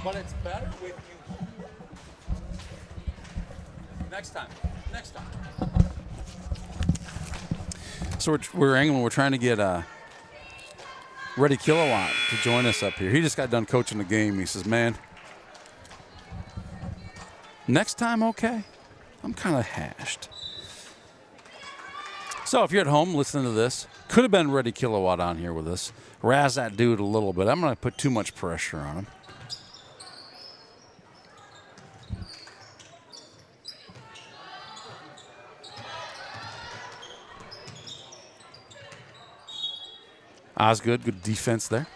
S26: But it's better with you. Next time. Next time. So we're angling. We're trying to get Reddy Kilowatt to join us up here. He just got done coaching the game. He says, man, next time, okay? I'm kind of hashed. So if you're at home listening to this, could have been Reddy Kilowatt on here with us. Razz that dude a little bit. I'm going to put too much pressure on him. Osgood, good defense there.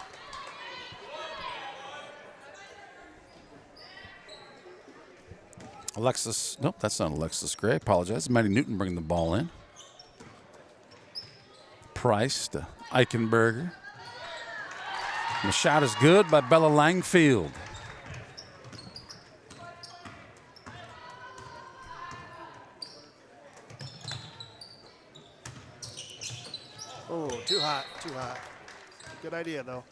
S26: Alexis, nope, that's not Alexis Gray. I apologize. Maddie Newton bringing the ball in. Price to Eichenberger. And the shot is good by Bella Langfield.
S2: Oh, too hot, too hot. Good idea, though.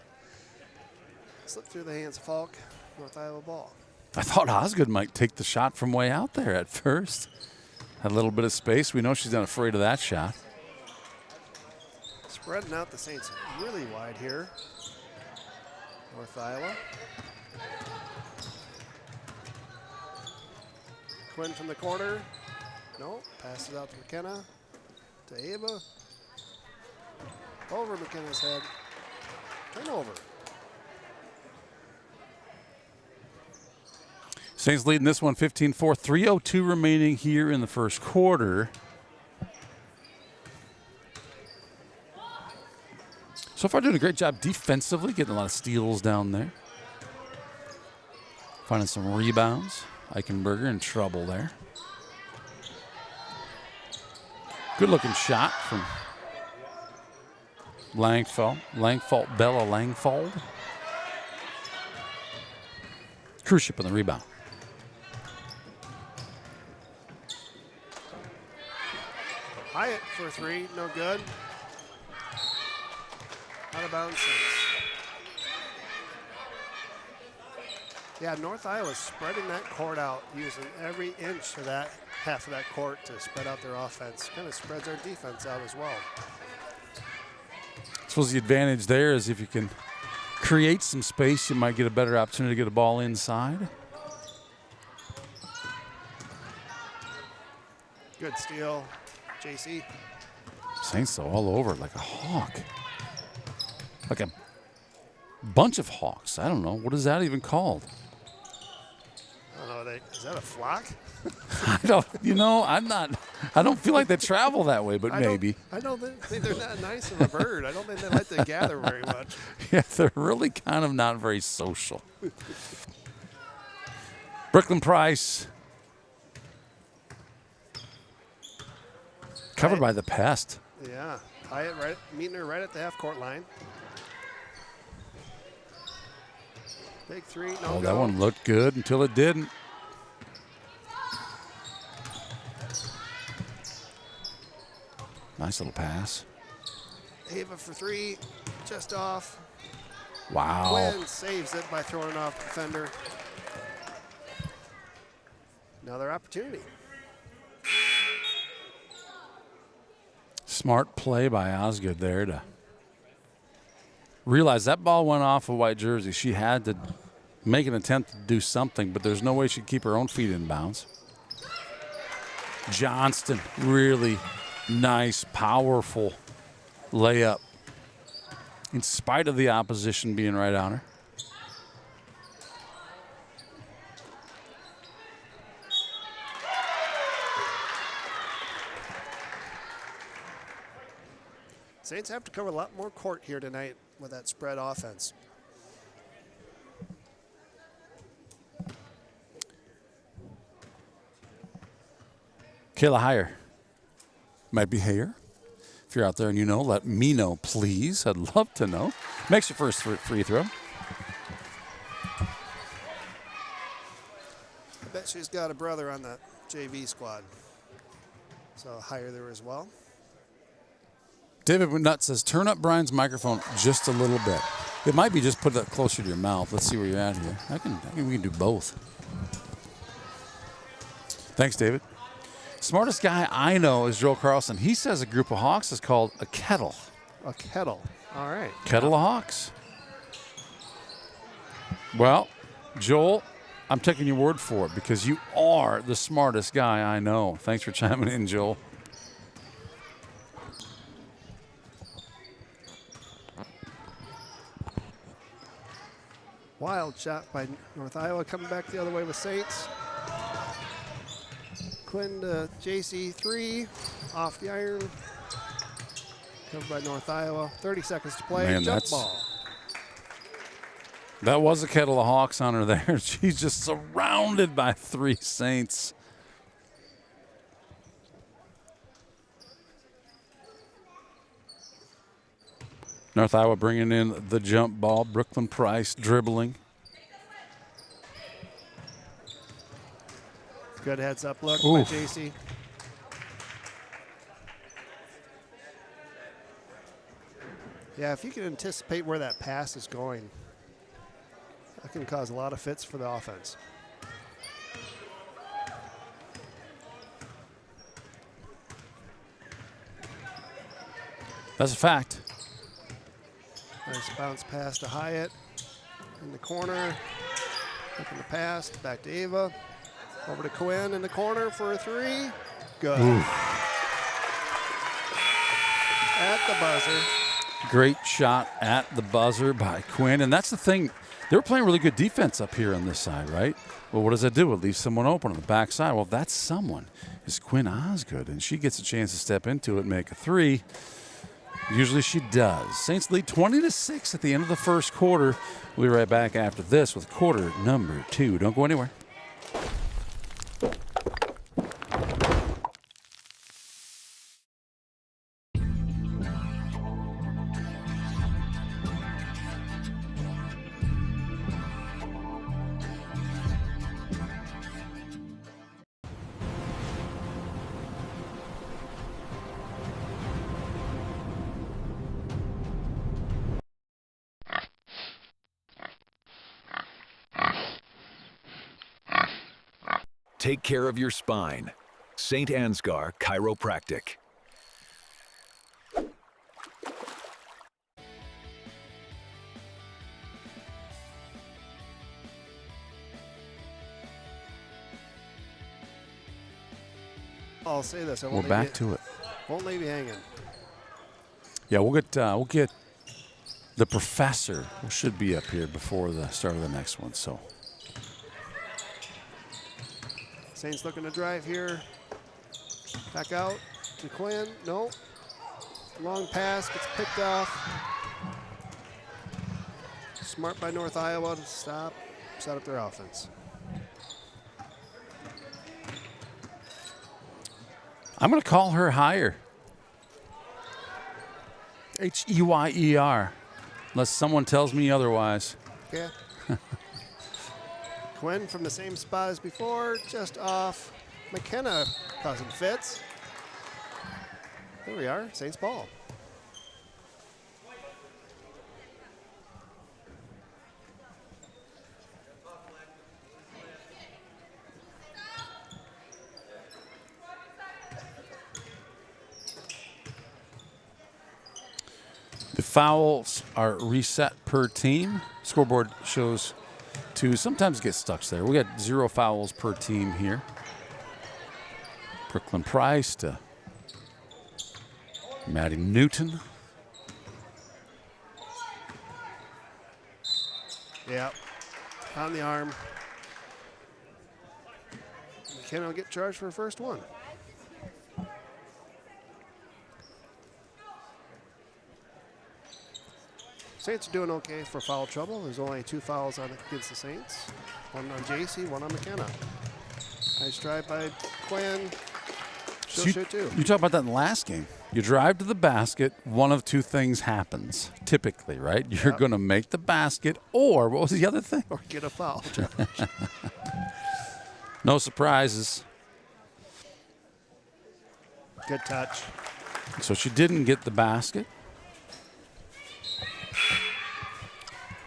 S2: Slipped through the hands of Falk. North Iowa ball.
S26: I thought Osgood might take the shot from way out there at first. Had a little bit of space. We know she's not afraid of that shot.
S2: Spreading out the Saints really wide here. North Iowa. Quinn from the corner. No, passes out to McKenna. To Ava. Over McKenna's head. Turnover.
S26: Saints leading this one 15-4. 3:02 remaining here in the first quarter. So far doing a great job defensively, getting a lot of steals down there. Finding some rebounds. Eichenberger in trouble there. Good looking shot from Bella Langfold. Cruise ship on the rebound.
S2: Hyatt for three, no good. Out of bounds. Yeah, North Iowa's spreading that court out, using every inch of that half of that court to spread out their offense. Kind of spreads their defense out as well.
S26: I suppose the advantage there is if you can create some space, you might get a better opportunity to get a ball inside.
S2: Good steal, JC.
S26: Saints though all over like a hawk. Like a bunch of hawks. I don't know. What is that even called?
S2: I don't know. Is that a flock?
S26: I don't feel like they travel that way, but maybe.
S2: I don't think they're that nice of a bird. I don't think they like to gather very much.
S26: Yeah, they're really kind of not very social. Brooklyn Price. Covered by the pest.
S2: Yeah. Hyatt meeting her right at the half-court line. Big three, no
S26: Oh, that one looked good until it didn't. Nice little pass.
S2: Ava for three, just off.
S26: Wow.
S2: Quinn saves it by throwing it off the defender. Another opportunity.
S26: Smart play by Osgood there to realize that ball went off a white jersey. She had to make an attempt to do something, but there's no way she'd keep her own feet in bounds. Johnston, really nice, powerful layup in spite of the opposition being right on her.
S2: Saints have to cover a lot more court here tonight with that spread offense.
S26: Kayla Heyer. Might be Heyer. If you're out there and you know, let me know, please. I'd love to know. Makes your first free throw.
S2: I bet she's got a brother on the JV squad. So Heyer there as well.
S26: David Nutt says, turn up Brian's microphone just a little bit. It might be just put it closer to your mouth. Let's see where you're at here. I think we can do both. Thanks, David. Smartest guy I know is Joel Carlson. He says a group of hawks is called a kettle.
S2: A kettle. All right.
S26: Kettle of hawks. Well, Joel, I'm taking your word for it because you are the smartest guy I know. Thanks for chiming in, Joel.
S2: Wild shot by North Iowa, coming back the other way with Saints. Quinn to JC, three, off the iron. Covered by North Iowa. 30 seconds to play.
S26: Man,
S2: Jump ball.
S26: That was a kettle of hawks on her there. She's just surrounded by three Saints. North Iowa bringing in the jump ball. Brooklyn Price dribbling.
S2: Good heads up look
S26: Oof.
S2: by JC. Yeah, if you can anticipate where that pass is going, that can cause a lot of fits for the offense.
S26: That's a fact.
S2: Nice bounce pass to Hyatt in the corner. Looking to pass back to Ava. Over to Quinn in the corner for a three. Good.
S26: Ooh.
S2: At the buzzer.
S26: Great shot at the buzzer by Quinn. And that's the thing. They were playing really good defense up here on this side, right? Well, what does that do? It leaves someone open on the backside. Well, that's someone is Quinn Osgood, and she gets a chance to step into it and make a three. Usually she does. Saints lead 20-6 at the end of the first quarter. We'll be right back after this with quarter number 2. Don't go anywhere.
S19: Take care of your spine. St. Ansgar Chiropractic.
S2: I'll say this.
S26: We're back to it.
S2: Won't leave you hanging.
S26: Yeah, we'll get the professor should be up here before the start of the next one. So
S2: Saints looking to drive here. Back out to Quinn. No. Long pass gets picked off. Smart by North Iowa to stop, set up their offense.
S26: I'm going to call her higher. H-E-Y-E-R. Unless someone tells me otherwise.
S2: Yeah. Quinn from the same spot as before, just off. McKenna causing fits. There we are, Saints ball.
S26: The fouls are reset per team. Scoreboard shows 2. Sometimes it gets stuck there. We got 0 fouls per team here. Brooklyn Price to Maddie Newton.
S2: Yeah, on the arm. McKenna will get charged for her first one. Saints are doing okay for foul trouble. There's only 2 fouls against the Saints. One on JC, one on McKenna. Nice drive by Quinn. She'll shoot too.
S26: You talked about that in the last game. You drive to the basket, one of 2 things happens, typically, right? You're going to make the basket, or what was the other thing?
S2: Or get a foul.
S26: No surprises.
S2: Good touch.
S26: So she didn't get the basket.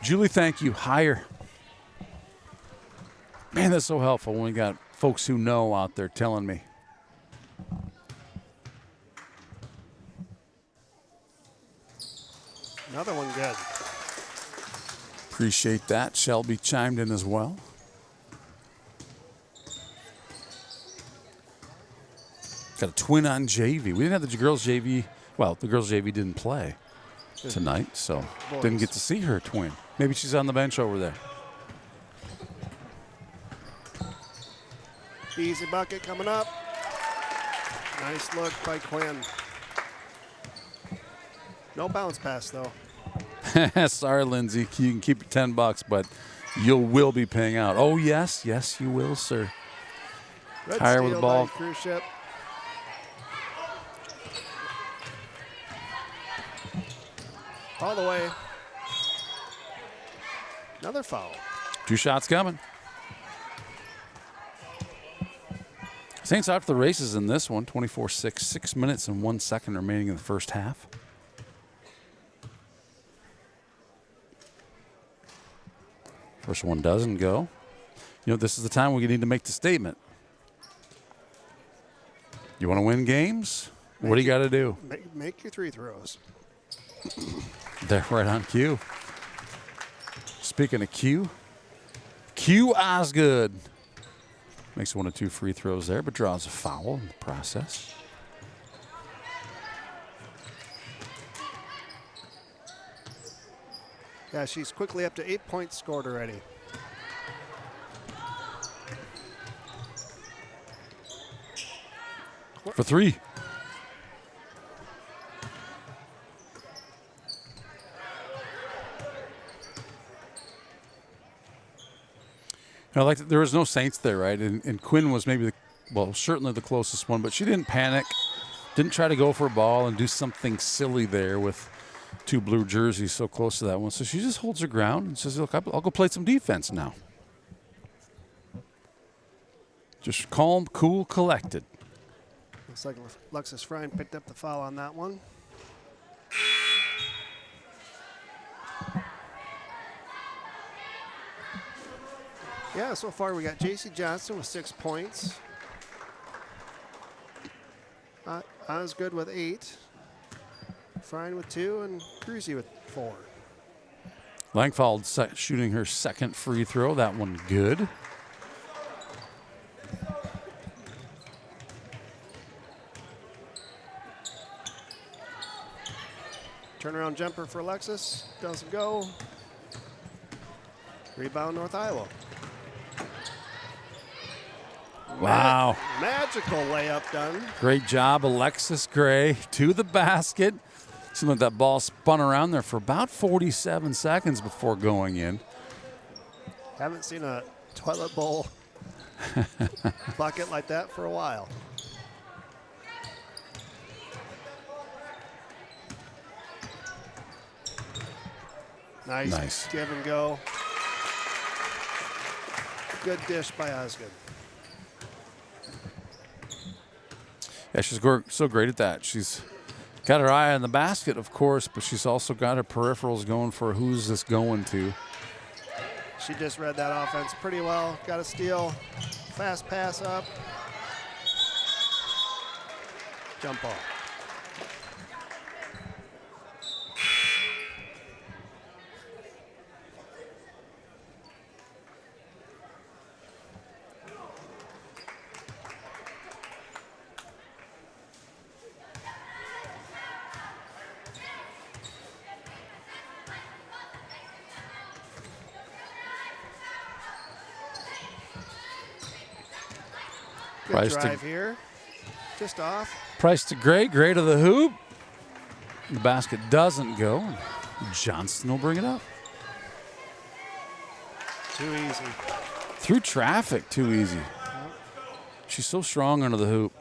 S26: Julie, thank you. Higher. Man, that's so helpful when we got folks who know out there telling me.
S2: Another one good.
S26: Appreciate that. Shelby chimed in as well. Got a twin on JV. We didn't have the girls JV. Well, the girls JV didn't play tonight, so didn't get to see her twin. Maybe she's on the bench over there.
S2: Easy bucket coming up. Nice look by Quinn. No bounce pass, though.
S26: Sorry, Lindsay. You can keep your $10, but you will be paying out. Oh, yes. Yes, you will, sir.
S2: Red
S26: Higher with the ball.
S2: Cruise ship. All the way. Another foul.
S26: 2 shots coming. Saints out to the races in this one. 24-6. 6 minutes and 1 second remaining in the first half. First one doesn't go. You know, this is the time where you need to make the statement. You want to win games? What do you got to do?
S2: Make your free throws.
S26: They're right on cue. Speaking of cue, Q Osgood makes 1 of 2 free throws there, but draws a foul in the process.
S2: Yeah, she's quickly up to 8 points scored already.
S26: For 3. I like that there was no Saints there, right? And Quinn was maybe, certainly the closest one, but she didn't panic, didn't try to go for a ball and do something silly there with 2 blue jerseys so close to that one. So she just holds her ground and says, look, I'll go play some defense now. Just calm, cool, collected.
S2: Looks like Alexis Frine picked up the foul on that one. Yeah, so far we got J.C. Johnson with 6 points. Osgood with 8. Frine with 2 and Cruzy with 4.
S26: Langfeld shooting her second free throw. That one good.
S2: Turnaround jumper for Alexis. Doesn't go. Rebound North Iowa.
S26: Wow.
S2: Magical layup done.
S26: Great job, Alexis Gray to the basket. Seemed like that ball spun around there for about 47 seconds before going in.
S2: Haven't seen a toilet bowl bucket like that for a while. Nice. Give and go. Good dish by Osgood.
S26: Yeah, she's so great at that. She's got her eye on the basket, of course, but she's also got her peripherals going for who's this going to.
S2: She just read that offense pretty well. Got a steal. Fast pass up. Jump ball. Good drive here. Just off.
S26: Price to Gray. Gray to the hoop. The basket doesn't go. Johnston will bring it up.
S2: Too easy.
S26: Through traffic, too easy. Yep. She's so strong under the hoop.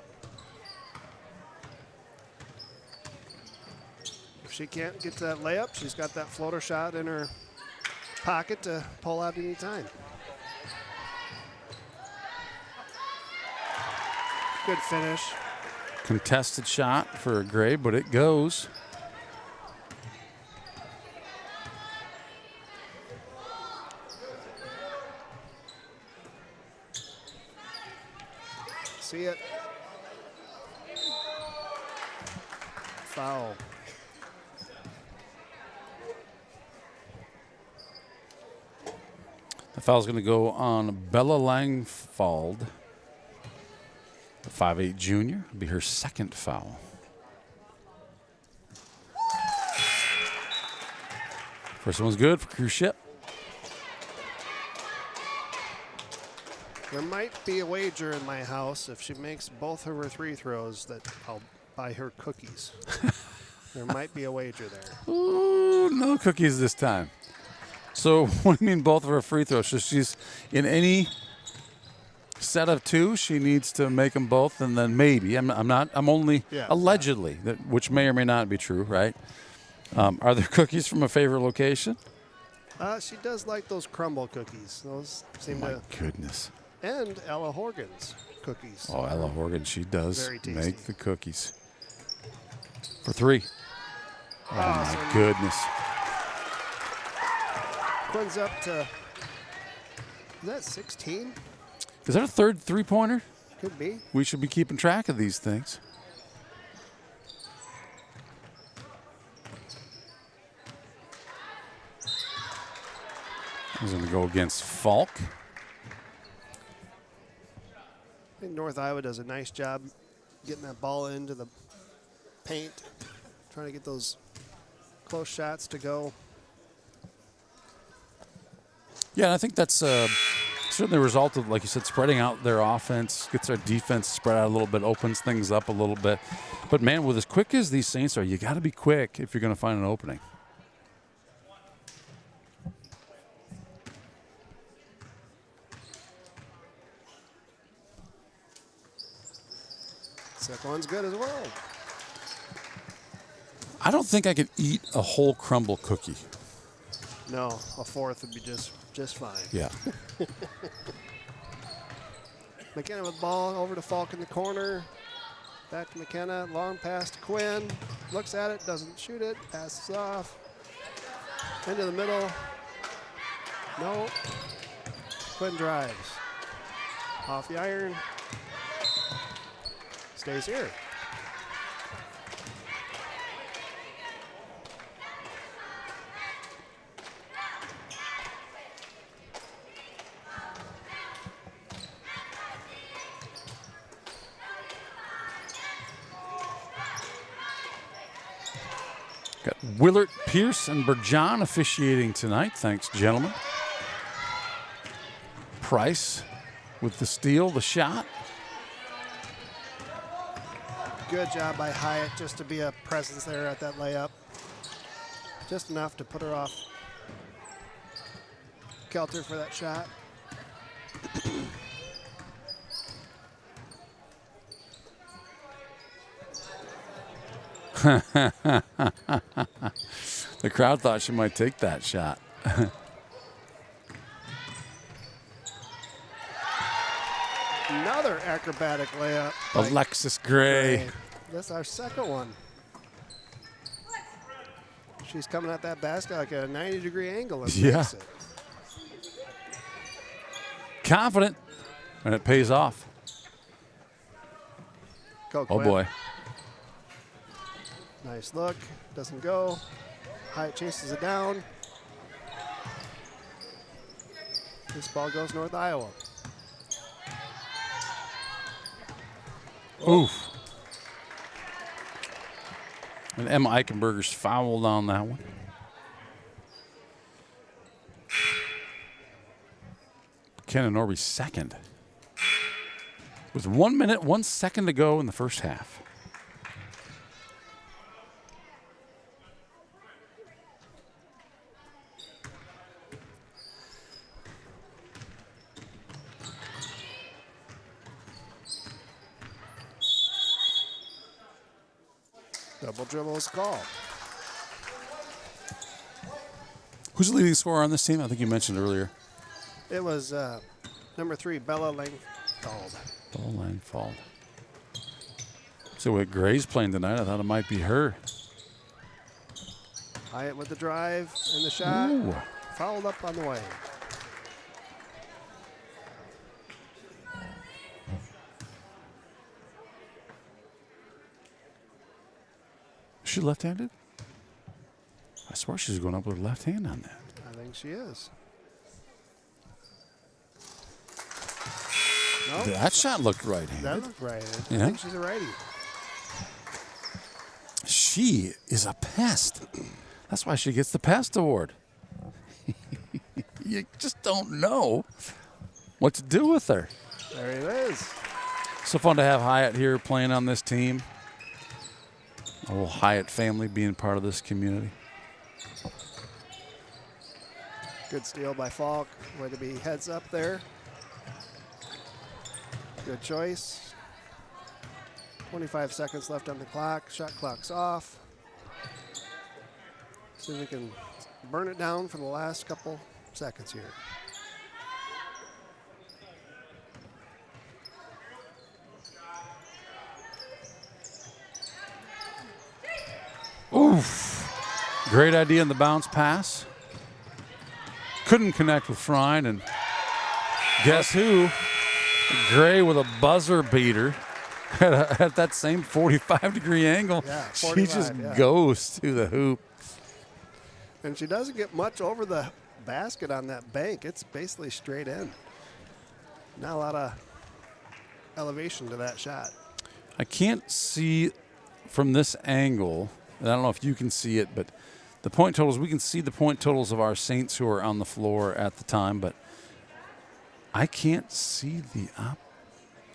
S2: If she can't get to that layup, she's got that floater shot in her pocket to pull out any time. Good finish.
S26: Contested shot for Gray, but it goes.
S2: See it. Foul.
S26: The foul's going to go on Bella Langfald. The 5'8" junior. It'll be her second foul. First one's good for cruise ship.
S2: There might be a wager in my house if she makes both of her free throws that I'll buy her cookies. There might be a wager there.
S26: Ooh, no cookies this time. So what do you mean both of her free throws? So she's in any set of 2, she needs to make them both, and then maybe I'm only allegedly, which may or may not be true, right? Are there cookies from a favorite location?
S2: She does like those crumble cookies. Those seem to.
S26: Goodness.
S2: And Ella Horgan's cookies.
S26: Oh, Ella Horgan, she does
S2: Very tasty.
S26: make the cookies. For 3. Oh, my goodness.
S2: Quinn's up to Is that 16?
S26: Is that a third three-pointer?
S2: Could be.
S26: We should be keeping track of these things. He's going to go against Falk.
S2: I think North Iowa does a nice job getting that ball into the paint, trying to get those close shots to go.
S26: Yeah, and I think that's certainly a result of, like you said, spreading out their offense, gets their defense spread out a little bit, opens things up a little bit. But, man, with as quick as these Saints are, you got to be quick if you're going to find an opening.
S2: Second one's good as well.
S26: I don't think I could eat a whole crumble cookie.
S2: No, a fourth would be just fine.
S26: Yeah.
S2: McKenna with the ball over to Falk in the corner. Back to McKenna, long pass to Quinn. Looks at it, doesn't shoot it, passes off. Into the middle. No. Quinn drives. Off the iron. Stays here.
S26: Got Willard, Pierce, and Bergeon officiating tonight. Thanks, gentlemen. Price with the steal, the shot.
S2: Good job by Hyatt just to be a presence there at that layup. Just enough to put her off Kelter for that shot.
S26: The crowd thought she might take that shot.
S2: Another acrobatic layup.
S26: Alexis Gray.
S2: That's our second one. She's coming at that basket like a 90-degree angle and makes it.
S26: Confident, and it pays off.
S2: Go,
S26: oh,
S2: Quinn.
S26: boy.
S2: Nice look. Doesn't go. Hyatt chases it down. This ball goes North Iowa.
S26: Oof. And Emma Eichenberger's fouled on that one. Kenna Norby second. With 1 minute, 1 second to go in the first half.
S2: Double dribble is called.
S26: Who's the leading scorer on this team? I think you mentioned earlier.
S2: It was number 3, Bella Langfald.
S26: Bella Langfald. So what Gray's playing tonight, I thought it might be her.
S2: Hyatt with the drive and the shot.
S26: Ooh.
S2: Fouled up on the way.
S26: Is she left-handed? I swear she's going up with her left hand on that.
S2: I think she is. Nope.
S26: That shot looked right-handed.
S2: That looked right-handed.
S26: Yeah.
S2: I think she's a righty.
S26: She is a pest. That's why she gets the pest award. You just don't know what to do with her.
S2: There it is.
S26: So fun to have Hyatt here playing on this team. A whole Hyatt family being part of this community.
S2: Good steal by Falk. Way to be heads up there. Good choice. 25 seconds left on the clock. Shot clock's off. See if we can burn it down for the last couple seconds here.
S26: Oof. Great idea in the bounce pass. Couldn't connect with Frein, and Guess who? Gray with a buzzer beater at that same 45-degree angle.
S2: Yeah,
S26: She
S2: 45,
S26: just
S2: yeah.
S26: goes to the hoop.
S2: And she doesn't get much over the basket on that bank. It's basically straight in. Not a lot of elevation to that shot.
S26: I can't see from this angle, and I don't know if you can see it, but the point totals, we can see the point totals of our Saints who are on the floor at the time, but I can't see the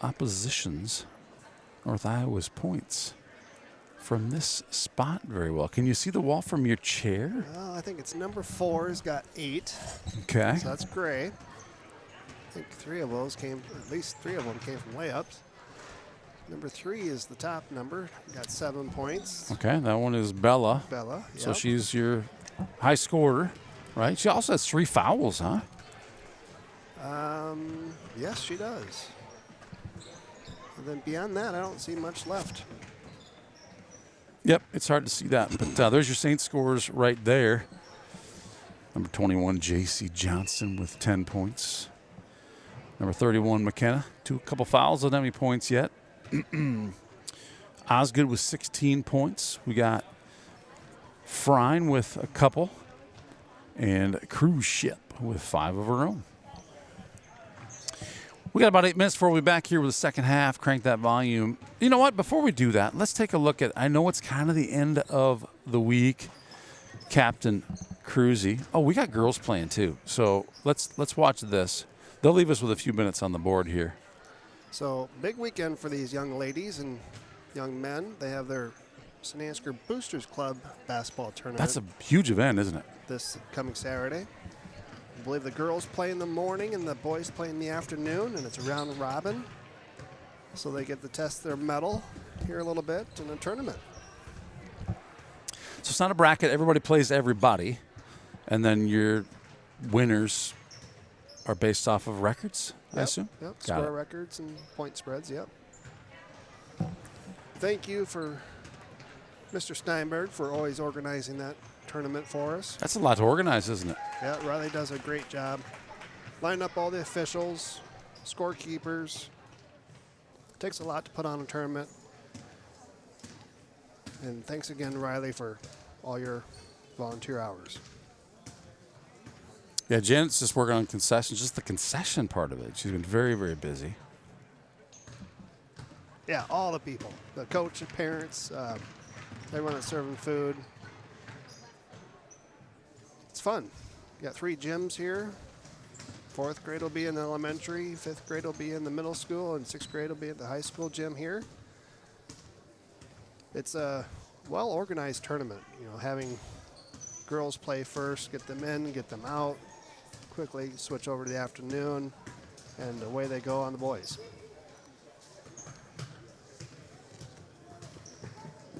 S26: opposition's, North Iowa's points from this spot very well. Can you see the wall from your chair?
S2: Well, I think it's number 4 has got 8.
S26: Okay.
S2: So that's Gray. I think 3 of those came, at least 3 of them came from layups. Number 3 is the top number. Got 7 points.
S26: Okay, that one is Bella.
S2: Bella,
S26: So
S2: yep.
S26: she's your high scorer, right? She also has 3 fouls, huh?
S2: Yes, she does. And then beyond that, I don't see much left.
S26: Yep, it's hard to see that. But there's your Saints scores right there. Number 21, J.C. Johnson with 10 points. Number 31, McKenna. Couple fouls, don't have any points yet. Osgood with 16 points. We got Frine with a couple. And Cruise Ship with 5 of her own. We got about 8 minutes before we'll be back here with the second half. Crank that volume. You know what? Before we do that, let's take a look at, I know it's kind of the end of the week. Captain Cruzy. Oh, we got girls playing too. So let's watch this. They'll leave us with a few minutes on the board here.
S2: So big weekend for these young ladies and young men. They have their St. Ansgar Boosters Club basketball tournament.
S26: That's a huge event, isn't it?
S2: This coming Saturday. I believe the girls play in the morning and the boys play in the afternoon, and it's a round robin. So they get to test their mettle here a little bit in a tournament.
S26: So it's not a bracket. Everybody plays everybody. And then your winners are based off of records, I assume?
S2: Yep,
S26: Got
S2: score
S26: it.
S2: records and point spreads, yep. Thank you for Mr. Steinberg for always organizing that tournament for us.
S26: That's a lot to organize, isn't it?
S2: Yeah, Riley does a great job. Line up all the officials, scorekeepers. Takes a lot to put on a tournament. And thanks again, Riley, for all your volunteer hours.
S26: Yeah, Janet's just working on concessions, just the concession part of it. She's been very, very busy.
S2: Yeah, all the people, the coach, the parents, everyone that's serving food. It's fun. You got 3 gyms here. 4th grade will be in the elementary, 5th grade will be in the middle school, and 6th grade will be at the high school gym here. It's a well-organized tournament, you know, having girls play first, get them in, get them out, quickly switch over to the afternoon, and away they go on the boys.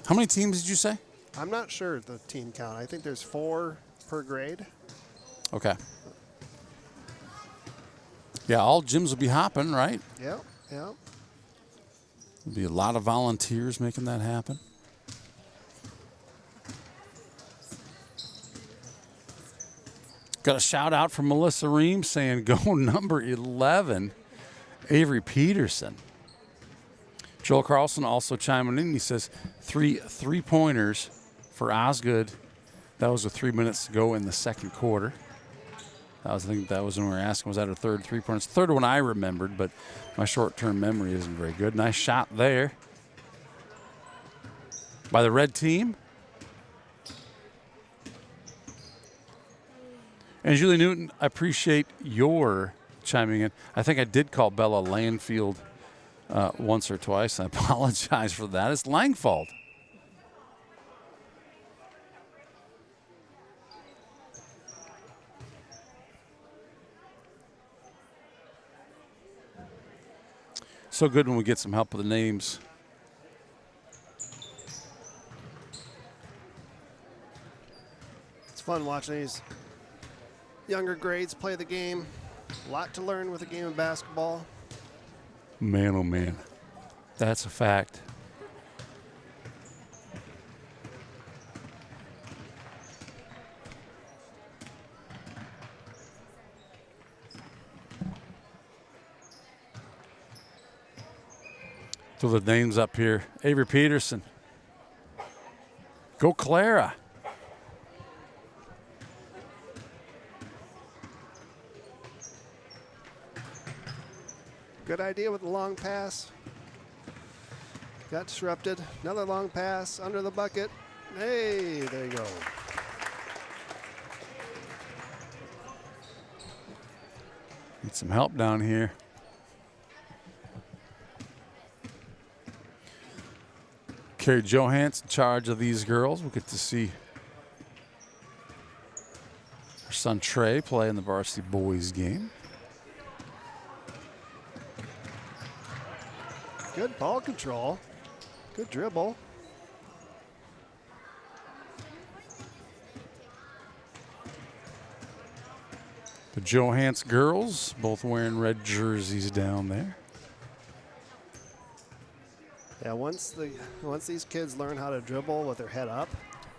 S26: How many teams did you say?
S2: I'm not sure the team count. I think there's 4 per grade.
S26: Okay. Yeah, all gyms will be hopping, right?
S2: Yep, yep.
S26: There'll be a lot of volunteers making that happen. Got a shout out from Melissa Ream saying, go number 11, Avery Peterson. Joel Carlson also chiming in. He says 3 3-pointers for Osgood. That was with 3 minutes to go in the second quarter. I think that was when we were asking, was that her third 3-pointer? It's the third one I remembered, but my short-term memory isn't very good. Nice shot there by the red team. And Julie Newton, I appreciate your chiming in. I think I did call Bella Landfield once or twice. I apologize for that. It's Langfald. So good when we get some help with the names.
S2: It's fun watching these younger grades play the game. A lot to learn with the game of basketball.
S26: Man, oh man. That's a fact. Throw the names up here. Avery Peterson. Go Clara.
S2: Good idea with the long pass. Got disrupted. Another long pass under the bucket. Hey, there you go.
S26: Need some help down here. Carrie Johans in charge of these girls. We'll get to see her son Trey play in the Varsity Boys game.
S2: Good ball control. Good dribble.
S26: The Johans girls, both wearing red jerseys down there.
S2: Yeah, once these kids learn how to dribble with their head up,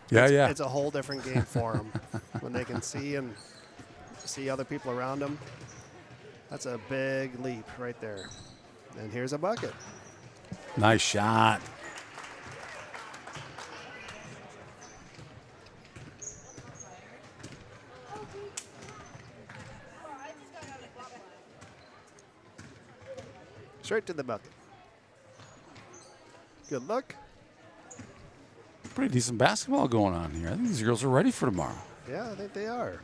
S2: it's a whole different game for them. When they can see other people around them, that's a big leap right there. And here's a bucket.
S26: Nice shot.
S2: Straight to the bucket. Good luck.
S26: Pretty decent basketball going on here. I think these girls are ready for tomorrow.
S2: Yeah, I think they are.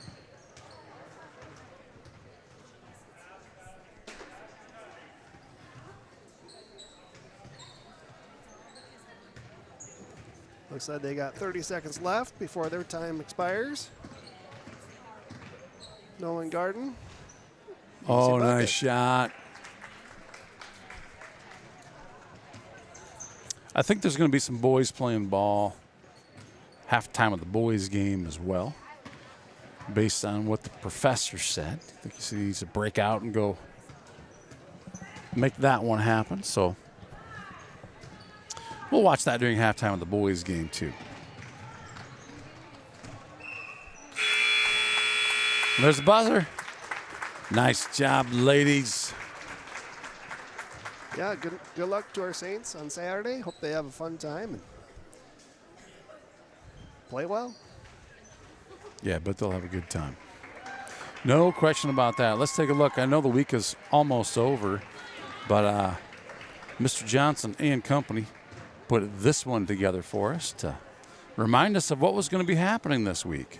S2: Looks like they got 30 seconds left before their time expires. Nolan Garden.
S26: Oh, nice shot. I think there's going to be some boys playing ball halftime of the boys game as well, based on what the professor said. I think he needs to break out and go make that one happen. So we'll watch that during halftime of the boys game too. There's the buzzer. Nice job, ladies.
S2: Yeah, good luck to our Saints on Saturday. Hope they have a fun time and play well.
S26: Yeah, but they'll have a good time. No question about that. Let's take a look. I know the week is almost over, but Mr. Johnson and company put this one together for us to remind us of what was going to be happening this week.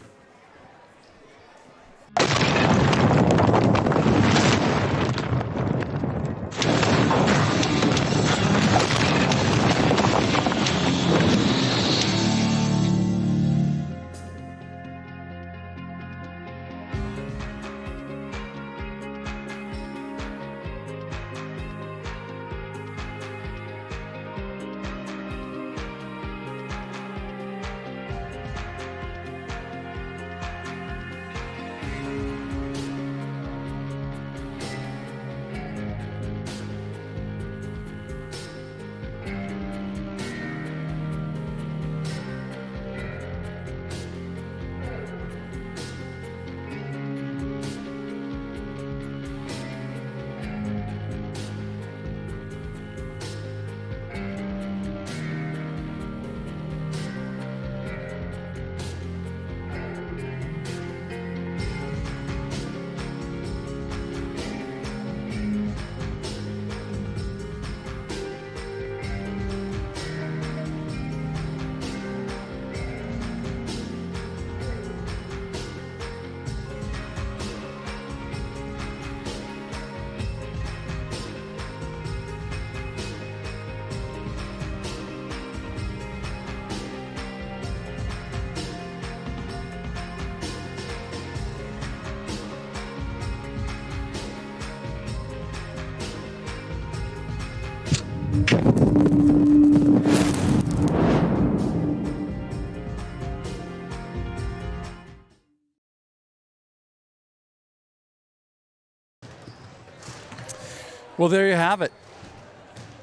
S26: Well, there you have it.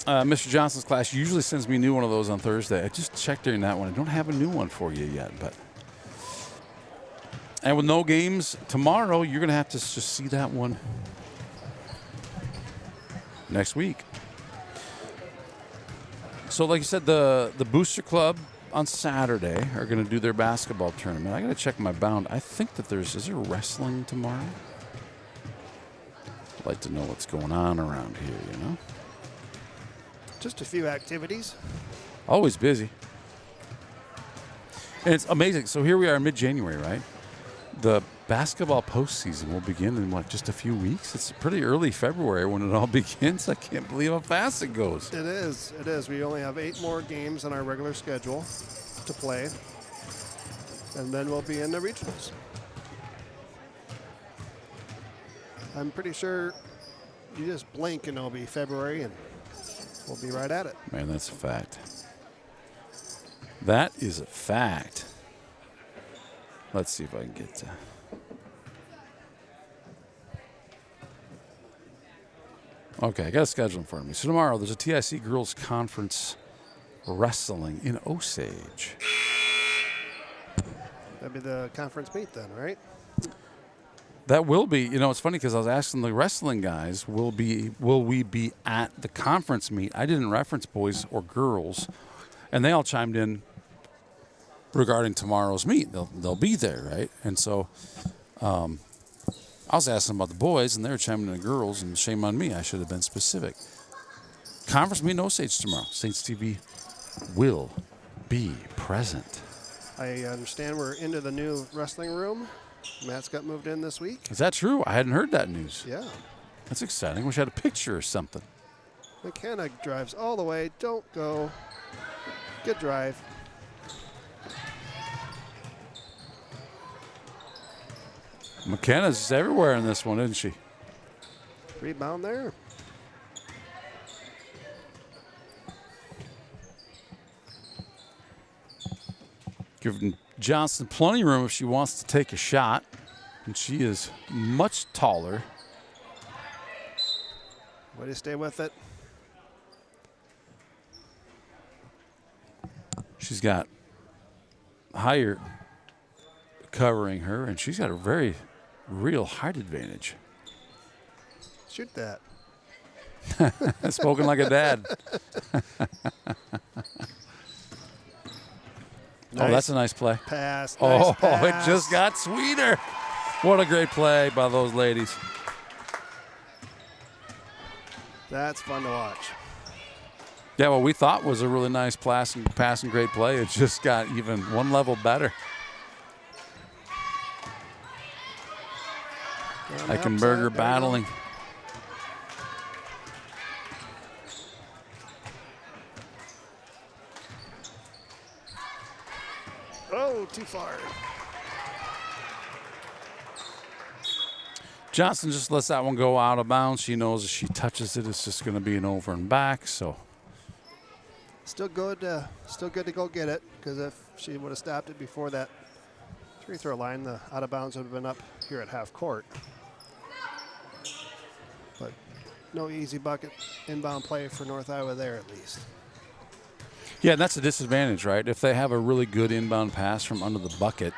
S26: Mr. Johnson's class usually sends me a new one of those on Thursday. I just checked during that one. I don't have a new one for you yet, but. And with no games tomorrow, you're going to have to just see that one next week. So like you said, the Booster Club on Saturday are going to do their basketball tournament. I got to check my bound. I think that is there wrestling tomorrow? I'd like to know what's going on around here, you know?
S2: Just a few activities.
S26: Always busy. And it's amazing. So here we are in mid-January, right? The basketball postseason will begin in, what, just a few weeks? It's pretty early February when it all begins. I can't believe how fast it goes.
S2: It is. It is. We only have 8 more games on our regular schedule to play. And then we'll be in the regionals. I'm pretty sure you just blink and it'll be February and we'll be right at it.
S26: Man, that's a fact. That is a fact. Let's see if I can get to. Okay, I got a schedule in front of me. So tomorrow there's a TIC Girls Conference wrestling in Osage.
S2: That'd be the conference meet then, right?
S26: That will be. You know, it's funny because I was asking the wrestling guys, will we be at the conference meet? I didn't reference boys or girls, and they all chimed in regarding tomorrow's meet. They'll be there, right? And so I was asking about the boys, and they were chiming in the girls, and shame on me. I should have been specific. Conference meet in Osage tomorrow. Saints TV will be present.
S2: I understand we're into the new wrestling room. Matt's got moved in this week.
S26: Is that true? I hadn't heard that news.
S2: Yeah.
S26: That's exciting. Wish I had a picture or something.
S2: McKenna drives all the way. Don't go. Good drive.
S26: McKenna's everywhere in this one, isn't she?
S2: Rebound there.
S26: Giving Johnson plenty of room if she wants to take a shot. And she is much taller.
S2: Way to stay with it.
S26: She's got higher covering her, and she's got a very real height advantage.
S2: Shoot that.
S26: Spoken like a dad.
S2: Nice.
S26: Oh, that's a nice play.
S2: Pass.
S26: Oh,
S2: Nice pass.
S26: it just got sweeter. What a great play by those ladies.
S2: That's fun to watch.
S26: Yeah, what we thought was a really nice pass and great play. It just got even one level better. Eichenberger battling.
S2: Oh, too far.
S26: Johnson just lets that one go out of bounds. She knows if she touches it, it's just going to be an over and back. So
S2: still good to go get it, because if she would have stopped it before that free throw line, the out of bounds would have been up here at half court. But no easy bucket inbound play for North Iowa there, at least.
S26: yeah, that's a disadvantage, right? If they have a really good inbound pass from under the bucket,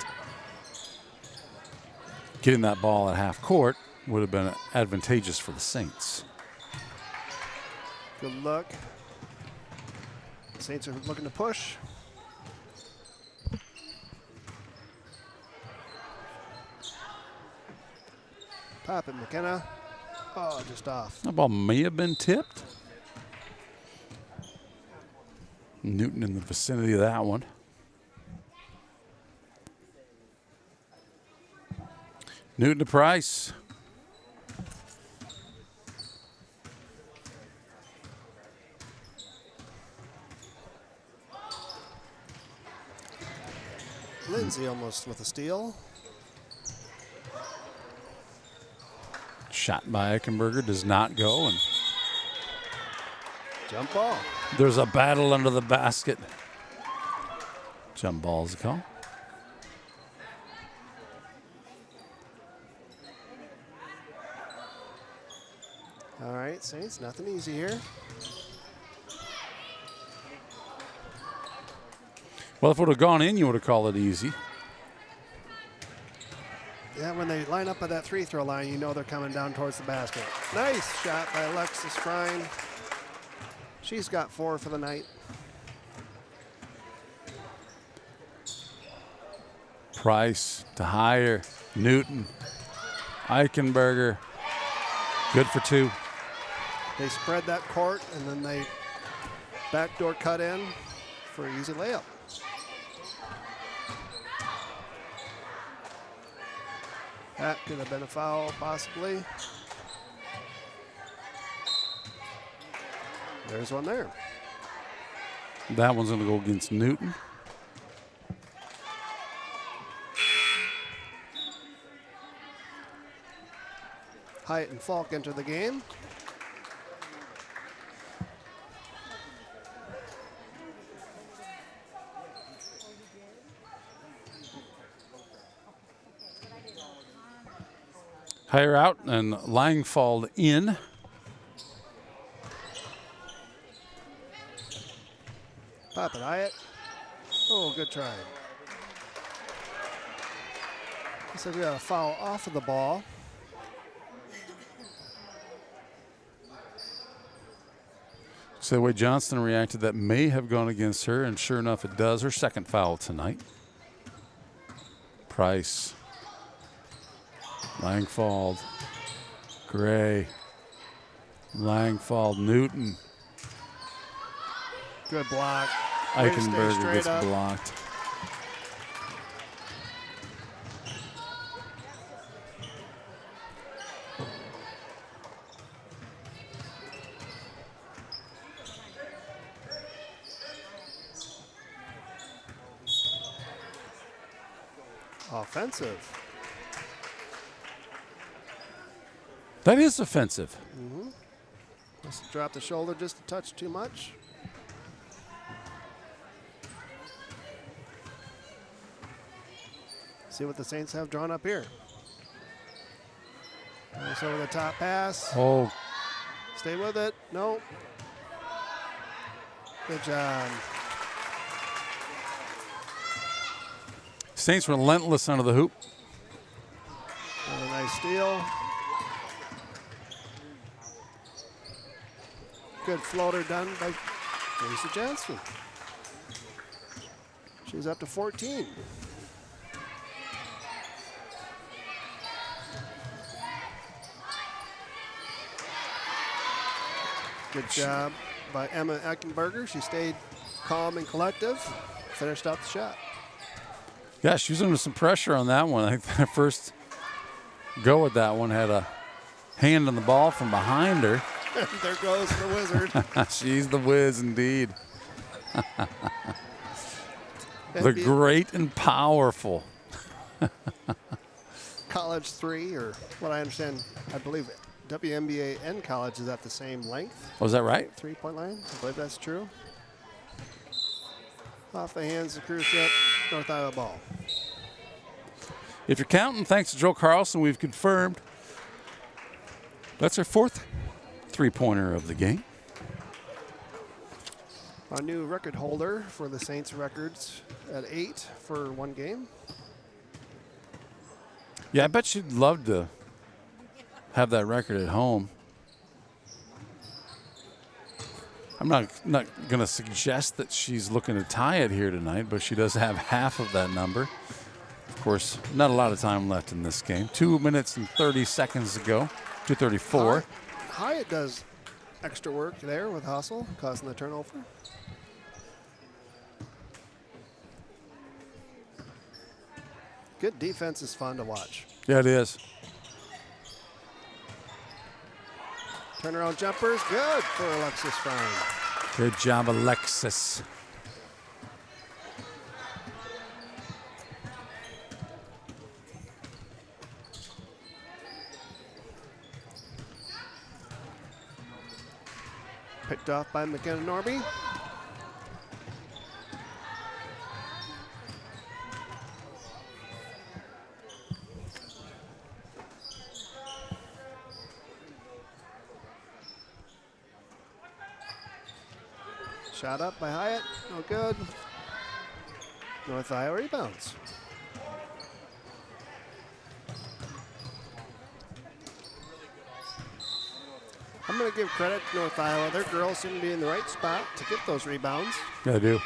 S26: getting that ball at half court would have been advantageous for the Saints.
S2: Good luck. Saints are looking to push. Pop it, McKenna. Oh, just off.
S26: That ball may have been tipped. Newton in the vicinity of that one. Newton to Price.
S2: Lindsay almost with a steal.
S26: Shot by Eichenberger does not go, and
S2: jump ball.
S26: There's a battle under the basket. Jump ball's the call.
S2: All right, Saints, nothing easy here.
S26: Well, if it would have gone in, you would have called it easy.
S2: Yeah, when they line up at that free throw line, you know they're coming down towards the basket. Nice shot by Alexis Frine. She's got 4 for the night.
S26: Price to higher. Newton. Eichenberger. Good for 2.
S2: They spread that court, and then they backdoor cut in for an easy layup. That could have been a foul, possibly. There's one there.
S26: That one's going to go against Newton.
S2: Hyatt and Falk enter the game.
S26: Higher out and Langfald in.
S2: Pop it, Hyatt. Oh, good try. Looks like we got a foul off of the ball.
S26: So the way Johnston reacted, that may have gone against her, and sure enough, it does. Her second foul tonight. Price. Langfald. Gray. Langfald. Newton.
S2: Good block. Way to stay
S26: Eichenberger
S2: straight
S26: gets
S2: up.
S26: blocked.
S2: Offensive.
S26: That is offensive.
S2: Must have dropped the shoulder just a touch too much. See what the Saints have drawn up here. Nice over the top pass.
S26: Oh,
S2: Stay with it. No. Good job.
S26: Saints relentless under the hoop.
S2: Another nice steal. Good floater done by Lisa Johnson. She's up to 14. Good job by Emma Eichenberger. She stayed calm and collective, finished out the shot.
S26: Yeah, she was under some pressure on that one. I think the first go at that one had a hand on the ball from behind her.
S2: There goes the wizard.
S26: She's the whiz indeed. The great and powerful.
S2: College 3, or what I understand, I believe WNBA and college is at the same length.
S26: Was that right?
S2: 3-point line. I believe that's true. Off the hands of cruise ship, North Iowa ball.
S26: If you're counting, thanks to Joe Carlson, we've confirmed that's our fourth three-pointer of the game.
S2: Our new record holder for the Saints records at 8 for one game.
S26: Yeah, I bet she'd love to have that record at home. I'm not going to suggest that she's looking to tie it here tonight, but she does have half of that number. Of course, not a lot of time left in this game. 2 minutes and 30 seconds to go. 2:34.
S2: Hyatt does extra work there with hustle, causing the turnover. Good defense is fun to watch.
S26: Yeah, it is.
S2: Turnaround jumpers, good for Alexis Fine.
S26: Good job, Alexis.
S2: Picked off by McKenna Norby. Shot up by Hyatt, no good. North Iowa rebounds. I'm going to give credit to North Iowa. Their girls seem to be in the right spot to get those rebounds.
S26: Yeah, I do.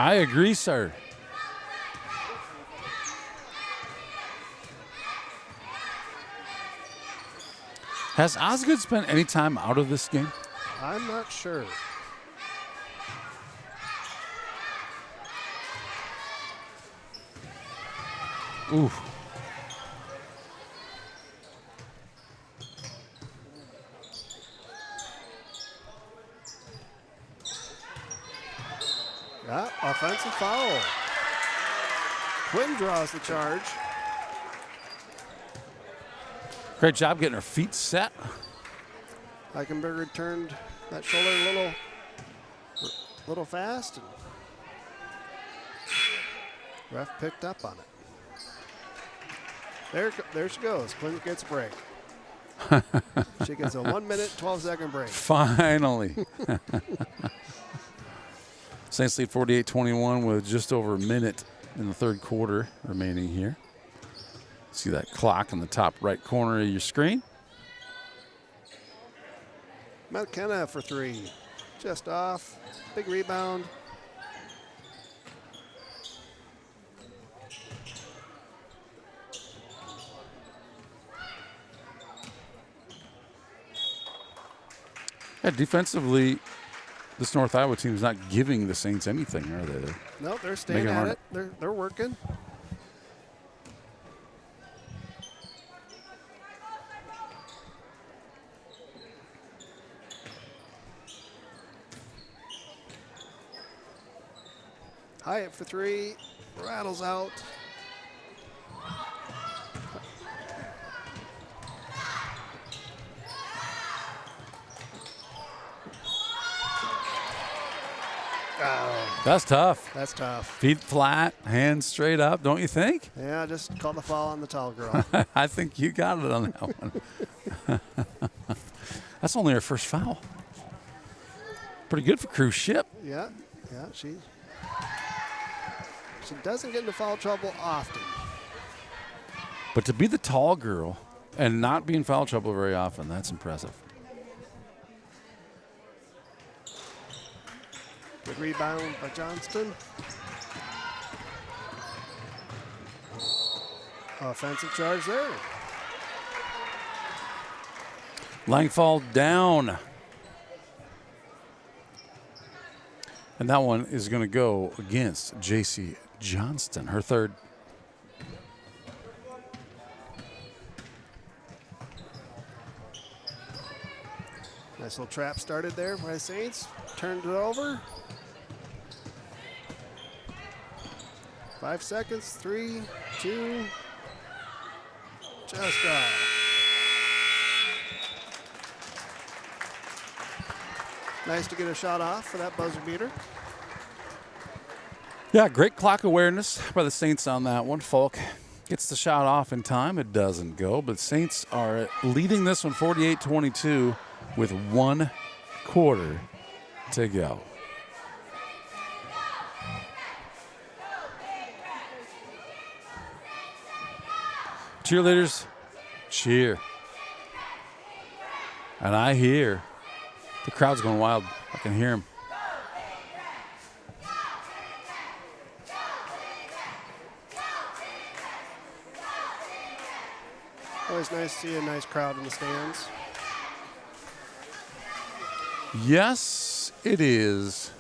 S26: I agree, sir. Has Osgood spent any time out of this game?
S2: I'm not sure.
S26: Ooh.
S2: Yeah, offensive foul. Quinn draws the charge.
S26: Great job getting her feet set.
S2: Eichenberger turned that shoulder a little fast, and ref picked up on it. There she goes. Quinn gets a break. She gets a 1 minute, 12-second break.
S26: Finally. Saints lead 48-21 with just over a minute in the third quarter remaining here. See that clock in the top right corner of your screen.
S2: McKenna for three. Just off. Big rebound.
S26: Yeah, defensively, this North Iowa team is not giving the Saints anything, are they?
S2: No, they're staying at it. They're working. Hyatt for three. Rattles out. Oh.
S26: That's tough.
S2: That's tough.
S26: Feet flat, hands straight up, don't you think?
S2: Yeah, just call the foul on the tall girl.
S26: I think you got it on that one. That's only her first foul. Pretty good for cruise ship.
S2: Yeah, she doesn't get into foul trouble often.
S26: But to be the tall girl and not be in foul trouble very often, that's impressive.
S2: Good rebound by Johnston. Offensive charge there.
S26: Langfall down. And that one is going to go against J.C. Johnston, her third.
S2: Nice little trap started there by the Saints. Turned it over. 5 seconds. 3, 2. Just off. Nice to get a shot off for that buzzer beater.
S26: Yeah, great clock awareness by the Saints on that one. Falk gets the shot off in time. It doesn't go, but Saints are leading this one 48-22 with 1 quarter to go. Cheerleaders, cheer. And I hear the crowd's going wild. I can hear them.
S2: Always nice to see a nice crowd in the stands.
S26: Yes, it is.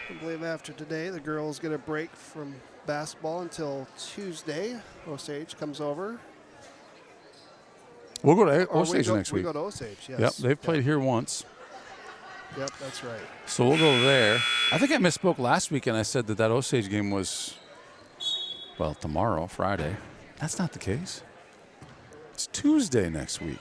S2: I believe after today, the girls get a break from basketball until Tuesday. Osage comes over.
S26: We'll go to Osage next week.
S2: We go to Osage, yes.
S26: Yep, they've played here once.
S2: Yep, that's right.
S26: So we'll go there. I think I misspoke last week and I said that Osage game was, well, tomorrow, Friday. That's not the case. It's Tuesday next week.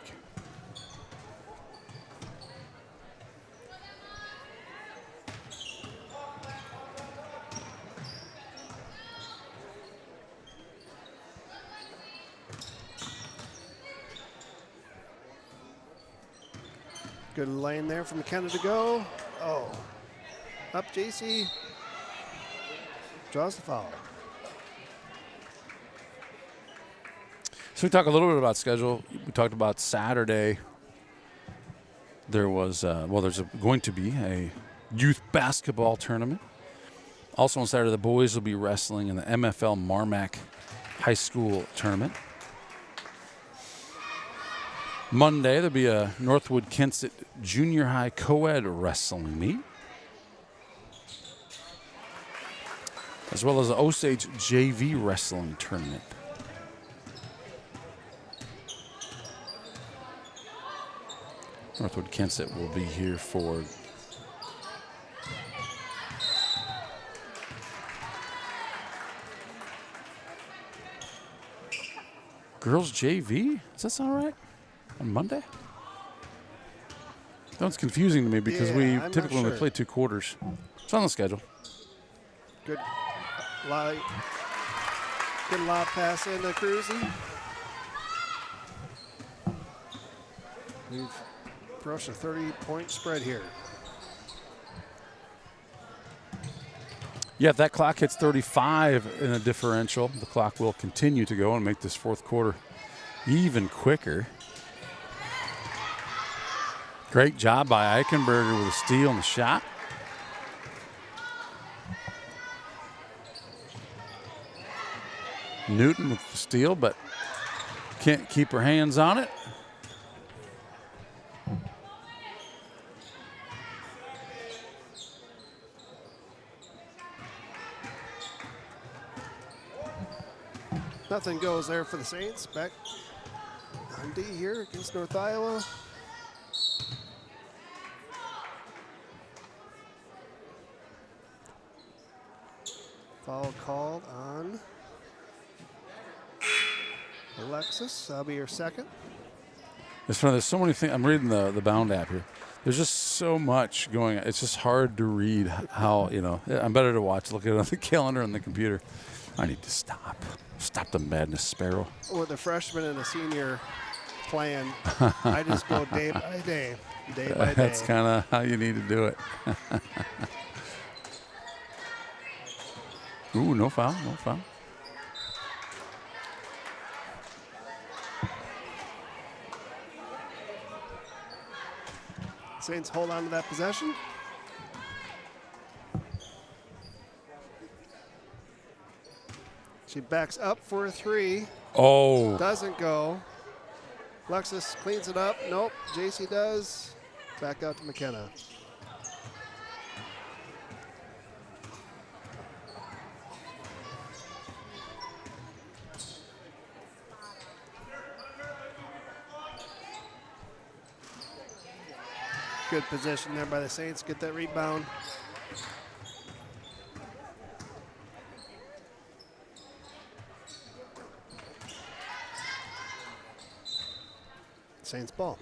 S2: Good lane there for McKenna to go. Oh. Up JC. Draws the foul.
S26: So we talk a little bit about schedule. We talked about Saturday. There was, there's going to be a youth basketball tournament. Also on Saturday, the boys will be wrestling in the MFL Marmac High School tournament. Monday, there'll be a Northwood Kensett Junior High co-ed wrestling meet, as well as the Osage JV wrestling tournament. Northwood Kensett will be here for girls JV. Does that sound right? On Monday? That one's confusing to me because we typically only play 2 quarters. It's on the schedule.
S2: Good lob pass into Cruzy. We've approached a 30-point spread here.
S26: Yeah, if that clock hits 35 in a differential, the clock will continue to go and make this fourth quarter even quicker. Great job by Eichenberger with a steal and the shot. Newton with the steal, but can't keep her hands on it.
S2: Nothing goes there for the Saints. Back on D here against North Iowa. Foul called on Alexis. That'll be your second.
S26: It's funny, there's so many things. I'm reading the Bound app here. There's just so much going on. It's just hard to read how, I'm better to watch, look at it on the calendar on the computer. I need to stop. Stop the madness, Sparrow.
S2: With a freshman and a senior playing, I just go day by day, day by day.
S26: That's kind of how you need to do it. Ooh, no foul, no foul.
S2: Saints hold on to that possession. She backs up for a 3.
S26: Oh.
S2: Doesn't go. Alexis cleans it up. Nope. JC does. Back out to McKenna. Good position there by the Saints. Get that rebound. Saints ball.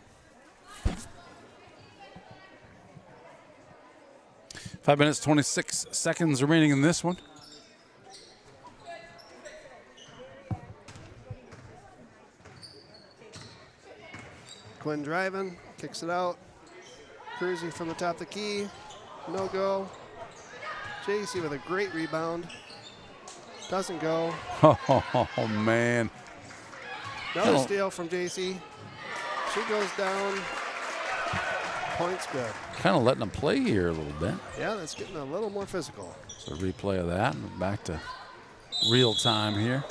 S26: 5 minutes, 26 seconds remaining in this one.
S2: Quinn driving, kicks it out. Cruzy from the top of the key. No go. JC with a great rebound. Doesn't go.
S26: Oh, man.
S2: Another steal from JC. She goes down. Point's good.
S26: Kind of letting them play here a little bit.
S2: Yeah, that's getting a little more physical.
S26: So replay of that and back to real time here.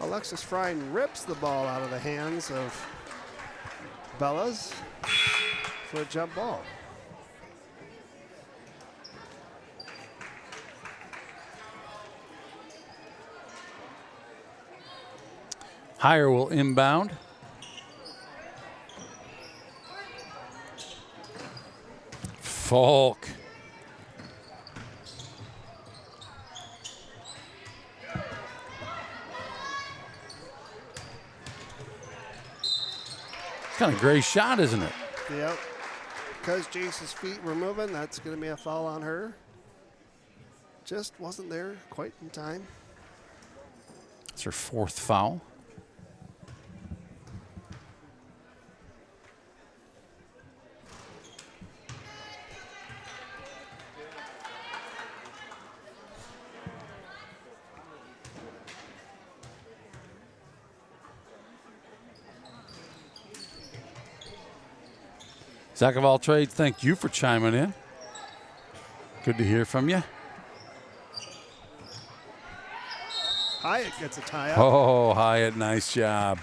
S2: Alexis Frine rips the ball out of the hands of Bellas for a jump ball.
S26: Higher will inbound. Falk. Kind of gray shot, isn't it?
S2: Yep. Because Jace's feet were moving, that's going to be a foul on her. Just wasn't there quite in time.
S26: It's her 4th foul. Zach of all trades, thank you for chiming in. Good to hear from you.
S2: Hyatt gets a tie up.
S26: Oh, Hyatt, nice job.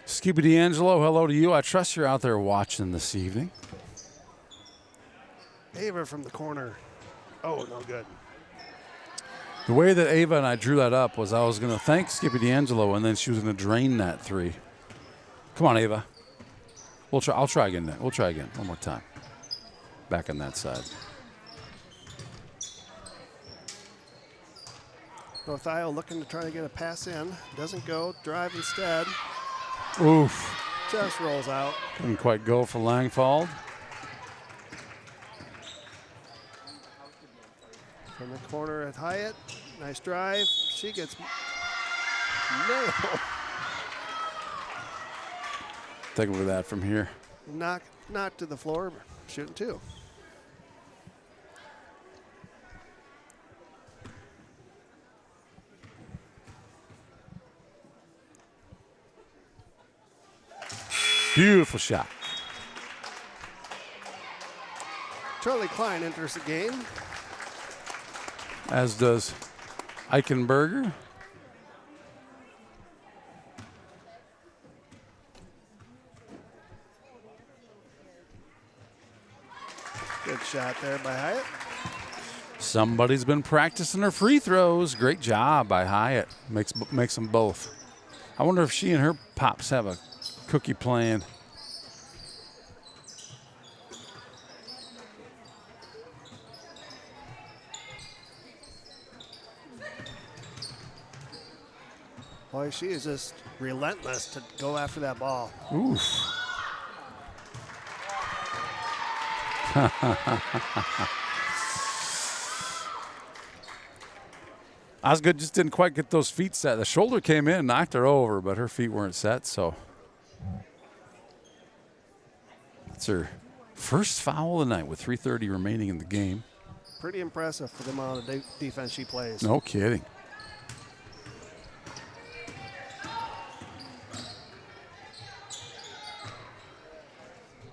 S26: Skippy D'Angelo, hello to you. I trust you're out there watching this evening.
S2: Ava from the corner. Oh, no good.
S26: The way that Ava and I drew that up was I was going to thank Skippy D'Angelo, and then she was going to drain that three. Come on, Ava. I'll try again. We'll try again. One more time. Back on that side.
S2: North Iowa looking to try to get a pass in. Doesn't go. Drive instead.
S26: Oof.
S2: Just rolls out.
S26: Couldn't quite go for Langfald.
S2: From the corner at Hyatt. Nice drive. She gets nailed.
S26: Take a look at that from here.
S2: Knocked to the floor. Shooting two.
S26: Beautiful shot.
S2: Charlie Klein enters the game.
S26: As does Eichenberger.
S2: Good shot there by Hyatt.
S26: Somebody's been practicing her free throws. Great job by Hyatt. Makes them both. I wonder if she and her pops have a cookie plan.
S2: Boy, she is just relentless to go after that ball.
S26: Oof. Osgood just didn't quite get those feet set. The shoulder came in and knocked her over, but her feet weren't set, so. It's her first foul of the night with 3:30 remaining in the game.
S2: Pretty impressive for the amount of defense she plays.
S26: No kidding.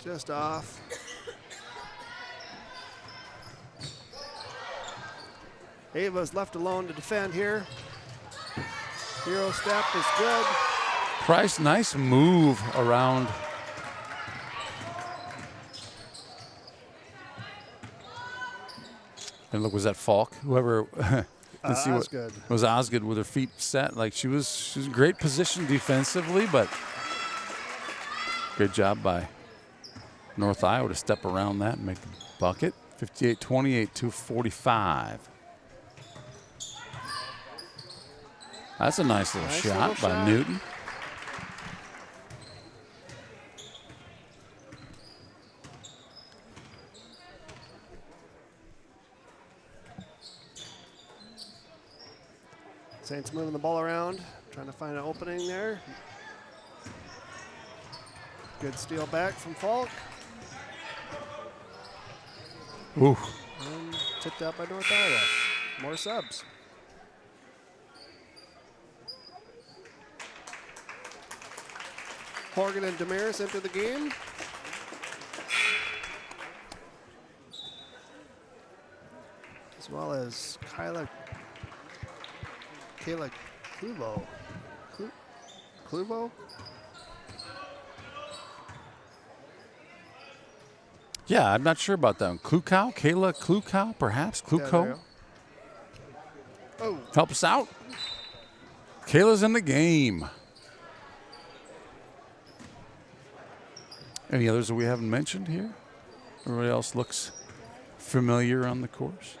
S2: Just off. Ava's left alone to defend here. Hero step is good.
S26: Price, nice move around. And look, was that Falk? Whoever, let's see what
S2: Osgood.
S26: it was Osgood with her feet set. Like she was in great position defensively, but good job by North Iowa to step around that and make the bucket. 58-28, 2:45. That's a nice little shot by Newton.
S2: Saints moving the ball around, trying to find an opening there. Good steal back from Falk.
S26: Ooh.
S2: And tipped out by North Iowa. More subs. Horgan and Damaris enter the game. As well as Kayla Kluvo. Kluvo?
S26: Yeah, I'm not sure about that one. Klukow? Kayla Klukow, perhaps? Kluko?
S2: Oh.
S26: Help us out. Kayla's in the game. Any others that we haven't mentioned here? Everybody else looks familiar on the court.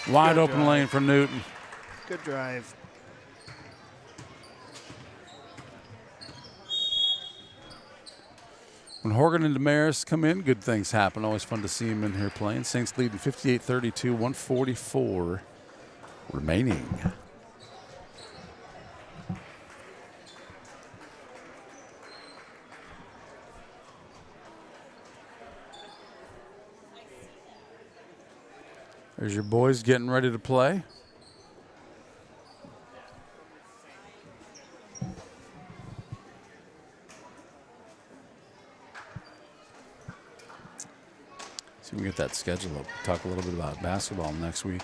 S26: Wide
S2: Good
S26: open
S2: drive.
S26: lane for Newton.
S2: Good drive.
S26: When Horgan and Damaris come in, good things happen. Always fun to see them in here playing. Saints leading 58-32, 1:44 remaining. There's your boys getting ready to play. See if we can get that schedule up. Talk a little bit about basketball next week.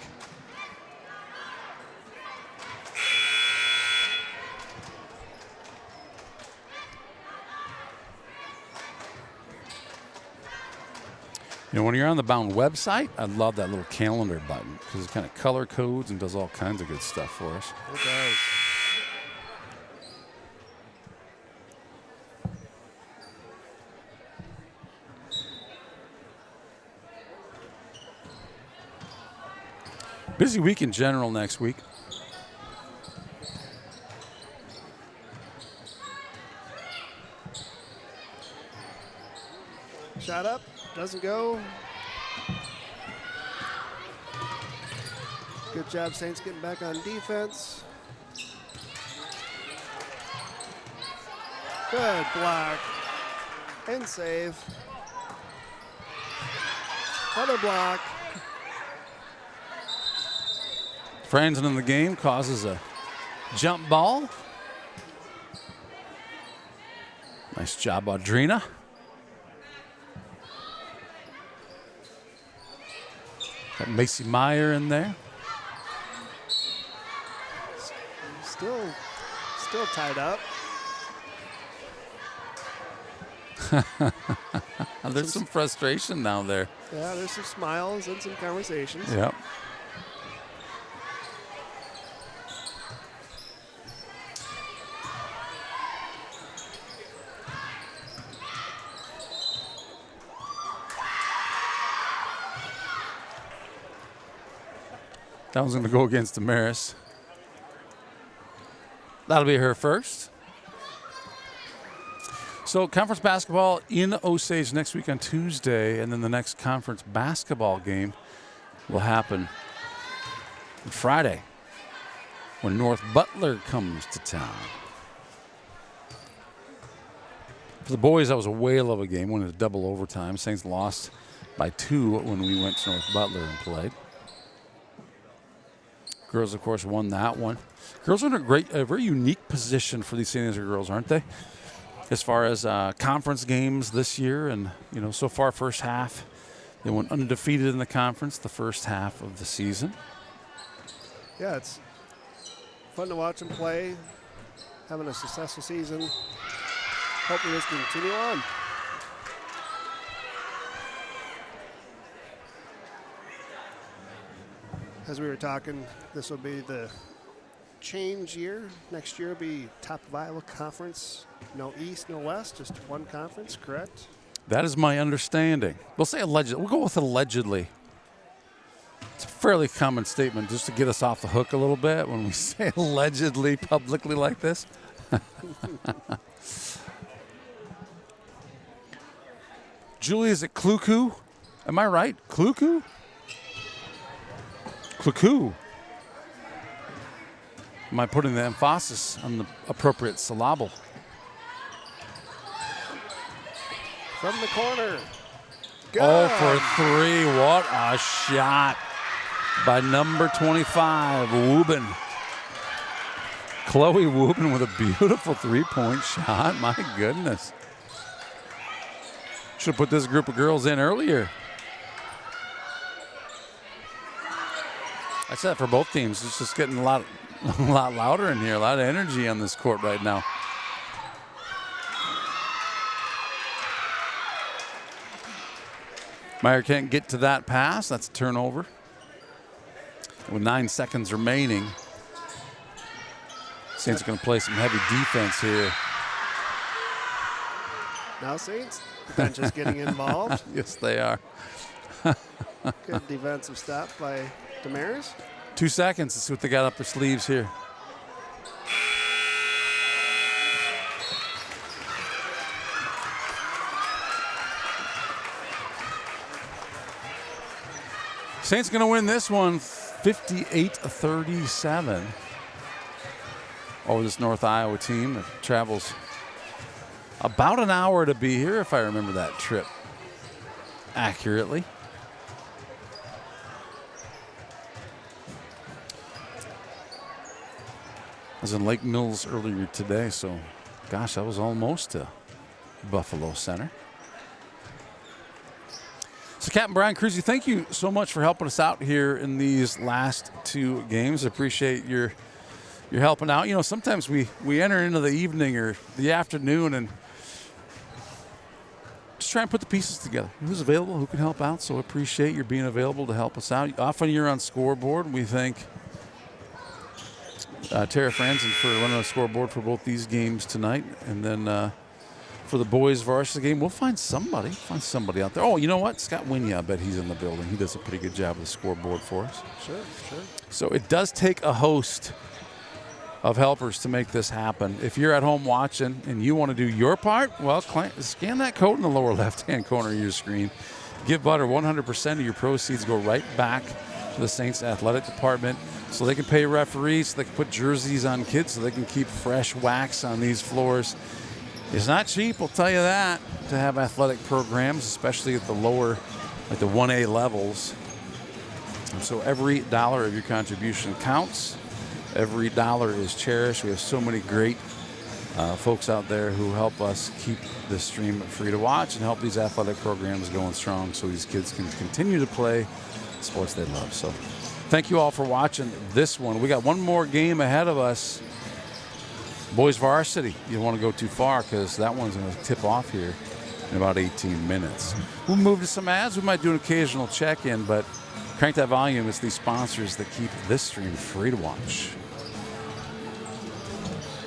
S26: You know, when you're on the Bound website, I love that little calendar button because it kind of color codes and does all kinds of good stuff for us.
S2: It does.
S26: Busy week in general next week.
S2: Shot up, doesn't go. Good job, Saints, getting back on defense. Good block and save. Another block.
S26: Franzen in the game causes a jump ball. Nice job, Audrina. Got Macy Meyer in there.
S2: Still tied up.
S26: There's some frustration now there.
S2: Yeah, there's some smiles and some conversations.
S26: Yep. That one's going to go against Damaris. That'll be her first. So conference basketball in Osage next week on Tuesday, and then the next conference basketball game will happen on Friday when North Butler comes to town. For the boys, that was a whale of a game, went into double overtime. Saints lost by 2 when we went to North Butler and played. Girls, of course, won that one. Girls are in a very unique position for these St. Ansgar girls, aren't they? As far as conference games this year, and so far first half, they went undefeated in the conference the first half of the season.
S2: Yeah, it's fun to watch them play, having a successful season. Hopefully this can continue on. As we were talking, this will be the change year. Next year will be top of Iowa conference. No East, no West, just one conference, correct?
S26: That is my understanding. We'll say allegedly. We'll go with allegedly. It's a fairly common statement just to get us off the hook a little bit when we say allegedly publicly like this. Julie, is it Kluku? Am I right? Kluku? Kluku. Am I putting the emphasis on the appropriate syllable?
S2: From the corner.
S26: Oh, for 3. What a shot by number 25, Wubin. Chloe Wubin with a beautiful 3-point shot. My goodness. Should have put this group of girls in earlier. I said that for both teams. It's just getting a lot louder in here, a lot of energy on this court right now. Meyer can't get to that pass. That's a turnover. With 9 seconds remaining, Saints are going to play some heavy defense here.
S2: Now Saints, the bench is getting involved.
S26: Yes, they are.
S2: Good defensive stop by Damaris.
S26: 2 seconds. Let's see what they got up their sleeves here. Saints going to win this one 58-37 over this North Iowa team that travels about an hour to be here, if I remember that trip accurately. was in Lake Mills earlier today, so gosh, that was almost to Buffalo Center. So Captain Brian Cruzy, thank you so much for helping us out here in these last two games. Appreciate your helping out. You know, sometimes we enter into the evening or the afternoon and just try and put the pieces together. Who's available? Who can help out? So appreciate your being available to help us out. Often you're on scoreboard. We thank Tara Franzen for running a scoreboard for both these games tonight. And then for the boys varsity game, we'll find somebody out there. Oh, you know what? Scott Winya, I bet he's in the building. He does a pretty good job of the scoreboard for us.
S2: Sure.
S26: So it does take a host of helpers to make this happen. If you're at home watching and you want to do your part, well, scan that code in the lower left-hand corner of your screen. Give Butter 100% of your proceeds go right back to the Saints athletic department so they can pay referees, so they can put jerseys on kids, so they can keep fresh wax on these floors. It's not cheap, I'll tell you that, to have athletic programs, especially at the lower, like the 1A levels. And so every dollar of your contribution counts. Every dollar is cherished. We have so many great folks out there who help us keep this stream free to watch and help these athletic programs going strong so these kids can continue to play sports they love. So thank you all for watching this one. We got one more game ahead of us. Boys varsity. You don't want to go too far because that one's going to tip off here in about 18 minutes. We'll move to some ads. We might do an occasional check-in, but crank that volume. It's these sponsors that keep this stream free to watch.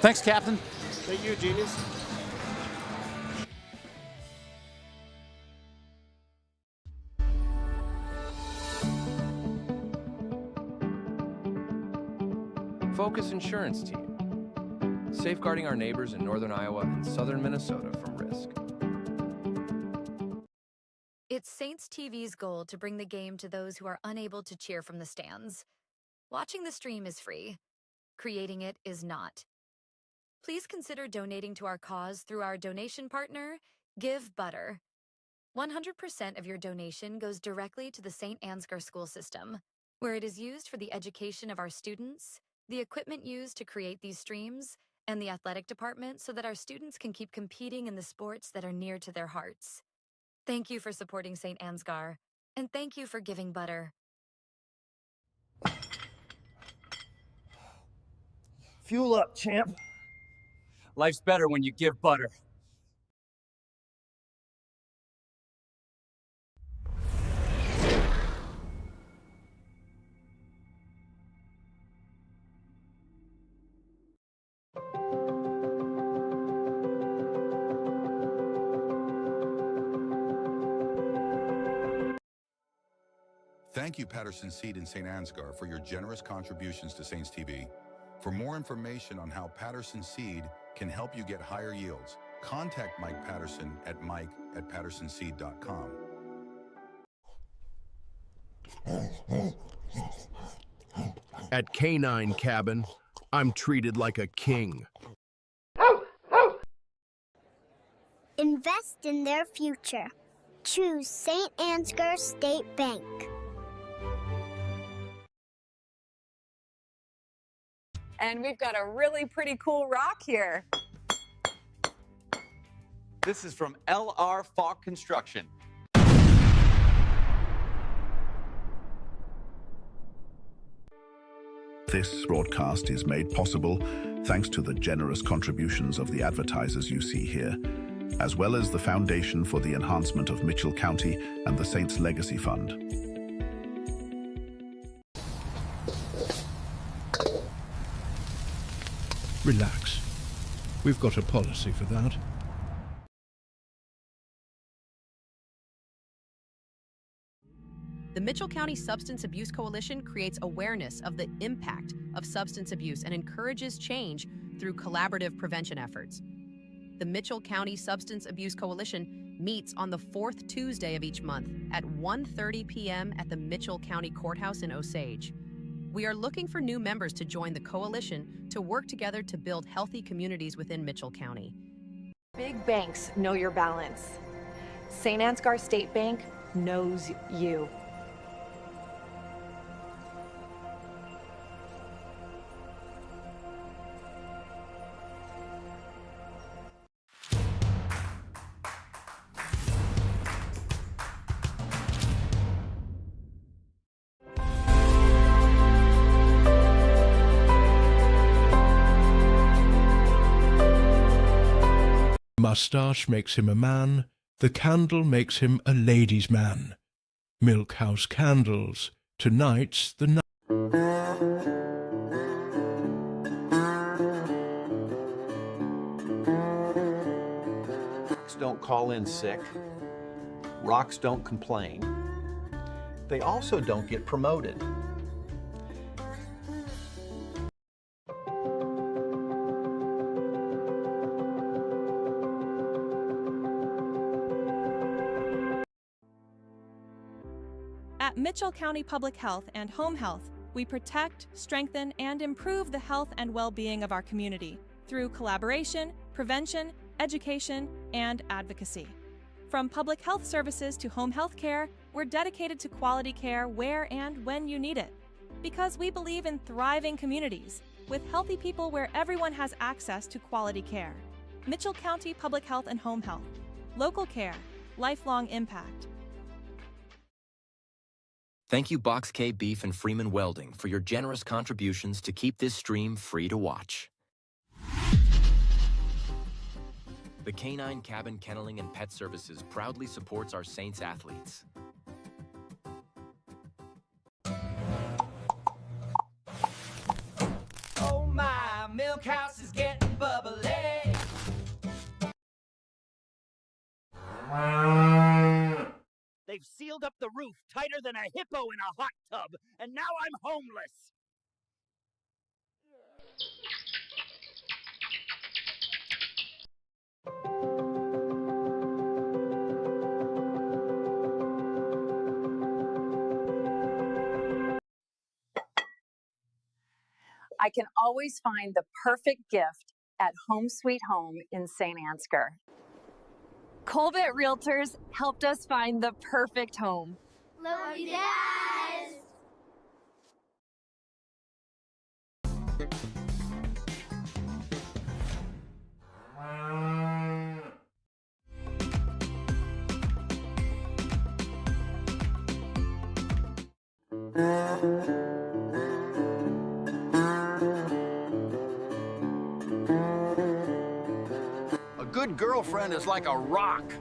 S26: Thanks, Captain.
S2: Thank you, Genius.
S12: Focus Insurance Team. Safeguarding our neighbors in northern Iowa and southern Minnesota from risk.
S28: It's Saints TV's goal to bring the game to those who are unable to cheer from the stands. Watching the stream is free. Creating it is not. Please consider donating to our cause through our donation partner, Give Butter. 100% of your donation goes directly to the St. Ansgar school system, where it is used for the education of our students, the equipment used to create these streams, and the athletic department so that our students can keep competing in the sports that are near to their hearts. Thank you for supporting St. Ansgar, and thank you for giving Butter.
S5: Fuel up, champ. Life's better when you give Butter.
S3: Thank you, Patterson Seed in St. Ansgar, for your generous contributions to Saints TV. For more information on how Patterson Seed can help you get higher yields, contact Mike Patterson at mike@pattersonseed.com.
S6: At Canine Cabin, I'm treated like a king.
S8: Invest in their future. Choose St. Ansgar State Bank.
S9: And we've got a really pretty cool rock here.
S10: This is from LR Falk Construction.
S11: This broadcast is made possible thanks to the generous contributions of the advertisers you see here, as well as the Foundation for the Enhancement of Mitchell County and the Saints Legacy Fund.
S16: Relax. We've got a policy for that.
S20: The Mitchell County Substance Abuse Coalition creates awareness of the impact of substance abuse and encourages change through collaborative prevention efforts. The Mitchell County Substance Abuse Coalition meets on the fourth Tuesday of each month at 1:30 p.m. at the Mitchell County Courthouse in Osage. We are looking for new members to join the coalition to work together to build healthy communities within Mitchell County.
S23: Big banks know your balance. St. Ansgar State Bank knows you.
S16: Mustache makes him a man. The candle makes him a ladies' man. Milkhouse candles. Tonight's the night.
S1: Rocks don't call in sick. Rocks don't complain. They also don't get promoted.
S4: At Mitchell County Public Health and Home Health, we protect, strengthen, and improve the health and well-being of our community through collaboration, prevention, education, and advocacy. From public health services to home health care, we're dedicated to quality care where and when you need it. Because we believe in thriving communities, with healthy people where everyone has access to quality care. Mitchell County Public Health and Home Health. Local care, lifelong impact.
S7: Thank you Box K Beef and Freeman Welding for your generous contributions to keep this stream free to watch. The Canine Cabin Kenneling and Pet Services proudly supports our Saints athletes.
S13: Oh my, milk house is getting bubbly.
S17: They've sealed up the roof tighter than a hippo in a hot tub, and now I'm homeless.
S23: I can always find the perfect gift at Home Sweet Home in St. Ansgar.
S14: Colbert Realtors helped us find the perfect home.
S8: Love you guys!
S15: A good girlfriend is like a rock.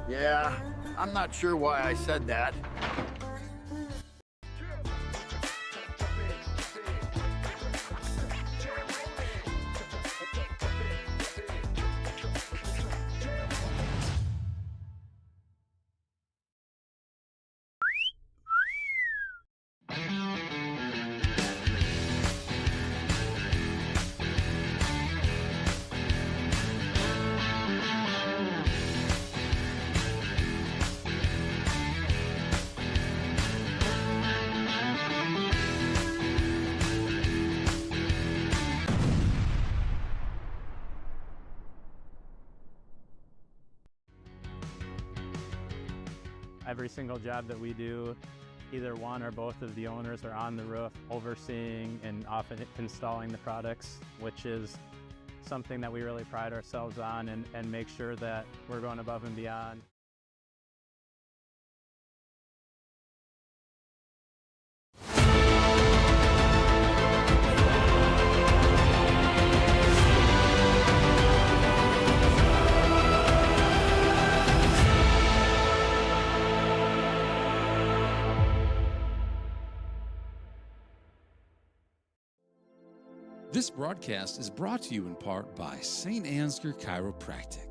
S15: Yeah, I'm not sure why I said that.
S18: Every single job that we do, either one or both of the owners are on the roof overseeing and often installing the products, which is something that we really pride ourselves on and make sure that we're going above and beyond.
S21: This broadcast is brought to you in part by St. Ansgar Chiropractic.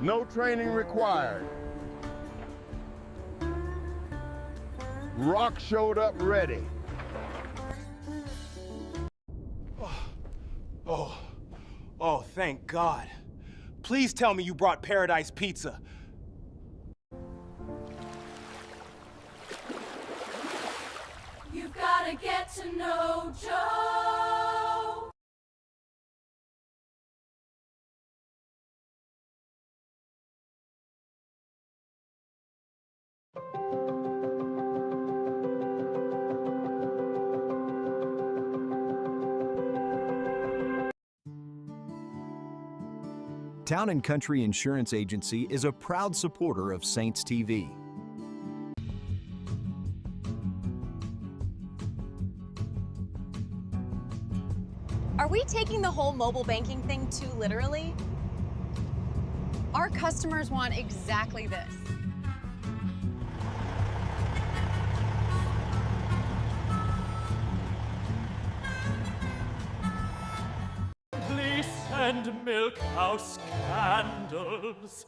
S22: No training required. Rock showed up ready.
S29: Oh, thank God. Please tell me you brought Paradise Pizza.
S14: You've gotta get to know Joe.
S2: Town & Country Insurance Agency is a proud supporter of Saints TV.
S14: Are we taking the whole mobile banking thing too literally? Our customers want exactly this.
S5: Please send milk house candles.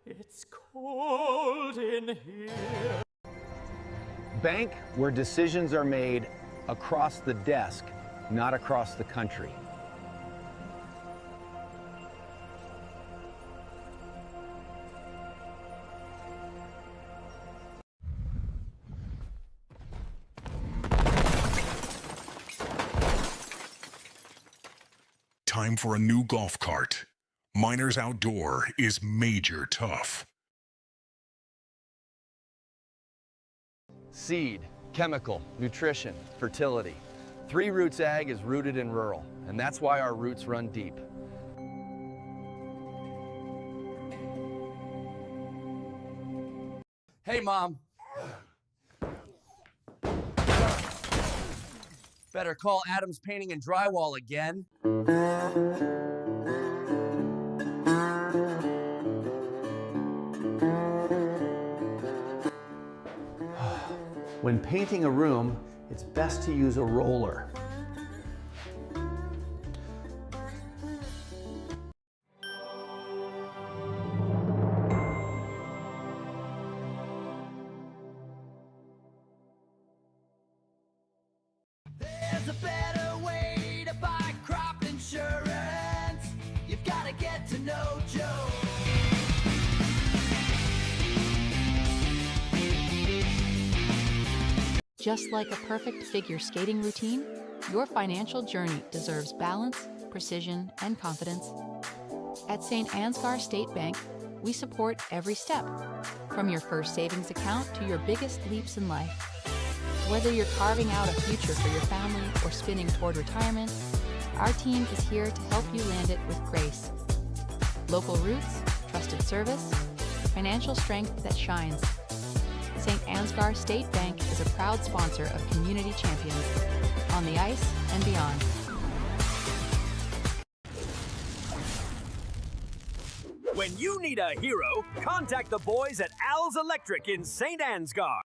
S5: It's cold in here.
S12: Bank where decisions are made across the desk, not across the country.
S19: Time for a new golf cart. Miners Outdoor is major tough.
S10: Seed, chemical, nutrition, fertility. 3 Roots Ag is rooted in rural, and that's why our roots run deep. Hey, Mom. Better call Adams Painting and Drywall again.
S1: When painting a room, it's best to use a roller.
S13: There's a better way to buy crop insurance. You've got to get to know Joe.
S24: Just like a perfect figure skating routine, your financial journey deserves balance, precision, and confidence. At St. Ansgar State Bank, we support every step, from your first savings account to your biggest leaps in life. Whether you're carving out a future for your family or spinning toward retirement, our team is here to help you land it with grace. Local roots, trusted service, financial strength that shines. St. Ansgar State Bank is a proud sponsor of Community Champions, on the ice and beyond.
S25: When you need a hero, contact the boys at Al's Electric in St. Ansgar.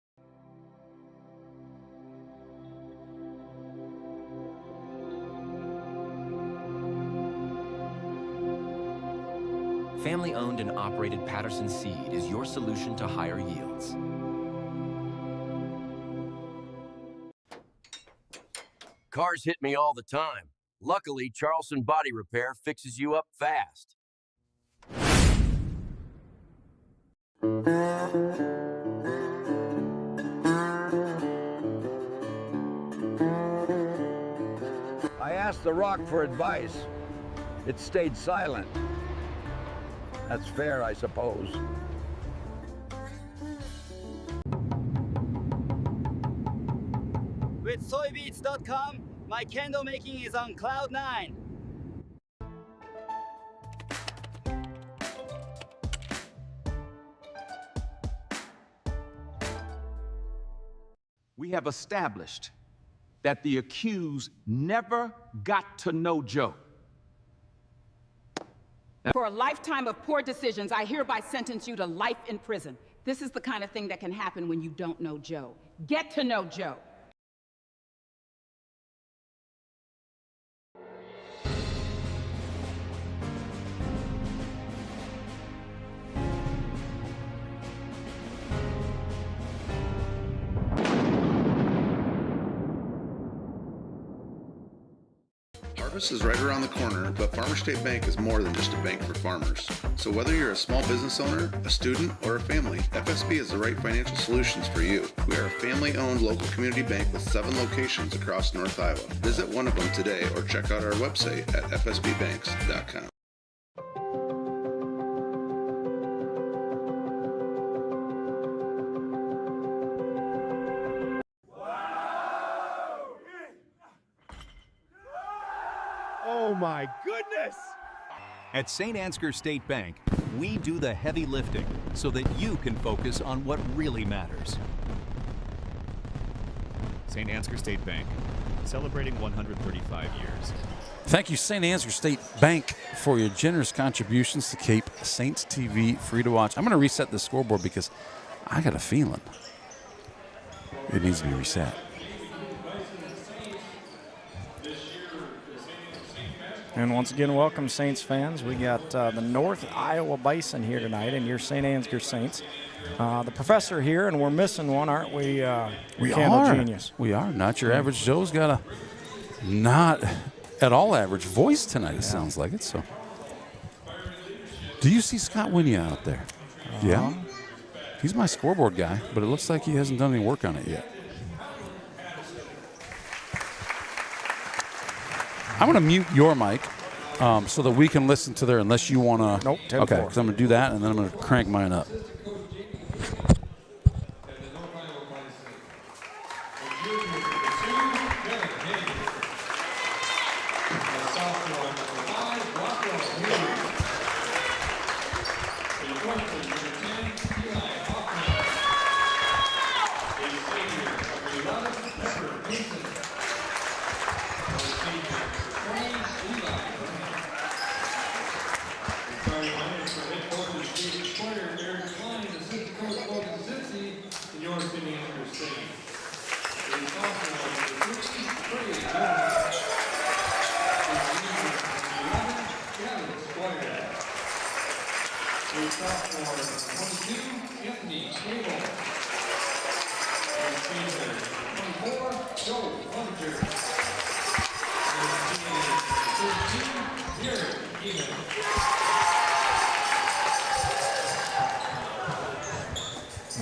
S7: Family-owned and operated Patterson Seed is your solution to higher yields.
S10: Cars hit me all the time. Luckily, Charleston Body Repair fixes you up fast.
S22: I asked the rock for advice. It stayed silent. That's fair, I suppose.
S26: With soybeats.com, my candle making is on cloud 9.
S27: We have established that the accused never got to know Joe.
S28: For a lifetime of poor decisions, I hereby sentence you to life in prison. This is the kind of thing that can happen when you don't know Joe. Get to know Joe.
S30: Harvest is right around the corner, but Farmer State Bank is more than just a bank for farmers. So whether you're a small business owner, a student, or a family, FSB is the right financial solutions for you. We are a family-owned local community bank with 7 locations across North Iowa. Visit one of them today or check out our website at fsbbanks.com.
S22: Oh my goodness!
S2: At St. Ansgar State Bank, we do the heavy lifting so that you can focus on what really matters.
S3: St. Ansgar State Bank, celebrating 135 years.
S21: Thank you, St. Ansgar State Bank, for your generous contributions to keep Saints TV free to watch. I'm going to reset the scoreboard because I got a feeling it needs to be reset.
S4: And once again, welcome, Saints fans. We got the North Iowa Bison here tonight, and your St. Ansgar Saints. The professor here, and we're missing one, aren't we?
S21: We
S4: Candle
S21: are.
S4: Genius.
S21: We are. Not your average Joe's got a not at all average voice tonight, it sounds like it. So, do you see Scott Winia out there? Yeah. He's my scoreboard guy, but it looks like he hasn't done any work on it yet. I'm going to mute your mic so that we can listen to there, unless you want to.
S4: Nope, 10-4.
S21: Okay, because I'm going to do that, and then I'm going to crank mine up.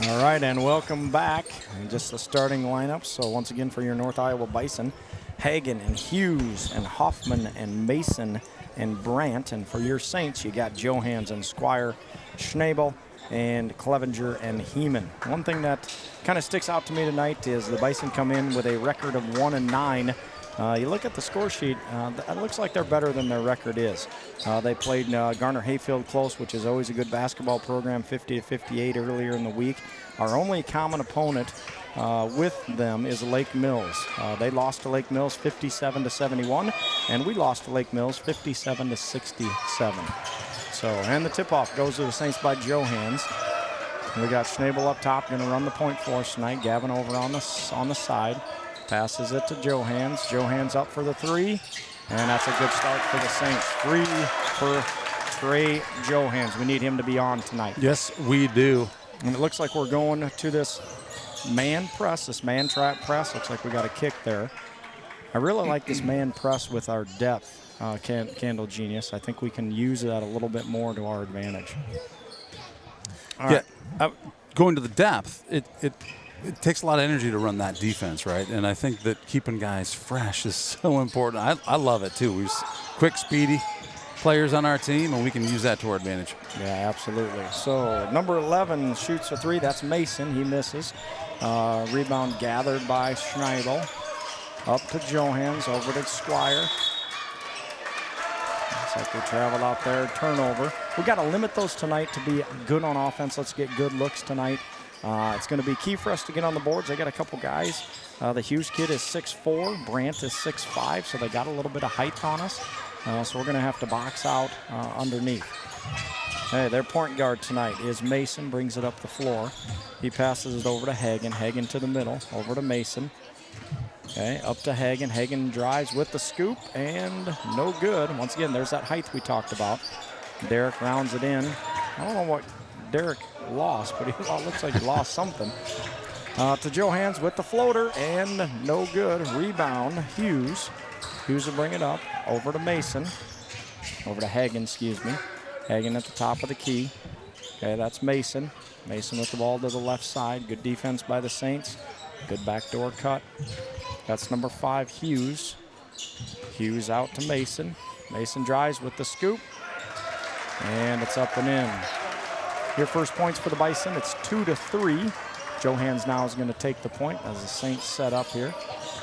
S4: All right, and welcome back. And just the starting lineup. So once again, for your North Iowa Bison, Hagen and Hughes and Hoffman and Mason and Brandt. And for your Saints, you got Johans and Squire, Schnabel and Clevenger and Heeman. One thing that kind of sticks out to me tonight is the Bison come in with a record of 1-9. You look at the score sheet, it looks like they're better than their record is. They played Garner Hayfield close, which is always a good basketball program, 50-58 earlier in the week. Our only common opponent with them is Lake Mills. They lost to Lake Mills 57-71, and we lost to Lake Mills 57-67. So, and the tip-off goes to the Saints by Johans. We got Schnabel up top, going to run the point for us tonight. Gavin over on the side. Passes it to Johans. Johans up for the three, and that's a good start for the Saints. 3 for Trey Johans. We need him to be on tonight.
S21: Yes, we do.
S4: And it looks like we're going to this man press, this man trap press. Looks like we got a kick there. I really like this man press with our depth, Candle Genius. I think we can use that a little bit more to our advantage. All right.
S21: Going to the depth, it takes a lot of energy to run that defense, right? And I think that keeping guys fresh is so important. I love it, too. We're quick, speedy players on our team, and we can use that to our advantage.
S4: Yeah, absolutely. So number 11 shoots a three. That's Mason. He misses. Rebound gathered by Schneidel. Up to Johans, over to Squire. Looks like they traveled out there. Turnover. We got to limit those tonight to be good on offense. Let's get good looks tonight. It's going to be key for us to get on the boards. They got a couple guys. The Hughes kid is 6'4". Brandt is 6'5", so they got a little bit of height on us. So we're going to have to box out underneath. Hey, their point guard tonight is Mason. Brings it up the floor. He passes it over to Hagen. Hagen to the middle. Over to Mason. Okay, up to Hagen. Hagen drives with the scoop, and no good. Once again, there's that height we talked about. Derek rounds it in. I don't know what Derek lost, but it looks like he lost something. To Johans with the floater, and no good. Rebound, Hughes. Hughes will bring it up. Over to Mason. Over to Hagen, excuse me. Hagen at the top of the key. Okay, that's Mason. Mason with the ball to the left side. Good defense by the Saints. Good backdoor cut. That's number 5, Hughes. Hughes out to Mason. Mason drives with the scoop. And it's up and in. Your first points for the Bison. It's 2-3. Johans now is going to take the point as the Saints set up here.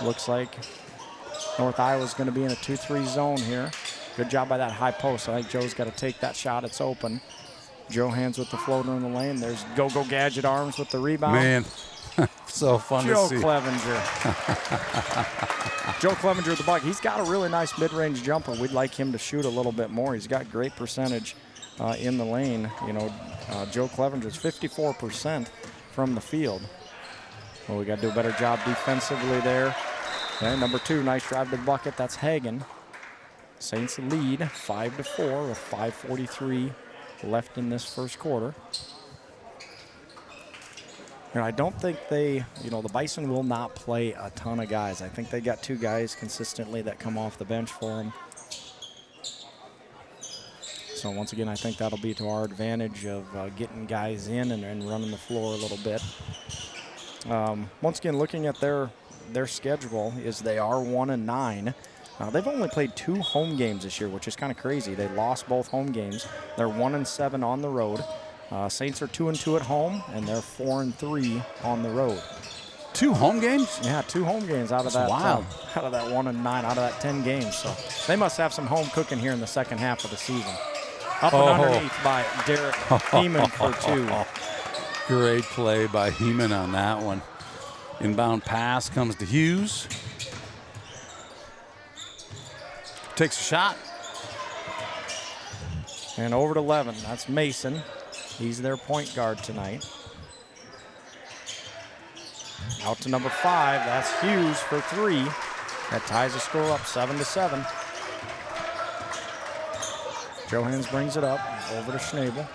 S4: Looks like North Iowa is going to be in a 2-3 zone here. Good job by that high post. I think Joe's got to take that shot. It's open. Johannes with the floater in the lane. There's Go-Go Gadget Arms with the rebound.
S21: Man, so fun to see.
S4: Joe Clevenger. Joe Clevenger, the Buck. He's got a really nice mid-range jumper. We'd like him to shoot a little bit more. He's got great percentage in the lane. You know, Joe Clevenger's 54% from the field. Well, we got to do a better job defensively there. Okay, number 2, nice drive to the bucket. That's Hagen. Saints lead 5-4 with 5:43 left in this first quarter. And I don't think the Bison will not play a ton of guys. I think they got 2 guys consistently that come off the bench for them. So once again, I think that'll be to our advantage of getting guys in and running the floor a little bit. Once again, looking at their schedule, is they are 1-9. They've only played 2 home games this year, which is kind of crazy. They lost both home games. They're 1-7 on the road. Saints are 2-2 at home, and they're 4-3 on the road.
S21: 2 home games?
S4: Yeah, 2 home games out of that.
S21: Wow.
S4: Out of that 1-9, out of that 10 games. So they must have some home cooking here in the second half of the season. Up and underneath by Derek Heeman for 2.
S21: Great play by Heeman on that one. Inbound pass comes to Hughes. Takes a shot.
S4: And over to 11. That's Mason. He's their point guard tonight. Out to number 5. That's Hughes for 3. That ties the score up 7-7. Johannes brings it up over to Schnabel.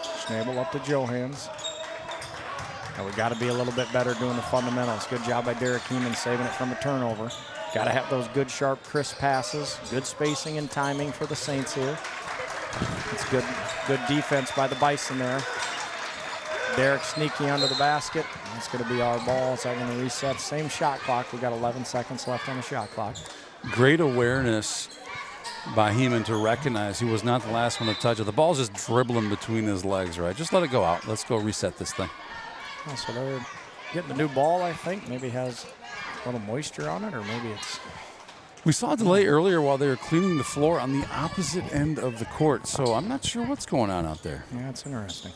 S4: Schnabel up to Johannes. And we got to be a little bit better doing the fundamentals. Good job by Derek Heeman saving it from a turnover. Got to have those good, sharp, crisp passes. Good spacing and timing for the Saints here. It's good defense by the Bison there. Derek sneaky under the basket. It's going to be our ball. It's going to reset. Same shot clock. We got 11 seconds left on the shot clock.
S21: Great awareness by Heeman to recognize he was not the last one to touch it. The ball's just dribbling between his legs, right? Just let it go out. Let's go reset this thing.
S4: Oh, so they're getting the new ball, I think. Maybe has a little moisture on it, or maybe it's...
S21: We saw a delay earlier while they were cleaning the floor on the opposite end of the court, so I'm not sure what's going on out there.
S4: Yeah, it's interesting.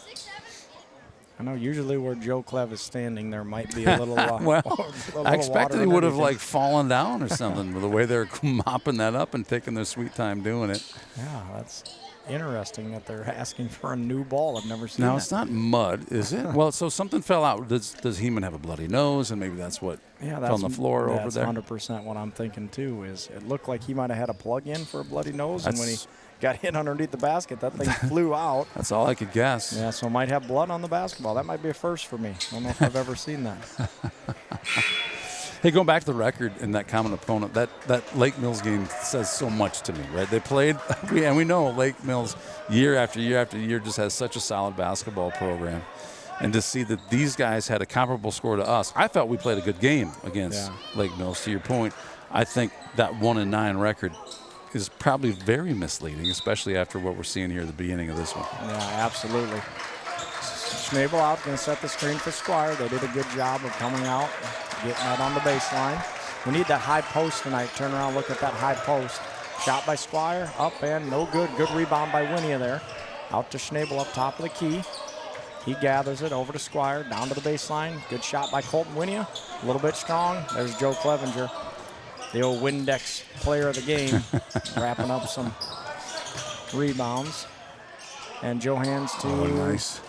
S4: I know usually where Joe Clev is standing, there might be a little
S21: well, I expected he would have like fallen down or something with the way they're mopping that up and taking their sweet time doing it.
S4: Yeah, that's interesting that they're asking for a new ball. I've never seen that.
S21: Now, it's not mud, is it? Well, so something fell out. Does Heeman have a bloody nose, and maybe that's what fell on the floor over there?
S4: That's 100% what I'm thinking, too, is it looked like he might have had a plug-in for a bloody nose, and when he got hit underneath the basket, that thing flew out.
S21: That's all I could guess.
S4: Yeah, so might have blood on the basketball. That might be a first for me. I don't know if I've ever seen that.
S21: Hey, going back to the record and that common opponent, that Lake Mills game says so much to me, right? They played, and we know Lake Mills year after year after year just has such a solid basketball program. And to see that these guys had a comparable score to us, I felt we played a good game against Lake Mills. To your point, I think that 1-9 record is probably very misleading, especially after what we're seeing here at the beginning of this one.
S4: Yeah, absolutely. Schnabel out, going to set the screen for Squire. They did a good job of coming out, getting that on the baseline. We need that high post tonight. Turn around, look at that high post. Shot by Squire, up and no good. Good rebound by Winia there. Out to Schnabel up top of the key. He gathers it over to Squire, down to the baseline. Good shot by Colton Winia. A little bit strong. There's Joe Clevenger, the old Windex player of the game, wrapping up some rebounds. And Johannes to...
S21: Oh, nice.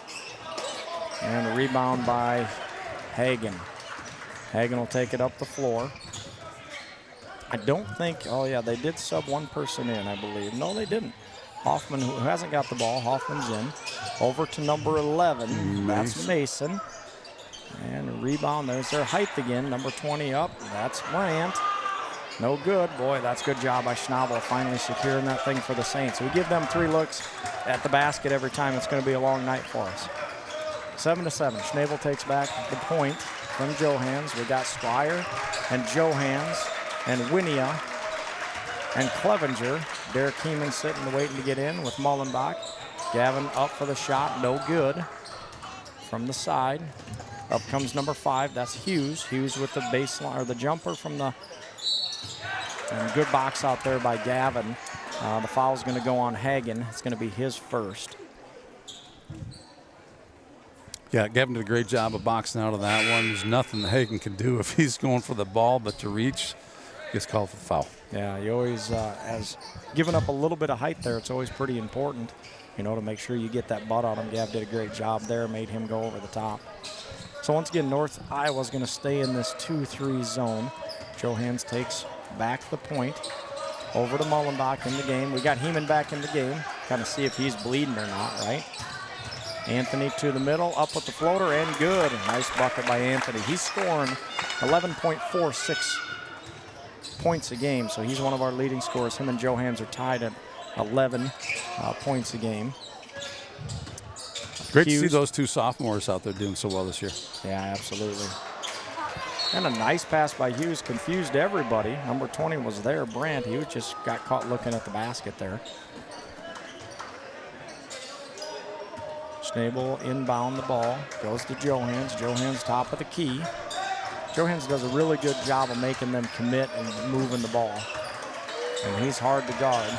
S4: And a rebound by Hagen. Hagen will take it up the floor. I don't think, oh yeah, they did sub one person in, I believe. No, they didn't. Hoffman, who hasn't got the ball, Hoffman's in. Over to number 11, that's Mason. And a rebound, there's their height again, number 20 up, that's Brandt. No good, boy, that's good job by Schnabel finally securing that thing for the Saints. We give them 3 looks at the basket every time. It's going to be a long night for us. 7-7, Schnabel takes back the point from Johannes. We got Squire and Johannes and Winia and Clevenger. Derek Heeman sitting waiting to get in with Mullenbach. Gavin up for the shot, no good. From the side, up comes number 5, that's Hughes. Hughes with the baseline, or the jumper from the, and good box out there by Gavin. The foul's going to go on Hagen. It's going to be his first.
S21: Yeah, Gavin did a great job of boxing out of that one. There's nothing Hagen can do if he's going for the ball, but to reach, gets called for foul.
S4: Yeah, he always has given up a little bit of height there. It's always pretty important, you know, to make sure you get that butt on him. Gav did a great job there, made him go over the top. So once again, North Iowa's going to stay in this 2-3 zone. Johans takes back the point. Over to Mullenbach in the game. We got Heeman back in the game. Kind of see if he's bleeding or not, right? Anthony to the middle, up with the floater, and good. Nice bucket by Anthony. He's scoring 11.46 points a game, so he's one of our leading scorers. Him and Johans are tied at 11 points a game.
S21: Great to see those two sophomores out there doing so well this year.
S4: Yeah, absolutely. And a nice pass by Hughes, confused everybody. Number 20 was there, Brandt. He just got caught looking at the basket there. Schnabel inbound the ball, goes to Johans. Johans top of the key. Johans does a really good job of making them commit and moving the ball. And he's hard to guard.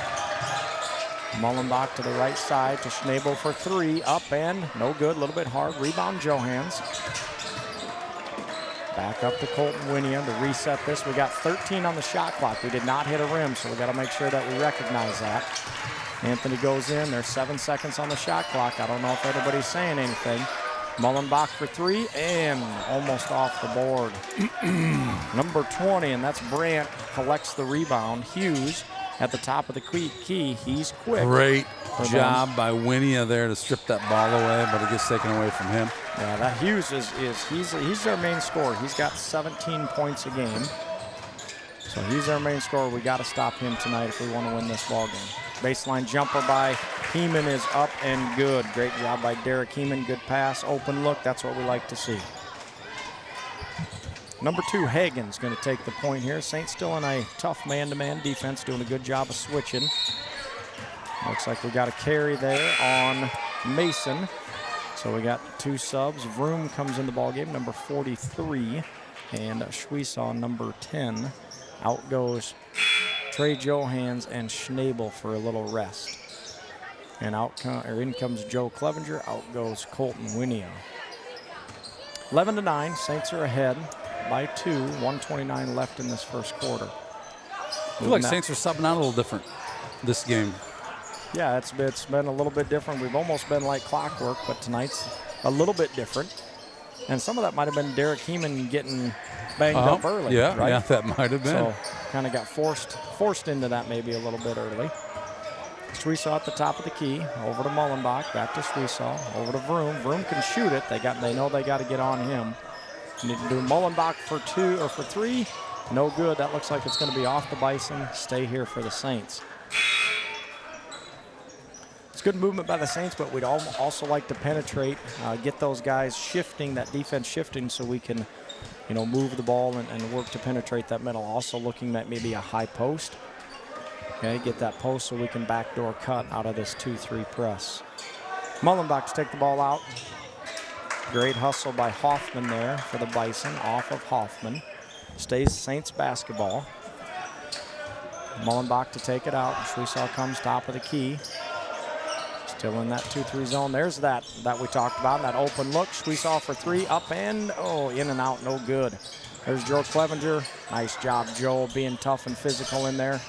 S4: Mullenbach to the right side to Schnabel for three. Up and no good, a little bit hard. Rebound Johans. Back up to Colton Winiam to reset this. We got 13 on the shot clock. We did not hit a rim, so we got to make sure that we recognize that. Anthony goes in. There's 7 seconds on the shot clock. I don't know if everybody's saying anything. Mullenbach for three and almost off the board. Number 20, and that's Brandt, collects the rebound. Hughes at the top of the key. He's quick.
S21: Great job by Winia there to strip that ball away, but it gets taken away from him.
S4: Yeah, that Hughes he's our main scorer. He's got 17 points a game. So he's our main scorer. We got to stop him tonight if we want to win this ball game. Baseline jumper by Heeman is up and good. Great job by Derek Heeman. Good pass, open look. That's what we like to see. Number 2, Hagen's going to take the point here. Saints still in a tough man-to-man defense, doing a good job of switching. Looks like we got a carry there on Mason. So we got 2 subs. Vroom comes in the ballgame, number 43, and Schweisaw, number 10. Out goes Trey Johans and Schnabel for a little rest. And in comes Joe Clevenger. Out goes Colton Winia. 11-9. Saints are ahead by 2. 1:29 left in this first quarter.
S21: I feel like Saints are subbing out a little different this game.
S4: Yeah, it's been a little bit different. We've almost been like clockwork, but tonight's a little bit different. And some of that might have been Derek Heeman getting banged up early.
S21: Yeah,
S4: right?
S21: yeah, that might have been.
S4: So kind of got forced into that maybe a little bit early. Schweisaw at the top of the key, over to Mullenbach, back to Schweisaw, over to Vroom. Vroom can shoot it. They know they got to get on him. Need to do Mullenbach for 2 or for 3. No good. That looks like it's going to be off the Bison. Stay here for the Saints. It's good movement by the Saints, but we'd also like to penetrate, get those guys shifting, that defense shifting, so we can, you know, move the ball and work to penetrate that middle. Also looking at maybe a high post. Okay, get that post so we can backdoor cut out of this 2-3 press. Mullenbach to take the ball out. Great hustle by Hoffman there for the Bison, off of Hoffman. Stays Saints basketball. Mullenbach to take it out. Schweisaw comes top of the key. Still in that 2-3 zone. There's that we talked about, that open look. Schweisaw for 3, up and, in and out, no good. There's Joe Clevenger. Nice job, Joe, being tough and physical in there.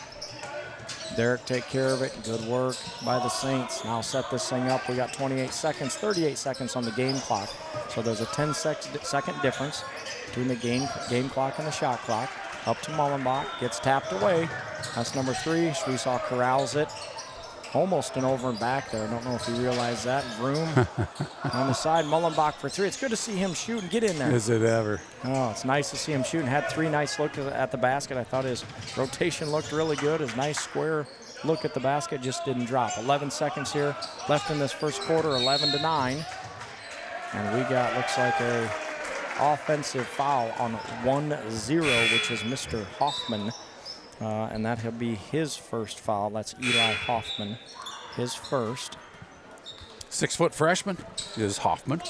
S4: Derek take care of it. Good work by the Saints. Now set this thing up. We got 28 seconds, 38 seconds on the game clock. So there's a 10-second difference between the game clock and the shot clock. Up to Mullenbach, gets tapped away. That's number 3. Schweisaw corrals it. Almost an over and back there. I don't know if you realize that. Vroom on the side. Mullenbach for 3. It's good to see him shoot and get in there.
S21: Is it ever?
S4: Oh, it's nice to see him shoot and had 3 nice looks at the basket. I thought his rotation looked really good. His nice square look at the basket just didn't drop. 11 seconds here left in this first quarter, 11-9. And we got, looks like a offensive foul on 1-0, which is Mr. Hoffman. And that'll be his first foul. That's Eli Hoffman, his first.
S21: 6-foot freshman is Hoffman.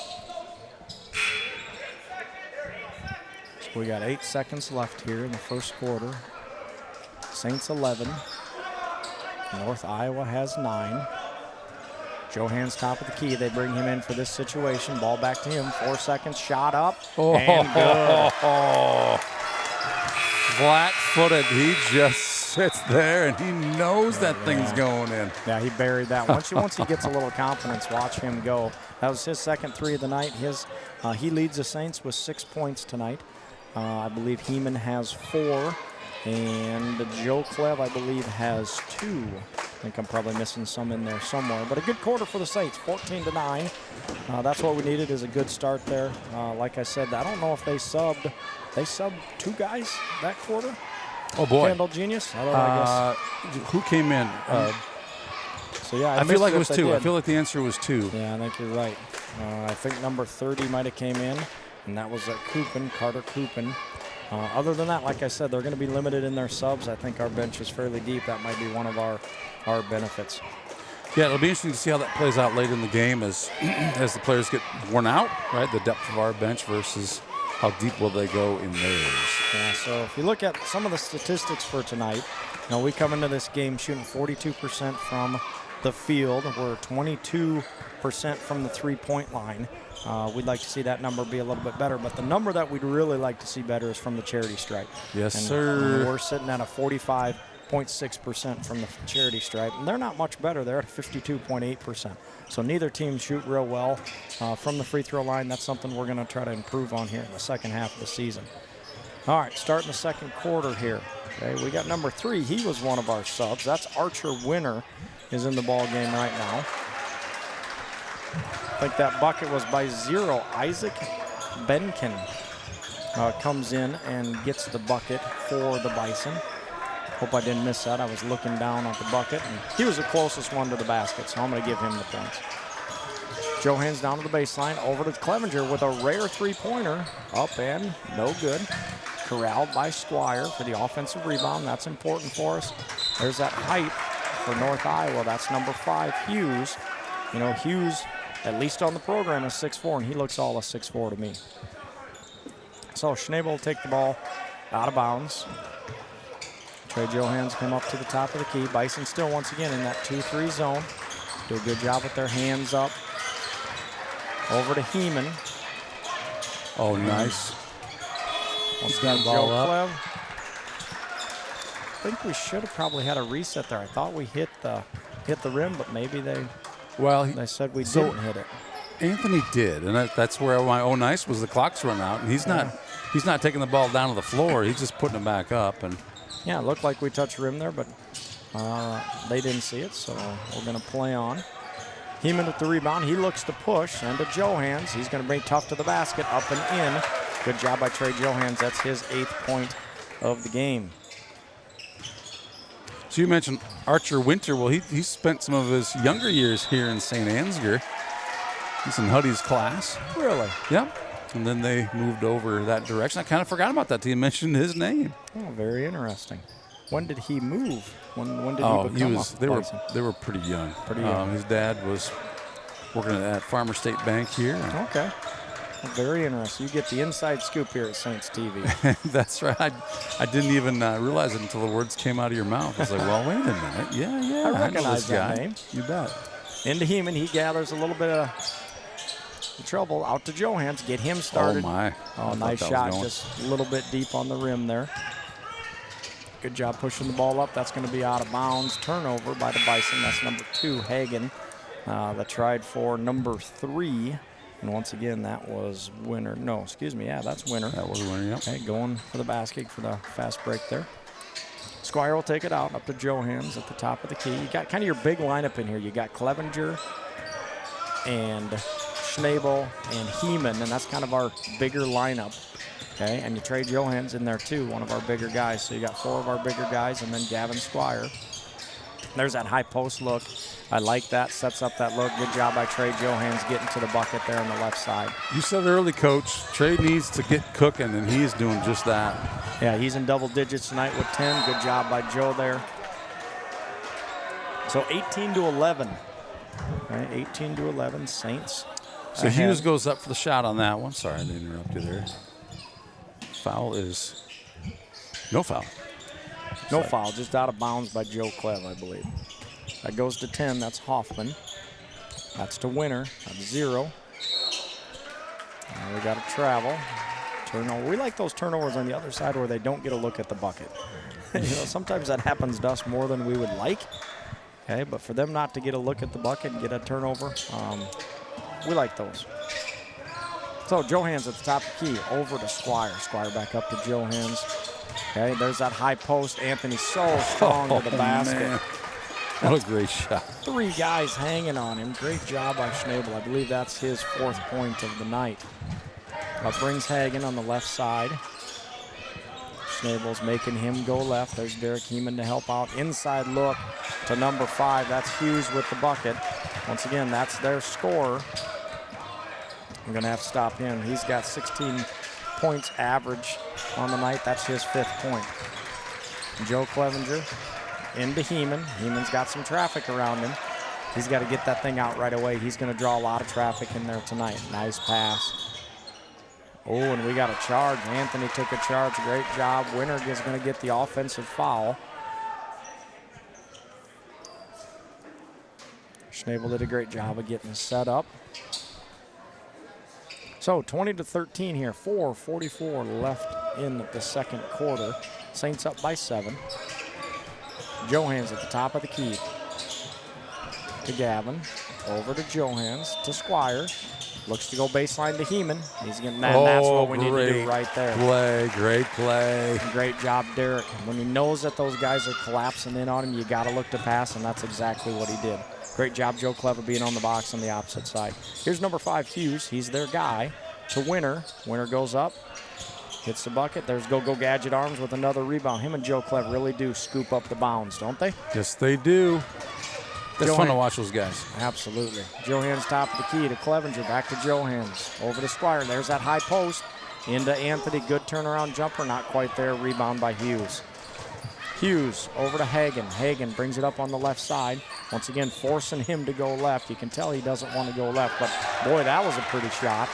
S4: So we got 8 seconds left here in the first quarter. Saints 11, North Iowa has 9. Johans top of the key. They bring him in for this situation. Ball back to him. 4 seconds. Shot up. And good.
S21: Flat-footed. He just sits there, and he knows that thing's going in.
S4: Yeah, he buried that. Once he gets a little confidence, watch him go. That was his second 3 of the night. He leads the Saints with 6 points tonight. I believe Heeman has 4. And Joe Clev, I believe, has 2. I think I'm probably missing some in there somewhere. But a good quarter for the Saints, 14-9. That's what we needed, is a good start there. Like I said, I don't know if they subbed 2 guys that quarter.
S21: Oh, boy.
S4: Candle Genius? I guess.
S21: Who came in?
S4: So, yeah,
S21: I feel like it was 2. I feel like the answer was 2.
S4: Yeah, I think you're right. I think number 30 might have came in, and that was Carter Coopin. Other than that, like I said, they're going to be limited in their subs. I think our bench is fairly deep. That might be one of our benefits.
S21: Yeah, it'll be interesting to see how that plays out late in the game as the players get worn out, right? The depth of our bench versus how deep will they go in theirs.
S4: Yeah, so if you look at some of the statistics for tonight, we come into this game shooting 42% from the field. We're 22% from the three-point line. We'd like to see that number be a little bit better, but the number that we'd really like to see better is from the charity stripe.
S21: Yes,
S4: and
S21: sir.
S4: We're sitting at a 45.6% from the charity stripe, and they're not much better. They're at 52.8%. So neither team shoot real well from the free throw line. That's something we're going to try to improve on here in the second half of the season. All right, starting the second quarter here. Okay, we got number 3. He was one of our subs. That's Archer Winner is in the ball game right now. I think that bucket was by 0. Isaac Benkin comes in and gets the bucket for the Bison. Hope I didn't miss that. I was looking down at the bucket, and he was the closest one to the basket, so I'm going to give him the points. Johans down to the baseline, over to Clevenger with a rare three-pointer. Up and no good. Corralled by Squire for the offensive rebound. That's important for us. There's that height for North Iowa. That's number 5, Hughes. Hughes, at least on the program, is 6'4", and he looks all a 6'4" to me. So Schnabel will take the ball out of bounds. Trey Johans come up to the top of the key. Bison still once again in that 2-3 zone. Do a good job with their hands up. Over to Heeman.
S21: Oh, nice.
S4: Once again, Joe Clev. I think we should have probably had a reset there. I thought we hit the rim, but maybe they said we didn't hit it.
S21: Anthony did, and that's where my nice was the clock's run out, and he's not taking the ball down to the floor. He's just putting it back up. And
S4: yeah, it looked like we touched rim there, but they didn't see it, so we're going to play on. Heeman with the rebound. He looks to push, and to Johans. He's going to bring Tough to the basket, up and in. Good job by Trey Johans. That's his 8th point of the game.
S21: So you mentioned Archer Winter. Well, he spent some of his younger years here in St. Ansgar. He's in Huddy's class.
S4: Really?
S21: Yep. And then they moved over that direction. I kind of forgot about that till you mentioned his name.
S4: Oh, very interesting. When did he move? When did he become
S21: they were pretty young.
S4: Pretty young.
S21: His dad was working at Farmer State Bank here.
S4: Okay. Well, very interesting. You get the inside scoop here at Saints TV.
S21: That's right. I didn't even realize it until the words came out of your mouth. I was like, well, wait a minute. Yeah.
S4: I recognize that name.
S21: You bet.
S4: Into Heeman. He gathers a little bit of trouble. Out to Johans. Get him started.
S21: Oh, my.
S4: Oh, nice shot. Just a little bit deep on the rim there. Good job pushing the ball up. That's going to be out of bounds. Turnover by the Bison. That's number 2, Hagen. That tried for number 3. And once again, that was Winner. No, excuse me. Yeah, that's Winner.
S21: That was Winner, yep.
S4: Okay, going for the basket for the fast break there. Squire will take it out up to Johans at the top of the key. You got kind of your big lineup in here. You got Clevenger and Schnabel and Heeman, and that's kind of our bigger lineup. Okay, and you trade Johans in there too, one of our bigger guys. So you got 4 of our bigger guys, and then Gavin Squire. There's that high post look. I like that. Sets up that look. Good job by Trey Johans getting to the bucket there on the left side.
S21: You said early, Coach, Trey needs to get cooking, and he's doing just that.
S4: Yeah, he's in double digits tonight with 10. Good job by Joe there. So 18-11. Right, 18-11, Saints.
S21: So ahead. Hughes goes up for the shot on that one. Sorry, I didn't interrupt you there. Foul is no foul.
S4: No foul, just out of bounds by Joe Clev, I believe. That goes to 10. That's Hoffman. That's to Winner. That's 0. And we got to travel. Turnover. We like those turnovers on the other side where they don't get a look at the bucket. Sometimes that happens to us more than we would like. Okay, but for them not to get a look at the bucket and get a turnover, we like those. So Johans at the top of the key, over to Squire. Squire back up to Johans. Okay, there's that high post. Anthony so strong to the basket.
S21: Man. What a great shot.
S4: 3 guys hanging on him. Great job by Schnabel. I believe that's his 4th point of the night. Brings Hagen on the left side. Schnabel's making him go left. There's Derek Heeman to help out. Inside look to number 5. That's Hughes with the bucket. Once again, that's their scorer. I'm going to have to stop him. He's got 16 points average on the night. That's his 5th point. Joe Clevenger into Heeman. Heeman's got some traffic around him. He's got to get that thing out right away. He's going to draw a lot of traffic in there tonight. Nice pass. Oh, and we got a charge. Anthony took a charge. Great job. Winner is going to get the offensive foul. Schnabel did a great job of getting set up. So 20-13 here. 4:44 left in the second quarter. Saints up by 7. Johans at the top of the key. To Gavin. Over to Johans. To Squire. Looks to go baseline to Heeman. He's getting that. That's what we need to do right there.
S21: Great play.
S4: Great job, Derek. When he knows that those guys are collapsing in on him, you got to look to pass, and that's exactly what he did. Great job, Joe Clever, being on the box on the opposite side. Here's number 5, Hughes. He's their guy. To Winner. Winner goes up. Hits the bucket. There's Go-Go Gadget Arms with another rebound. Him and Joe Clever really do scoop up the bounds, don't they?
S21: Yes, they do. It's fun to watch those guys.
S4: Absolutely. Johans top of the key to Clevenger. Back to Johans. Over to Squire. There's that high post. Into Anthony. Good turnaround jumper. Not quite there. Rebound by Hughes. Hughes over to Hagen. Hagen brings it up on the left side. Once again, forcing him to go left. You can tell he doesn't want to go left, but boy, that was a pretty shot.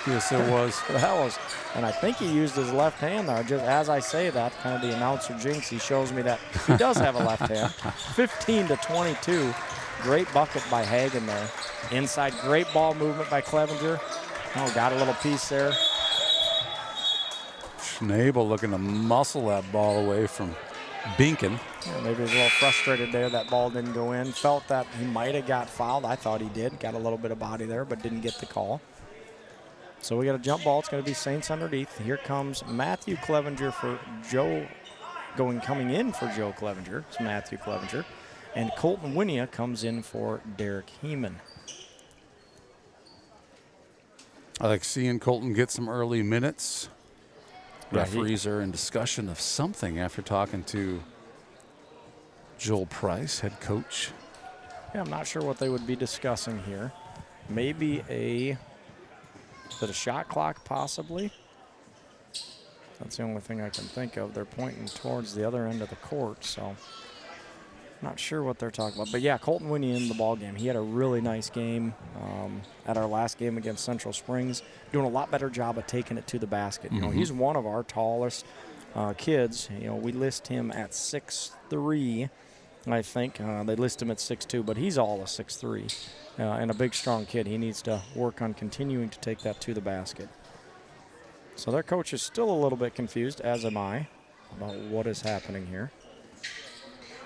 S21: Yes, it was.
S4: That was. And I think he used his left hand there. Just as I say that, kind of the announcer jinx, he shows me that he does have a left hand. 15-22. Great bucket by Hagen there. Inside, great ball movement by Clevenger. Oh, got a little piece there.
S21: Schnabel looking to muscle that ball away from Binken.
S4: Yeah, maybe he was a little frustrated there that ball didn't go in. Felt that he might have got fouled. I thought he did. Got a little bit of body there, but didn't get the call. So we got a jump ball. It's going to be Saints underneath. Here comes Matthew Clevenger for Joe, coming in for Joe Clevenger. It's Matthew Clevenger. And Colton Winia comes in for Derek Heeman.
S21: I like seeing Colton get some early minutes.
S4: Yeah,
S21: Referees are in discussion of something after talking to Joel Price, head coach.
S4: Yeah, I'm not sure what they would be discussing here. Maybe is it a shot clock possibly? That's the only thing I can think of. They're pointing towards the other end of the court, so not sure what they're talking about. But yeah, Colton Winney in the ball game. He had a really nice game at our last game against Central Springs, doing a lot better job of taking it to the basket. You know, he's one of our tallest kids. You know, we list him at 6'3", I think. They list him at 6'2", but he's all a 6'3", and a big, strong kid. He needs to work on continuing to take that to the basket. So their coach is still a little bit confused, as am I, about what is happening here.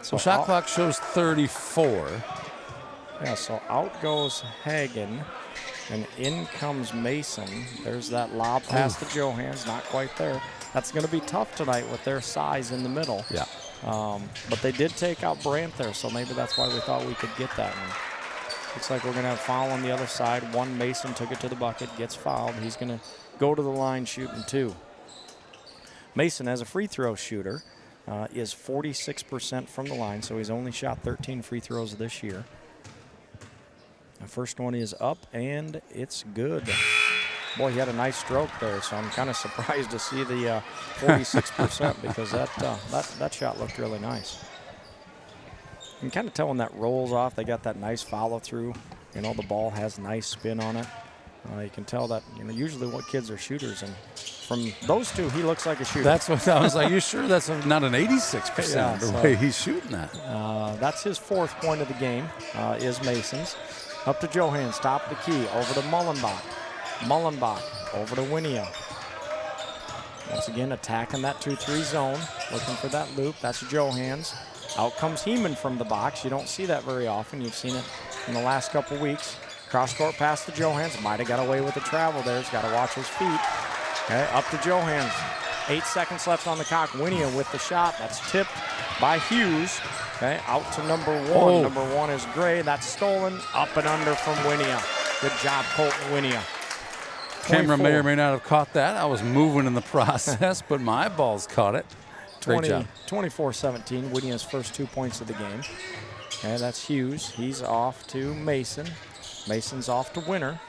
S21: So shot clock shows 34.
S4: Yeah, so out goes Hagen, and in comes Mason. There's that lob pass to Johans, not quite there. That's going to be tough tonight with their size in the middle.
S21: Yeah.
S4: But they did take out Brandt there, so maybe that's why we thought we could get that one. Looks like we're going to have foul on the other side. One Mason took it to the bucket, gets fouled. He's going to go to the line shooting 2. Mason, as a free throw shooter, is 46% from the line, so he's only shot 13 free throws this year. The first one is up, and it's good. Boy, he had a nice stroke there, so I'm kind of surprised to see the 46% because that shot looked really nice. You can kind of tell when that rolls off, they got that nice follow-through. You know, the ball has nice spin on it. You can tell that, usually what kids are shooters, and from those two, he looks like a shooter.
S21: That's what I was like. You sure that's not an 86%
S4: Yeah,
S21: the
S4: so,
S21: way he's shooting that?
S4: That's his 4th point of the game, is Mason's. Up to Johans, top of the key, over to Mullenbach. Mullenbach over to Winia. Once again, attacking that 2-3 zone, looking for that loop. That's Johans. Out comes Heeman from the box. You don't see that very often. You've seen it in the last couple weeks. Cross-court pass to Johans. Might have got away with the travel there. He's got to watch his feet. Okay, up to Johans. 8 seconds left on the clock. Winia with the shot. That's tipped by Hughes. Okay, out to number 1.
S21: Oh.
S4: Number 1 is Gray. That's stolen. Up and under from Winia. Good job, Colton Winia.
S21: Camera may or may not have caught that. I was moving in the process, but my eyeballs caught it. Great job.
S4: 24-17, Winia's first 2 points of the game. Okay, that's Hughes. He's off to Mason. Mason's off to Winner.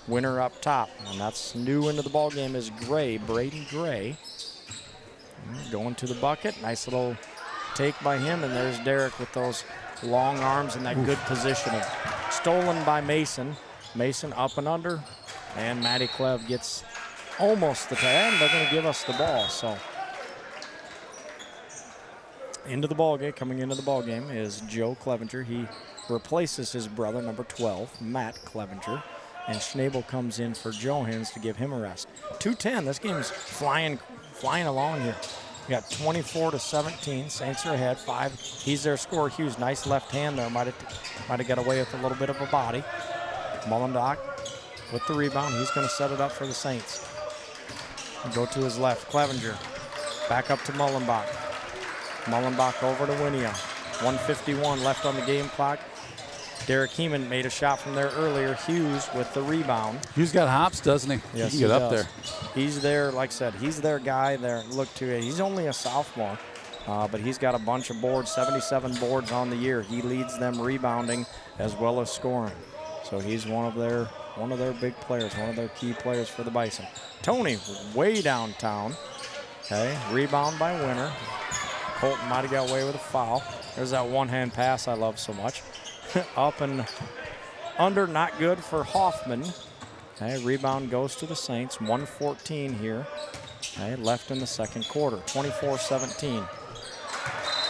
S4: Winner up top, and that's new into the ball game is Gray, Braden Gray. Going to the bucket. Nice little take by him, and there's Derek with those long arms and that good positioning. Stolen by Mason. Mason up and under, and Matty Clev gets almost the tag, and they're going to give us the ball. So into the ball game, coming into the ball game is Joe Clevenger. He replaces his brother, number 12, Matt Clevenger. And Schnabel comes in for Johans to give him a rest. 2:10, this game's flying along here. We got 24-17, Saints are ahead, 5. He's their scorer, Hughes, nice left hand there. Might have got away with a little bit of a body. Mullenbach with the rebound, he's gonna set it up for the Saints. Go to his left, Clevenger, back up to Mullenbach. Mullenbach over to Winia. 1:51 left on the game clock. Derek Heeman made a shot from there earlier. Hughes with the rebound.
S21: Hughes got hops, doesn't he?
S4: Yes,
S21: he can get up there.
S4: He's there, like I said, he's their guy there. Look to it. He's only a sophomore, but he's got a bunch of boards, 77 boards on the year. He leads them rebounding as well as scoring. So he's one of their big players, one of their key players for the Bison. Tony way downtown. Okay, rebound by Winner. Colton might have got away with a foul. There's that one-hand pass I love so much. Up and under, not good for Hoffman. Okay, rebound goes to the Saints. 1:14 here. Okay, left in the second quarter. 24-17.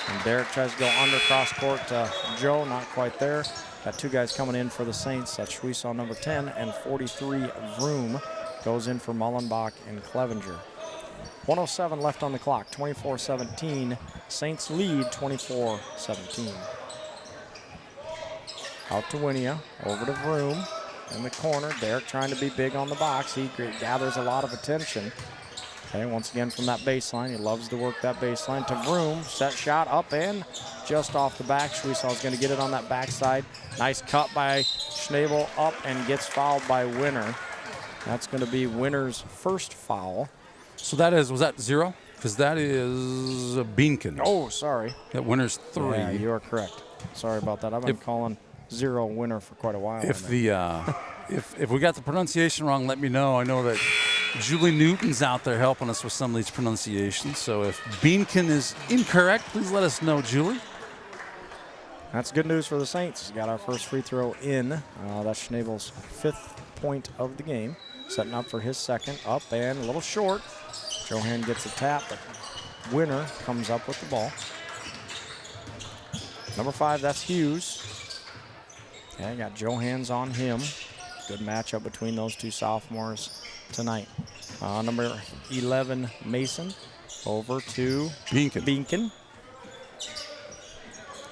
S4: And Derek tries to go under cross court to Joe, not quite there. Got 2 guys coming in for the Saints. That's Schwiesel, number 10, and 43 Vroom goes in for Mullenbach and Clevenger. 1:07 left on the clock. 24-17. Saints lead 24-17. Out to Winia, over to Vroom in the corner. Derek trying to be big on the box. He gathers a lot of attention. Okay, once again from that baseline. He loves to work that baseline to Vroom. Set shot up and just off the back. Schwiesel's going to get it on that backside. Nice cut by Schnabel up and gets fouled by Winner. That's going to be Winner's first foul.
S21: So that was that 0? Because that is Beankin.
S4: Oh, sorry.
S21: That Winner's 3.
S4: Yeah, you are correct. Sorry about that. I've been calling 0 Winner for quite a while.
S21: If if we got the pronunciation wrong, let me know. I know that Julie Newton's out there helping us with some of these pronunciations. So if Beankin is incorrect, please let us know, Julie.
S4: That's good news for the Saints. Got our first free throw in. That's Schnabel's 5th point of the game. Setting up for his second. Up and a little short. Johan gets a tap, but Winner comes up with the ball. Number 5, that's Hughes. Okay, got Johans on him. Good matchup between those 2 sophomores tonight. Number 11, Mason, over to Beankin.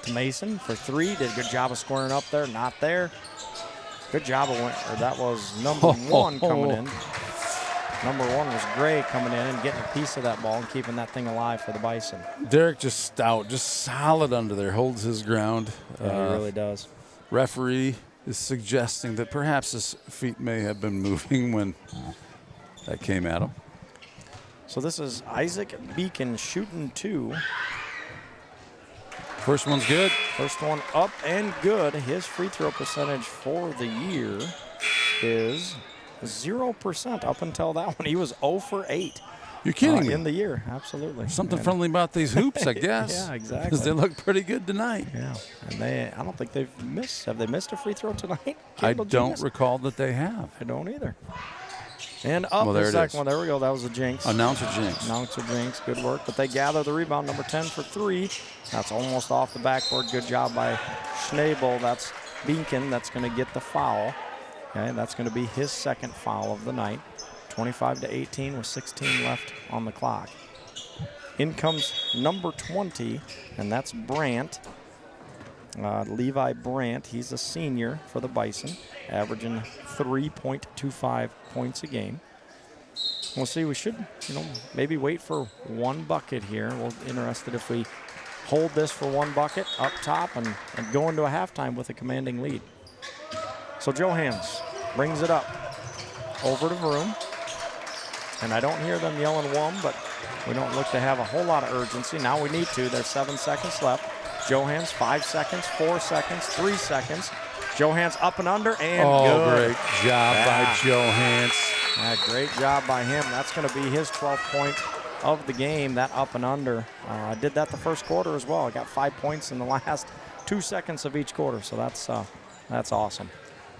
S4: To Mason for 3. Did a good job of scoring up there. Not there. Good job of Winner. That was number 1 coming in. Number 1 was Gray coming in and getting a piece of that ball and keeping that thing alive for the Bison.
S21: Derek just stout, just solid under there, holds his ground.
S4: Yeah, he really does.
S21: Referee is suggesting that perhaps his feet may have been moving when that came at him.
S4: So this is Isaac Beacon shooting 2.
S21: First one's good.
S4: First one up and good. His free throw percentage for the year is 0% up until that one. He was 0 for 8.
S21: You're kidding me.
S4: In the year, absolutely.
S21: Something friendly about these hoops, I guess.
S4: Yeah, exactly.
S21: Because they look pretty good tonight.
S4: Yeah, and I don't think they've missed. Have they missed a free throw tonight?
S21: I don't recall that they have.
S4: I don't either. And up the second one. There we go. That was a jinx.
S21: Announcer jinx.
S4: Announcer jinx. Good work. But they gather the rebound. Number 10 for 3. That's almost off the backboard. Good job by Schnabel. That's Beacon. That's going to get the foul. Okay, that's going to be his second foul of the night. 25-18 with 16 left on the clock. In comes number 20, and that's Brandt. Levi Brandt. He's a senior for the Bison, averaging 3.25 points a game. We'll see. We should, maybe wait for one bucket here. We're interested if we hold this for one bucket up top and go into a halftime with a commanding lead. So Johans brings it up over to Vroom. And I don't hear them yelling "wum," but we don't look to have a whole lot of urgency. Now we need to. There's 7 seconds left. Johans, 5 seconds, 4 seconds, 3 seconds. Johans up and under, and good.
S21: Great job by Johans.
S4: Great job by him. That's going to be his 12th point of the game, that up and under. I did that the first quarter as well. I got 5 points in the last 2 seconds of each quarter, so that's awesome.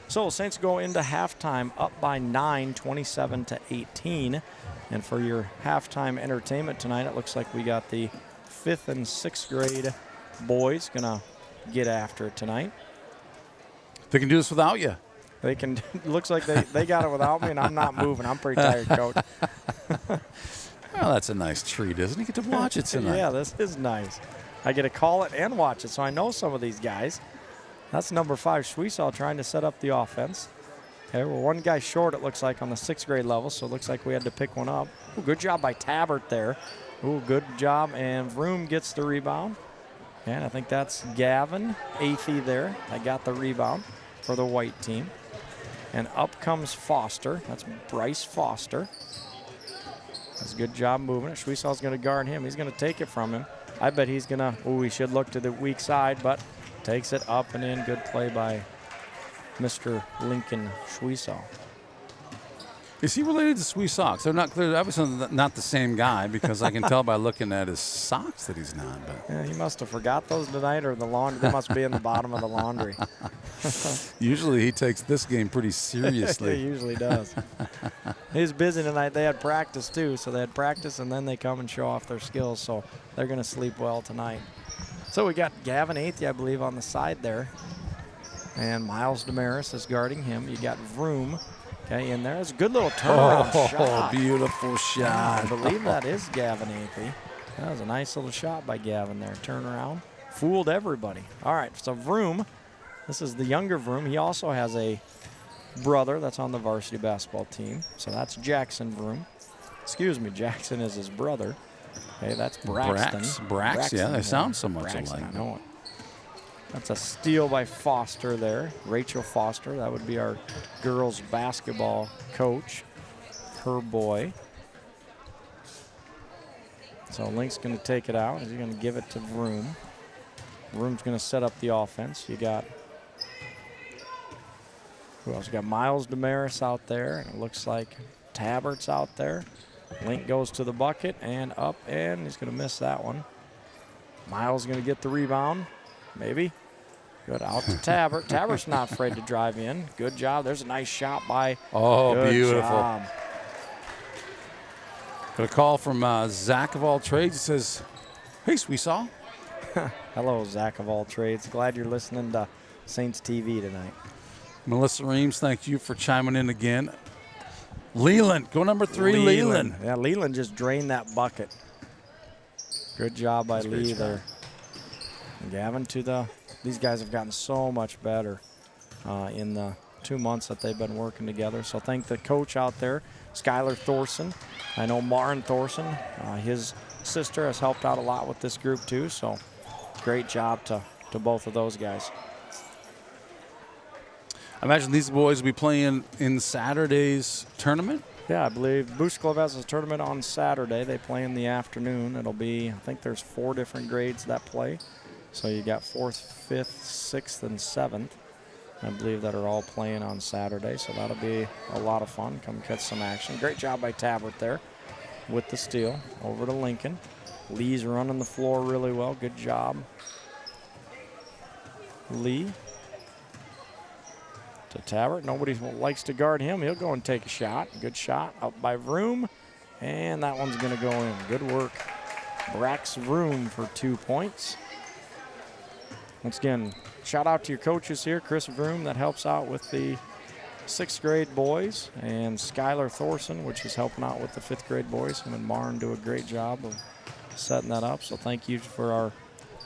S4: So Saints go into halftime up by 9, 27-18. And for your halftime entertainment tonight, it looks like we got the 5th and 6th grade boys gonna get after it tonight.
S21: They can do this without you.
S4: They can. Looks like they got it without me, and I'm not moving. I'm pretty tired, Coach.
S21: Well, that's a nice treat, isn't it? You get to watch it tonight.
S4: Yeah, this is nice. I get to call it and watch it, so I know some of these guys. That's number 5, Schwiesel, trying to set up the offense. Okay, we're one guy short, it looks like, on the 6th grade level, so it looks like we had to pick one up. Ooh, good job by Tabbert there. Ooh, good job, and Vroom gets the rebound. And I think that's Gavin Athey there. I got the rebound for the white team. And up comes Foster. That's Bryce Foster. That's a good job moving it. Schwiesel's going to guard him. He's going to take it from him. I bet he's going to, he should look to the weak side, but takes it up and in. Good play by Mr. Lincoln Schwiesel.
S21: Is he related to Sweet Socks? They're not clear. Obviously not the same guy, because I can tell by looking at his socks that he's not. But
S4: yeah, he must have forgot those tonight, or the laundry. They must be in the bottom of the laundry.
S21: Usually he takes this game pretty seriously.
S4: He usually does. He's busy tonight. They had practice too, so they had practice and then they come and show off their skills. So they're going to sleep well tonight. So we got Gavin Athey, I believe, on the side there, and Miles Damaris is guarding him. You got Vroom. Okay, in there. It's a good little turnaround shot.
S21: Beautiful shot.
S4: I believe that is Gavin Athey. That was a nice little shot by Gavin there. Turnaround. Fooled everybody. All right, so Vroom. This is the younger Vroom. He also has a brother that's on the varsity basketball team. So that's Jackson Vroom. Excuse me, Jackson is his brother. Okay, that's Braxton.
S21: Braxton, yeah, they sound so much
S4: Braxton,
S21: alike.
S4: I know it. That's a steal by Foster there. Rachel Foster, that would be our girls basketball coach, her boy. So Link's going to take it out. He's going to give it to Vroom. Vroom's going to set up the offense. You got, who else? You got Miles Damaris out there. And it looks like Tabbert's out there. Link goes to the bucket and up, and he's going to miss that one. Miles going to get the rebound. Maybe. Good, out to Tabbert. Tabbert's not afraid to drive in. Good job. There's a nice shot by.
S21: Oh,
S4: good
S21: beautiful.
S4: Job.
S21: Got a call from Zach of all trades. He says, "Hey, Schwiesel."
S4: Hello, Zach of all trades. Glad you're listening to Saints TV tonight.
S21: Melissa Reams, thank you for chiming in again. Leland, go number 3, Leland.
S4: Yeah, Leland just drained that bucket. Good job by Lee there. Gavin to the. These guys have gotten so much better in the 2 months that they've been working together. So thank the coach out there, Skylar Thorson. I know Maren Thorson, his sister, has helped out a lot with this group too. So great job to both of those guys.
S21: I imagine these boys will be playing in Saturday's tournament.
S4: Yeah, I believe Boost Club has a tournament on Saturday. They play in the afternoon. It'll be, I think there's 4 different grades that play. So you got 4th, 5th, 6th, and 7th. I believe that are all playing on Saturday. So that'll be a lot of fun. Come catch some action. Great job by Tabbert there. with the steal over to Lincoln. Lee's running the floor really well. Good job. Lee to Tabbert. Nobody likes to guard him. He'll go and take a shot. Good shot up by Vroom. And that one's going to go in. Good work. Brax Vroom for 2 points. Once again, shout out to your coaches here. Chris Vroom, that helps out with the 6th grade boys, and Skylar Thorson, which is helping out with the 5th grade boys. Him and Marn do a great job of setting that up. So thank you for our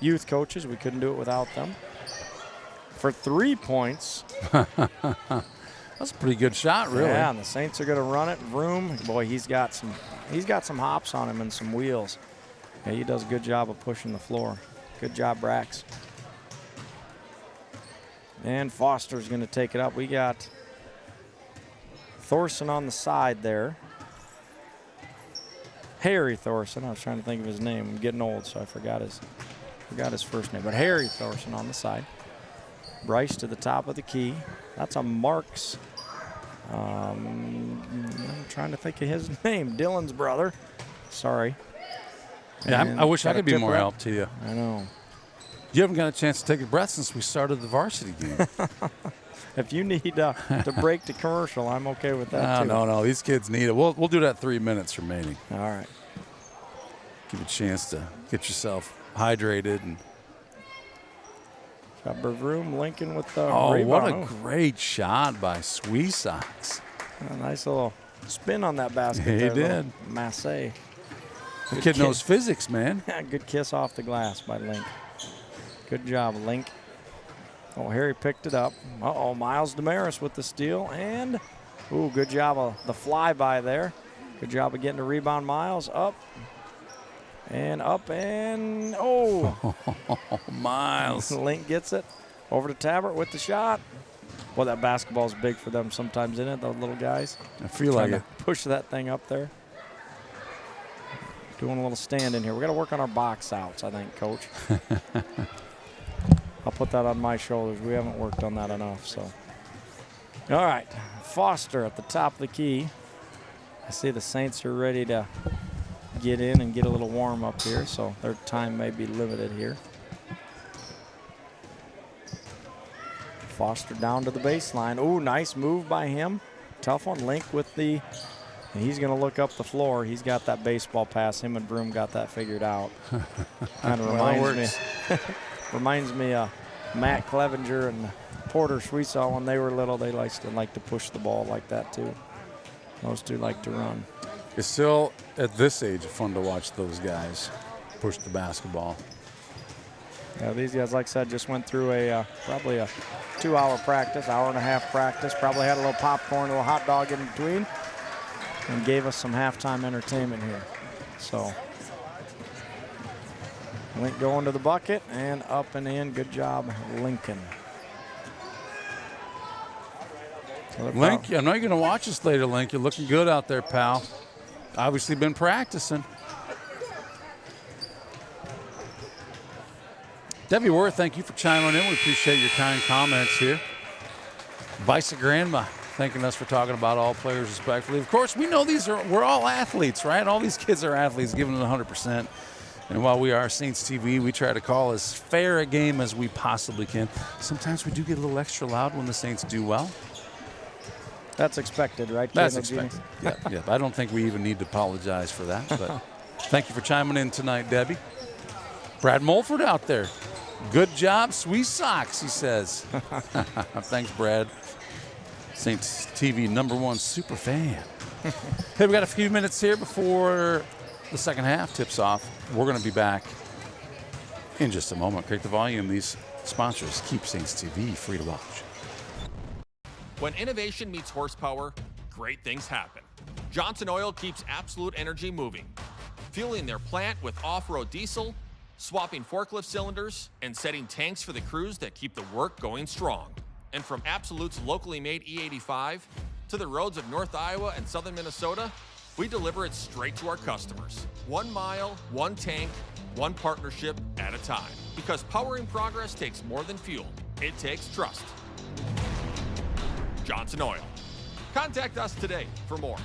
S4: youth coaches. We couldn't do it without them. For 3 points.
S21: That's a pretty good shot, really.
S4: Yeah, and the Saints are going to run it. Vroom, boy, he's got some hops on him and some wheels. Yeah, he does a good job of pushing the floor. Good job, Brax. And Foster's going to take it up. We got Thorson on the side there. Harry Thorson. I was trying to think of his name. I'm getting old, so I forgot his first name. But Harry Thorson on the side. Bryce to the top of the key. That's a Marks. I'm trying to think of his name. Dylan's brother. Sorry.
S21: Yeah, I wish I could be more help to you.
S4: I know.
S21: You haven't got a chance to take a breath since we started the varsity game.
S4: If you need to break the commercial, I'm okay with that, too.
S21: No. These kids need it. We'll do that 3 minutes remaining.
S4: All right.
S21: Give you a chance to get yourself hydrated. And
S4: got Room Lincoln with the
S21: rebound. What a
S4: Oh.
S21: great shot by Sweesox.
S4: A nice little spin on that basket.
S21: He
S4: there,
S21: did.
S4: Massey.
S21: The kid knows physics, man.
S4: Good kiss off the glass by Link. Good job, Link. Oh, Harry picked it up. Uh-oh, Miles Damaris with the steal. And, ooh, good job of the flyby there. Good job of getting the rebound, Miles. Up. And up and, oh.
S21: Miles.
S4: Link gets it. Over to Tabbert with the shot. Well, that basketball's big for them sometimes, isn't it, those little guys?
S21: I feel like it.
S4: Push that thing up there. Doing a little stand in here. We got to work on our box outs, I think, Coach. I'll put that on my shoulders. We haven't worked on that enough, so. All right, Foster at the top of the key. I see the Saints are ready to get in and get a little warm up here, so their time may be limited here. Foster down to the baseline. Ooh, nice move by him. Tough one. Link with the, and he's going to look up the floor. He's got that baseball pass. Him and Broom got that figured out. Kind of reminds me of Matt Clevenger and Porter Sweetsaw when they were little. They like to push the ball like that too. Those two like to run.
S21: It's still, at this age, fun to watch those guys push the basketball.
S4: Yeah, these guys, like I said, just went through probably a 2-hour practice, hour and a half practice. Probably had a little popcorn, a little hot dog in between, and gave us some halftime entertainment here. So, Link going to the bucket and up and in. Good job, Lincoln.
S21: Link, I know you're going to watch us later, Link. You're looking good out there, pal. Obviously been practicing. Debbie Worth, thank you for chiming in. We appreciate your kind comments here. Bicep Grandma thanking us for talking about all players respectfully. Of course, we know we're all athletes, right? All these kids are athletes, giving it 100%. And while we are Saints TV, we try to call as fair a game as we possibly can. Sometimes we do get a little extra loud when the Saints do well.
S4: That's expected, right?
S21: That's expected. Yeah. I don't think we even need to apologize for that. But thank you for chiming in tonight, Debbie. Brad Mulford out there. Good job, Sweesox, he says. Thanks, Brad. Saints TV #1 super fan. Hey, we got a few minutes here before the second half tips off. We're going to be back in just a moment. Crank the volume. These sponsors keep Saints TV free to watch.
S6: When innovation meets horsepower, great things happen. Johnson Oil keeps Absolute Energy moving, fueling their plant with off-road diesel, swapping forklift cylinders, and setting tanks for the crews that keep the work going strong. And from Absolute's locally made E85 to the roads of North Iowa and southern Minnesota, we deliver it straight to our customers. 1 mile, 1 tank, 1 partnership at a time. Because powering progress takes more than fuel. It takes trust. Johnson Oil. Contact us today for more.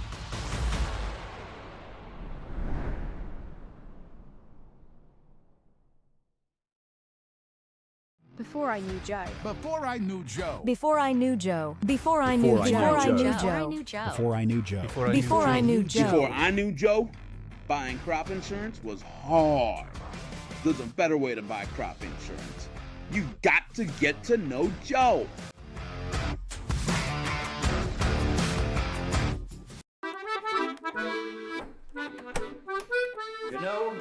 S8: Before I knew Joe.
S9: Before I knew Joe.
S8: Before I knew Joe. Before I knew Joe. Before I knew Joe.
S9: Before I knew Joe.
S8: Before I knew Joe.
S11: Before I knew Joe, buying crop insurance was hard. There's a better way to buy crop insurance. You got to get to know Joe.
S15: You know,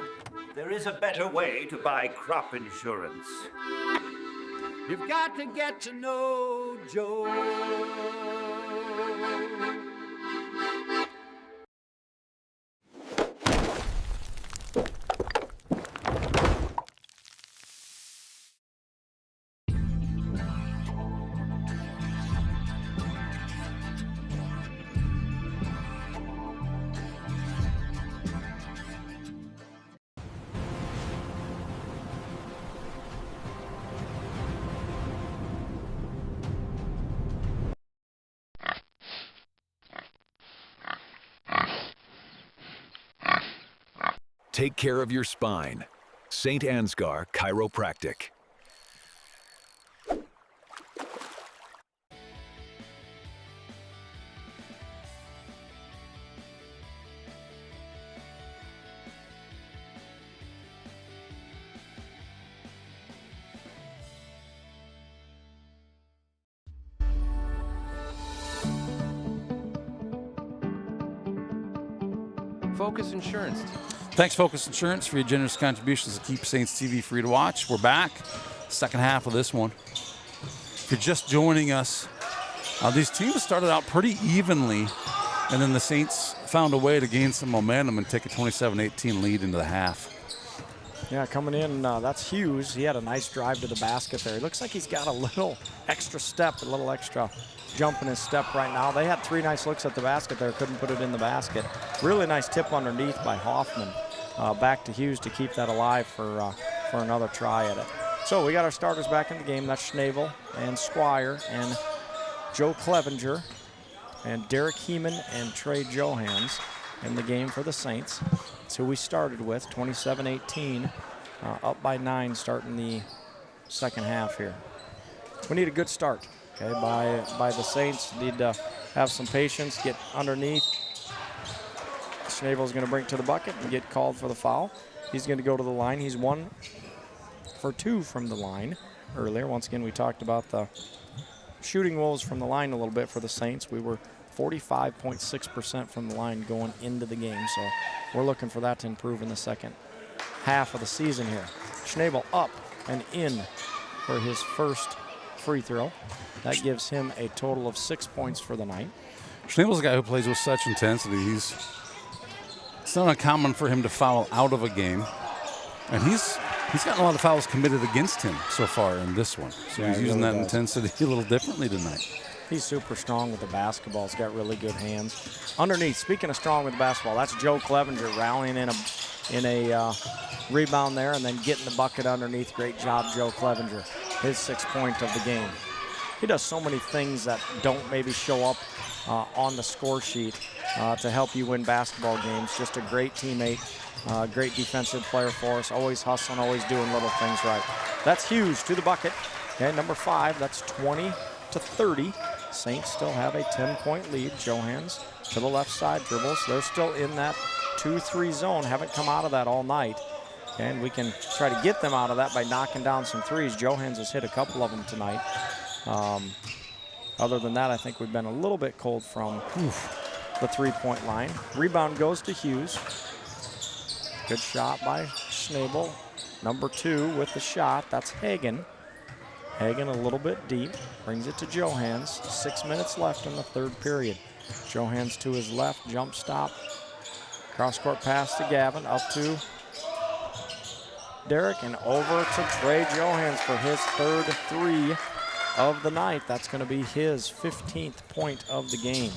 S15: there is a better way to buy crop insurance. You've got to get to know Joe.
S16: Take care of your spine. St. Ansgar Chiropractic.
S17: Focus Insurance.
S21: Thanks, Focus Insurance, for your generous contributions to keep Saints TV free to watch. We're back. Second half of this one. If you're just joining us, these teams started out pretty evenly, and then the Saints found a way to gain some momentum and take a 27-18 lead into the half.
S4: Yeah, coming in, that's Hughes. He had a nice drive to the basket there. He looks like he's got a little extra step, a little extra jump in his step right now. They had 3 nice looks at the basket there, couldn't put it in the basket. Really nice tip underneath by Hoffman. Back to Hughes to keep that alive for another try at it. So we got our starters back in the game. That's Schnabel and Squire and Joe Clevenger and Derek Heeman and Trey Johans in the game for the Saints. That's who we started with, 27-18, up by 9 starting the second half here. We need a good start, okay, by the Saints. Need to have some patience, get underneath. Schnabel's going to bring it to the bucket and get called for the foul. He's going to go to the line. He's 1 for 2 from the line earlier. Once again, we talked about the shooting woes from the line a little bit for the Saints. We were 45.6% from the line going into the game, so we're looking for that to improve in the second half of the season here. Schnabel up and in for his first free throw. That gives him a total of 6 points for the night.
S21: Schnabel's a guy who plays with such intensity. It's not uncommon for him to foul out of a game, and he's gotten a lot of fouls committed against him so far in this one. So
S4: Yeah,
S21: he's
S4: he
S21: using
S4: really
S21: that
S4: does.
S21: intensity a little differently tonight.
S4: He's super strong with the basketball. He's got really good hands. Underneath, speaking of strong with the basketball, that's Joe Clevenger rallying in a rebound there and then getting the bucket underneath. Great job, Joe Clevenger. His 6th point of the game. He does so many things that don't maybe show up on the score sheet to help you win basketball games. Just a great teammate, great defensive player for us, always hustling, always doing little things right. That's Hughes to the bucket. Okay, number 5, that's 20-30. Saints still have a 10-point lead. Johans to the left side, dribbles. They're still in that 2-3 zone, haven't come out of that all night. And we can try to get them out of that by knocking down some threes. Johans has hit a couple of them tonight. Other than that, I think we've been a little bit cold from the 3-point line. Rebound goes to Hughes. Good shot by Schnabel. Number 2 with the shot, that's Hagen. Hagen a little bit deep, brings it to Johans. 6 minutes left in the 3rd period. Johans to his left, jump stop. Cross-court pass to Gavin, up to Derek, and over to Trey Johans for his 3rd 3 of the night. That's going to be his 15th point of the game.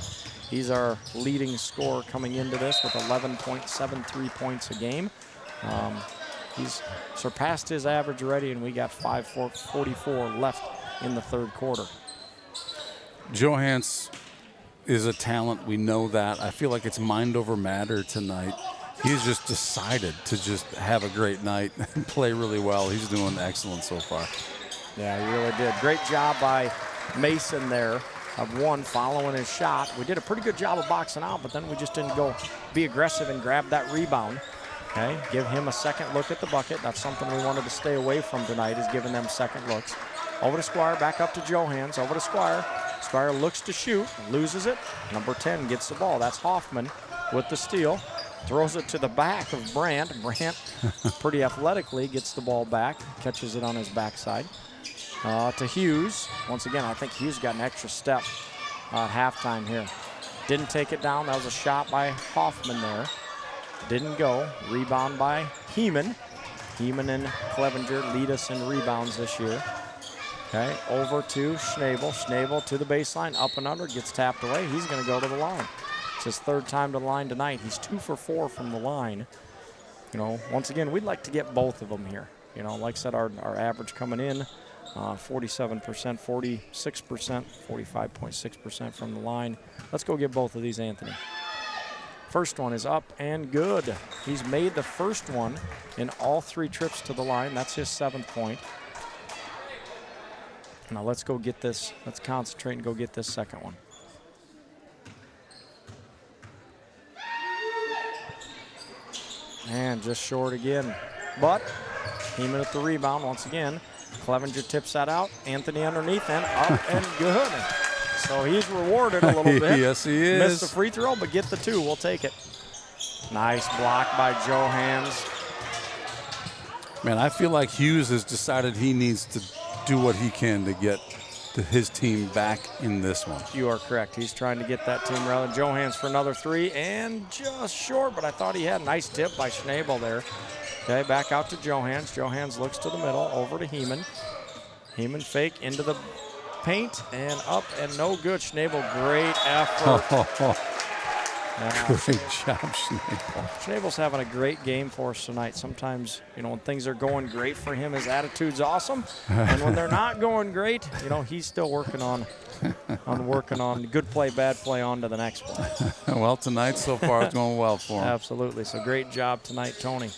S4: He's our leading scorer coming into this with 11.73 points a game. He's surpassed his average already, and we got 5:44 left in the 3rd quarter.
S21: Johans is a talent. We know that. I feel like it's mind over matter tonight. He's just decided to just have a great night and play really well. He's doing excellent so far.
S4: Yeah, he really did. Great job by Mason there of one following his shot. We did a pretty good job of boxing out, but then we just didn't go be aggressive and grab that rebound. Okay, give him a second look at the bucket. That's something we wanted to stay away from tonight, is giving them second looks. Over to Squire, back up to Johans, over to Squire. Squire looks to shoot, loses it. Number 10 gets the ball. That's Hoffman with the steal. Throws it to the back of Brandt. Brandt, pretty athletically, gets the ball back, catches it on his backside. To Hughes. Once again, I think Hughes got an extra step at halftime here. Didn't take it down. That was a shot by Hoffman there. Didn't go. Rebound by Heeman. Heeman and Clevenger lead us in rebounds this year. Okay, over to Schnabel. Schnabel to the baseline, up and under, gets tapped away. He's going to go to the line. It's his third time to the line tonight. He's 2 for 4 from the line. You know, once again, we'd like to get both of them here. You know, like I said, our average coming in, 47%, 46%, 45.6% from the line. Let's go get both of these, Anthony. First one is up and good. He's made the first one in all 3 trips to the line. That's his 7th point. Now let's go get this. Let's concentrate and go get this second one. And just short again. But Heeman at the rebound once again. Clevenger tips that out. Anthony underneath and up and good. So he's rewarded a little bit.
S21: Yes, he is.
S4: Missed the free throw, but get the 2. We'll take it. Nice block by Johans.
S21: Man, I feel like Hughes has decided he needs to do what he can to get his team back in this one.
S4: You are correct. He's trying to get that team rallied. Johans for another 3 and just short, but I thought he had a nice tip by Schnabel there. Okay, back out to Johans. Johans looks to the middle, over to Heeman. Heeman fake into the paint and up and no good. Schnabel, great effort.
S21: Great job, Schnabel.
S4: Schnabel's having a great game for us tonight. Sometimes, you know, when things are going great for him, his attitude's awesome. And when they're not going great, you know, he's still working on good play, bad play, on to the next play.
S21: Well, tonight so far it's going well for him.
S4: Absolutely. So great job tonight, Tony.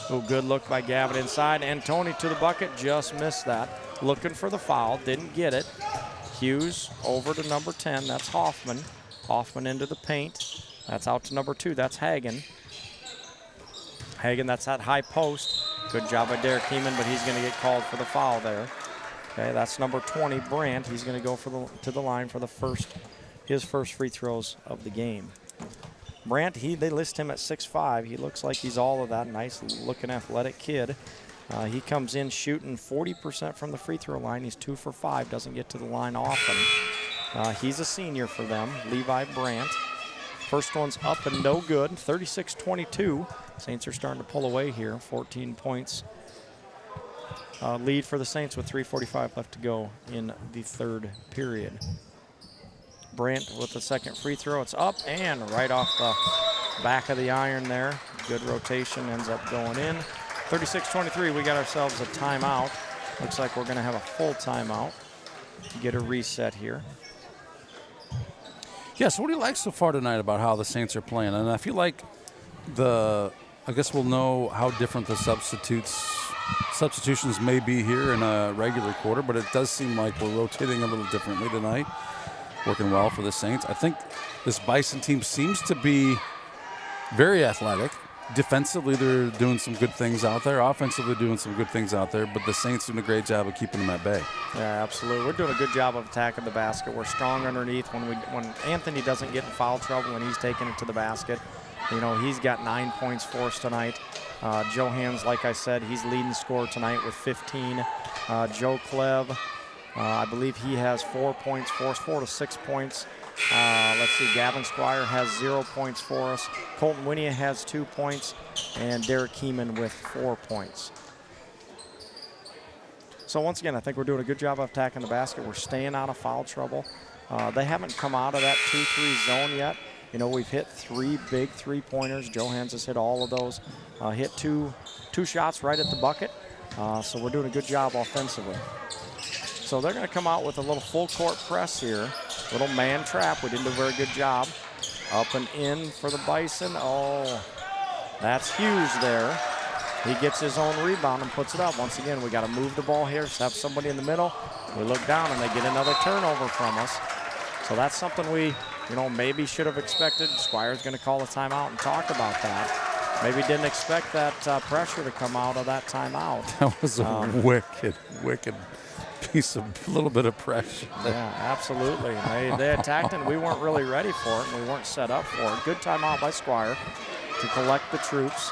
S4: Oh, good look by Gavin inside, and Tony to the bucket, just missed that. Looking for the foul, didn't get it. Hughes over to number 10, that's Hoffman. Hoffman into the paint. That's out to number 2, that's Hagen. Hagen, that's that high post. Good job by Derek Heeman, but he's going to get called for the foul there. Okay, that's number 20, Brandt. He's going to go to the line for his first free throws of the game. Brandt, they list him at 6'5". He looks like he's all of that. Nice looking athletic kid. He comes in shooting 40% from the free throw line. He's 2 for 5, doesn't get to the line often. He's a senior for them, Levi Brandt. First one's up and no good, 36-22. Saints are starting to pull away here, 14 points. Lead for the Saints with 3:45 left to go in the third period. Brandt with the second free throw. It's up and right off the back of the iron there. Good rotation, ends up going in. 36-23, we got ourselves a timeout. Looks like we're going to have a full timeout. Get a reset here.
S21: Yeah, so what do you like so far tonight about how the Saints are playing? And I feel like I guess we'll know how different the substitutions may be here in a regular quarter, but it does seem like we're rotating a little differently tonight. Working well for the Saints. I think this Bison team seems to be very athletic. Defensively, they're doing some good things out there. Offensively, doing some good things out there. But the Saints doing a great job of keeping them at bay.
S4: Yeah, absolutely. We're doing a good job of attacking the basket. We're strong underneath. When Anthony doesn't get in foul trouble and he's taking it to the basket, you know, he's got 9 points for us tonight. Johans, like I said, he's leading scorer tonight with 15. Joe Clev, I believe he has 4 points for us, 4 to 6 points. Let's see, Gavin Squire has 0 points for us. Colton Winia has 2 points, and Derek Heeman with 4 points. So once again, I think we're doing a good job of attacking the basket. We're staying out of foul trouble. They haven't come out of that 2-3 zone yet. You know, we've hit 3 big three-pointers. Johans has hit all of those. Hit two shots right at the bucket. So we're doing a good job offensively. So they're going to come out with a little full-court press here. Little man trap. We didn't do a very good job. Up and in for the Bison. Oh, that's Hughes there. He gets his own rebound and puts it up. Once again, we got to move the ball here, have somebody in the middle. We look down and they get another turnover from us. So that's something we, maybe should have expected. Squire's going to call a timeout and talk about that. Maybe didn't expect that pressure to come out of that timeout.
S21: That was a wicked piece of little bit of pressure.
S4: Yeah, absolutely. They attacked and we weren't really ready for it and we weren't set up for it. Good timeout by Squire to collect the troops.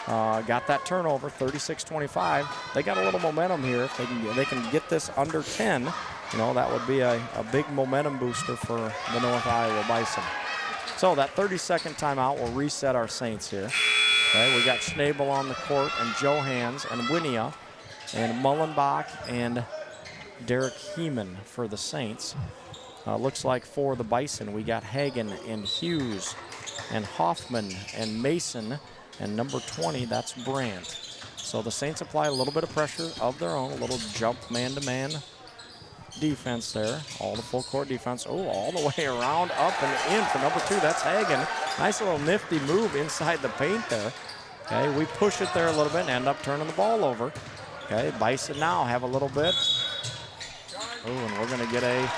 S4: Got that turnover, 36-25. They got a little momentum here. If they can get this under 10, that would be a big momentum booster for the North Iowa Bison. So that 30-second timeout will reset our Saints here. Okay, we got Schnabel on the court and Johans and Winia and Mullenbach and Derek Heeman for the Saints. Looks like for the Bison, we got Hagen and Hughes and Hoffman and Mason and number 20, that's Brandt. So the Saints apply a little bit of pressure of their own, a little jump man-to-man defense there. All the full court defense. Oh, all the way around, up and in for number 2. That's Hagen. Nice little nifty move inside the paint there. Okay, we push it there a little bit and end up turning the ball over. Okay, Bison now have a little bit. Oh, and we're going to get a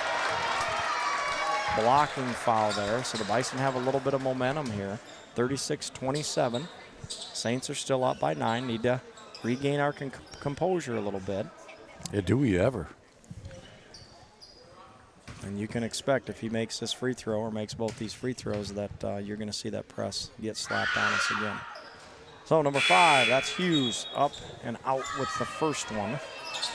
S4: blocking foul there. So the Bison have a little bit of momentum here. 36-27. Saints are still up by 9. Need to regain our composure a little bit.
S21: Yeah, do we ever?
S4: And you can expect if he makes this free throw or makes both these free throws that you're going to see that press get slapped on us again. So number 5, that's Hughes, up and out with the first one.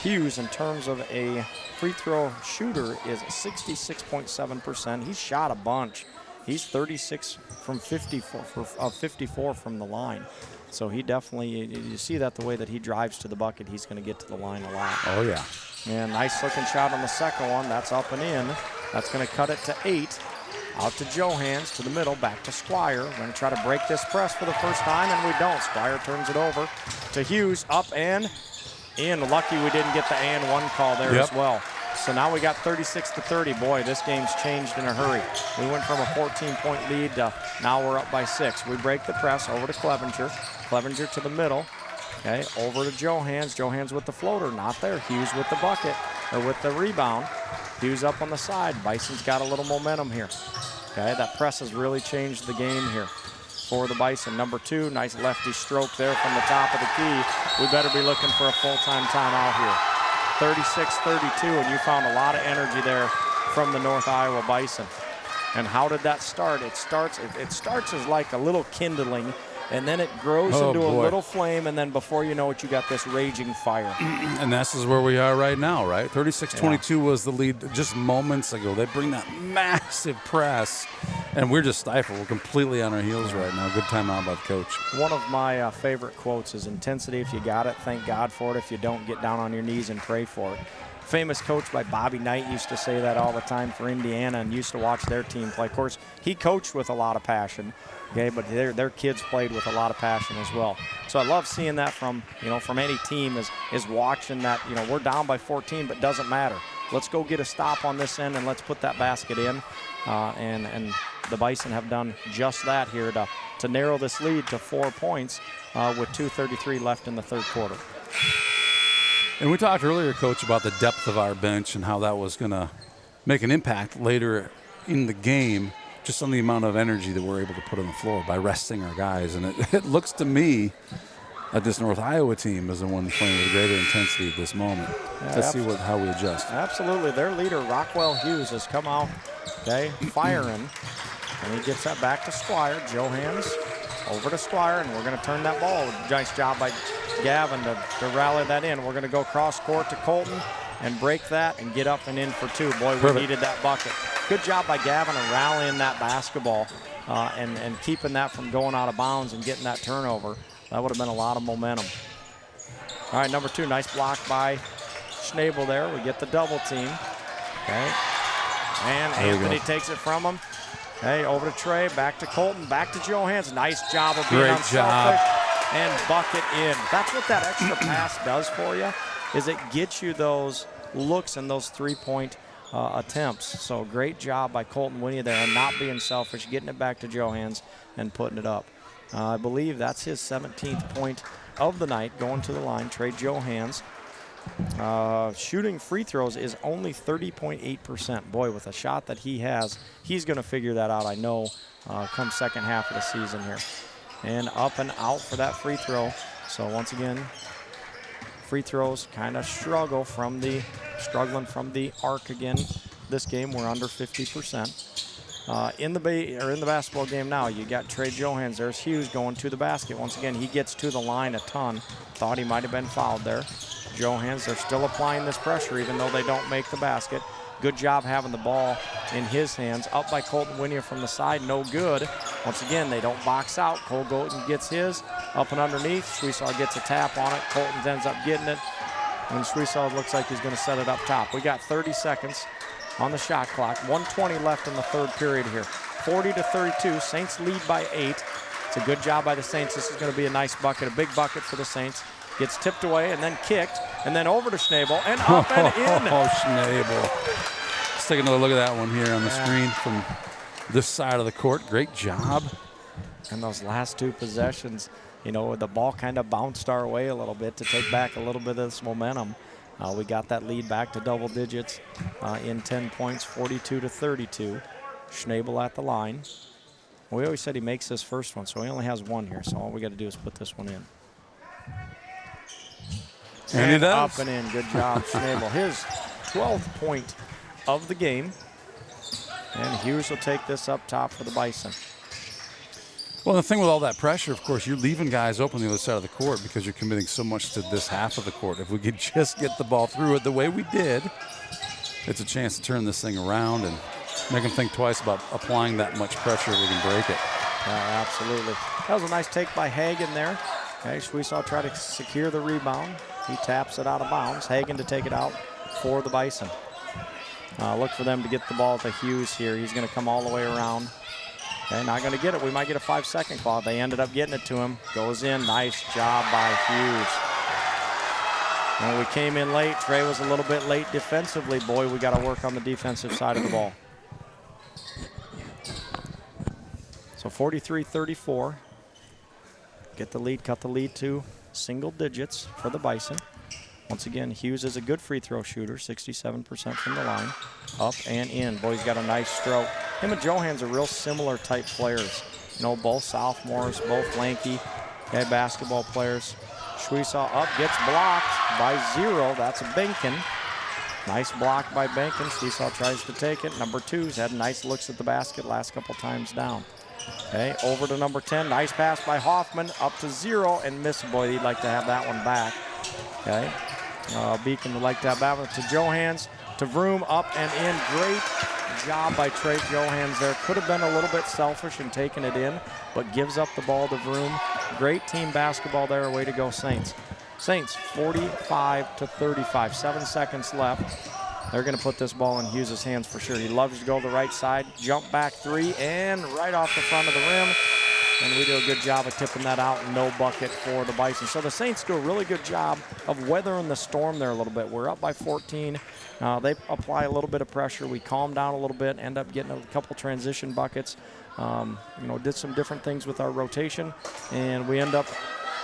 S4: Hughes, in terms of a free throw shooter, is 66.7%. He's shot a bunch. He's 36 from 54 from the line. So he definitely, you see that the way that he drives to the bucket, he's going to get to the line a lot.
S21: Oh, yeah.
S4: And nice looking shot on the second one. That's up and in. That's going to cut it to 8. Out to Johans, to the middle, back to Squire. We're going to try to break this press for the first time, and we don't. Squire turns it over to Hughes, up and in. Lucky we didn't get the and one call there as well. So now we got 36-30. Boy, this game's changed in a hurry. We went from a 14-point lead to now we're up by 6. We break the press over to Clevenger. Clevenger to the middle. Okay, over to Johans. Johans with the floater, not there. Hughes with the bucket, or with the rebound. Hughes up on the side. Bison's got a little momentum here. Okay, that press has really changed the game here for the Bison. Number 2, nice lefty stroke there from the top of the key. We better be looking for a full-time timeout here. 36-32, and you found a lot of energy there from the North Iowa Bison. And how did that start? It starts as like a little kindling, and then it grows into a little flame, and then before you know it, you got this raging fire.
S21: And this is where we are right now, right? 36-22 was the lead just moments ago. They bring that massive press, and we're just stifled. We're completely on our heels right now. Good timeout by the coach.
S4: One of my favorite quotes is, intensity, if you got it, thank God for it. If you don't, get down on your knees and pray for it. Famous coach by Bobby Knight used to say that all the time for Indiana, and used to watch their team play. Of course, he coached with a lot of passion. Okay, but their kids played with a lot of passion as well. So I love seeing that from any team is watching that, we're down by 14, but doesn't matter. Let's go get a stop on this end and let's put that basket in. And the Bison have done just that here to narrow this lead to 4 points with 2:33 left in the third quarter.
S21: And we talked earlier, Coach, about the depth of our bench and how that was going to make an impact later in the game, just on the amount of energy that we're able to put on the floor by resting our guys. And it looks to me that this North Iowa team is the one playing with greater intensity at this moment. Yeah, let's see how we adjust.
S4: Absolutely. Their leader, Rockwell Hughes, has come out, firing. And he gets that back to Squire. Johans over to Squire, and we're going to turn that ball. Nice job by Gavin to rally that in. We're going to go cross court to Colton and break that and get up and in for 2. Boy, we needed that bucket. Good job by Gavin of rallying that basketball and keeping that from going out of bounds and getting that turnover. That would have been a lot of momentum. All right, number 2, nice block by Schnabel there. We get the double team. Okay. And Anthony takes it from him. Hey, over to Trey, back to Colton, back to Johans. Nice job of being unselfish and bucket in. That's what that extra pass does for you, is it gets you those looks and those 3-point attempts. So great job by Colton Winia there and not being selfish, getting it back to Johans and putting it up. I believe that's his 17th point of the night going to the line, Trey Johans. Shooting free throws is only 30.8%. Boy, with a shot that he has, he's going to figure that out, I know, come second half of the season here. And up and out for that free throw. So once again, free throws kind of struggling from the arc again. This game we're under 50%. In the basketball game now, you got Trey Johans. There's Hughes going to the basket. Once again, he gets to the line a ton. Thought he might have been fouled there. Johans, they're still applying this pressure even though they don't make the basket. Good job having the ball in his hands. Up by Colton Winia from the side, no good. Once again, they don't box out. Cole Golden gets his. Up and underneath, Schwesaw gets a tap on it. Colton ends up getting it. And Schwesaw looks like he's going to set it up top. We got 30 seconds on the shot clock. 1:20 left in the third period here. 40-32, Saints lead by 8. It's a good job by the Saints. This is going to be a nice bucket, a big bucket for the Saints. Gets tipped away and then kicked, and then over to Schnabel, and up and in.
S21: Oh, Schnabel. Let's take another look at that one here on the screen from this side of the court. Great job.
S4: And those last two possessions, you know, the ball kind of bounced our way a little bit to take back a little bit of this momentum. We got that lead back to double digits in 10 points, 42-32. Schnabel at the line. We always said he makes this first one, so he only has one here, so all we got to do is put this one in.
S21: And he does.
S4: Up and in. Good job, Schnabel. His 12th point of the game. And Hughes will take this up top for the Bison.
S21: Well, the thing with all that pressure, of course, you're leaving guys open the other side of the court because you're committing so much to this half of the court. If we could just get the ball through it the way we did, it's a chance to turn this thing around and make them think twice about applying that much pressure. We can break it.
S4: Yeah, absolutely. That was a nice take by Hagen there. Okay, Schwesaw try to secure the rebound. He taps it out of bounds. Hagen to take it out for the Bison. Look for them to get the ball to Hughes here. He's going to come all the way around. Okay, not going to get it. We might get a 5-second call. They ended up getting it to him. Goes in. Nice job by Hughes. And we came in late. Trey was a little bit late defensively. Boy, we got to work on the defensive side of the ball. So 43-34. Get the lead, cut the lead to single digits for the Bison. Once again, Hughes is a good free throw shooter, 67% from the line. Up and in. Boy, he's got a nice stroke. Him and Johans are real similar type players. You know, both sophomores, both lanky basketball players. Schwesaw up, gets blocked by 0. That's a Benkin. Nice block by Benkin. Schwesaw tries to take it. Number 2's had nice looks at the basket last couple times down. Okay, over to number 10. Nice pass by Hoffman, up to 0 and miss. Boy, he'd like to have that one back. Okay, Beacon would like to have that one to Johans, to Vroom, up and in. Great job by Trey Johans there. Could have been a little bit selfish in taking it in, but gives up the ball to Vroom. Great team basketball there. Way to go, Saints. Saints 45-35, 7 seconds left. They're going to put this ball in Hughes' hands for sure. He loves to go to the right side, jump back 3, and right off the front of the rim. And we do a good job of tipping that out. No bucket for the Bison. So the Saints do a really good job of weathering the storm there a little bit. We're up by 14. They apply a little bit of pressure. We calm down a little bit, end up getting a couple transition buckets. You know, did some different things with our rotation, and we end up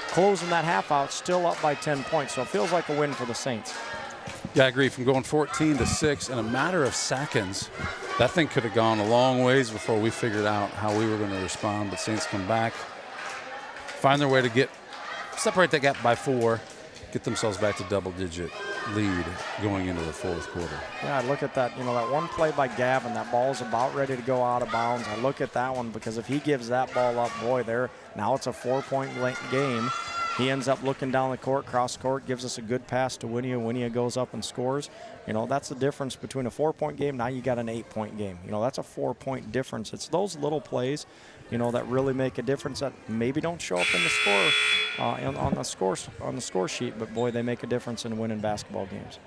S4: closing that half out, still up by 10 points. So it feels like a win for the Saints.
S21: Yeah, I agree. From going 14-6 in a matter of seconds, that thing could have gone a long ways before we figured out how we were going to respond. But Saints come back, find their way to separate that gap by 4, get themselves back to double-digit lead going into the fourth quarter.
S4: Yeah, I look at that, you know, that one play by Gavin, that ball's about ready to go out of bounds. I look at that one because if he gives that ball up, boy, now it's a 4-point game. He ends up looking down the court, cross court, gives us a good pass to Winia. Winia goes up and scores. You know, that's the difference between a 4-point game. Now you got an 8-point game. You know, that's a 4-point difference. It's those little plays, you know, that really make a difference that maybe don't show up in the score, on the score sheet, but boy, they make a difference in winning basketball games.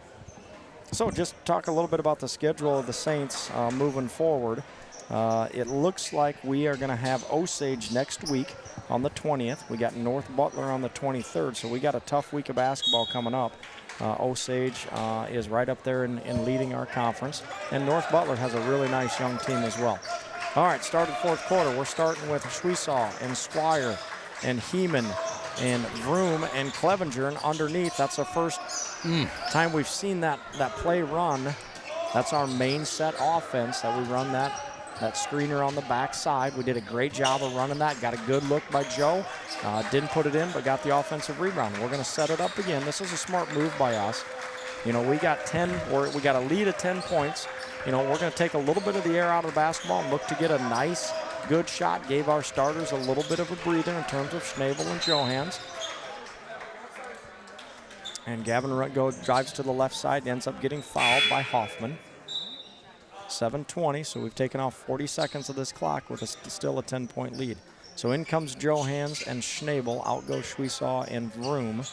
S4: So just talk a little bit about the schedule of the Saints moving forward. It looks like we are going to have Osage next week on the 20th. We got North Butler on the 23rd, so we got a tough week of basketball coming up. Osage is right up there in leading our conference, and North Butler has a really nice young team as well. All right, start of the fourth quarter. We're starting with Schwesaw and Squire and Heeman and Vroom and Clevenger and underneath. That's the first time we've seen that play run. That's our main set offense that we run that screener on the backside. We did a great job of running that. Got a good look by Joe. Didn't put it in, but got the offensive rebound. We're going to set it up again. This is a smart move by us. You know, we got a lead of 10 points. You know, we're going to take a little bit of the air out of the basketball and look to get a nice, good shot. Gave our starters a little bit of a breather in terms of Schnabel and Johans. And Gavin drives to the left side, ends up getting fouled by Hoffman. 7:20, so we've taken off 40 seconds of this clock with still a 10-point lead. So in comes Johans and Schnabel. Out goes Schwesaw and Vroom.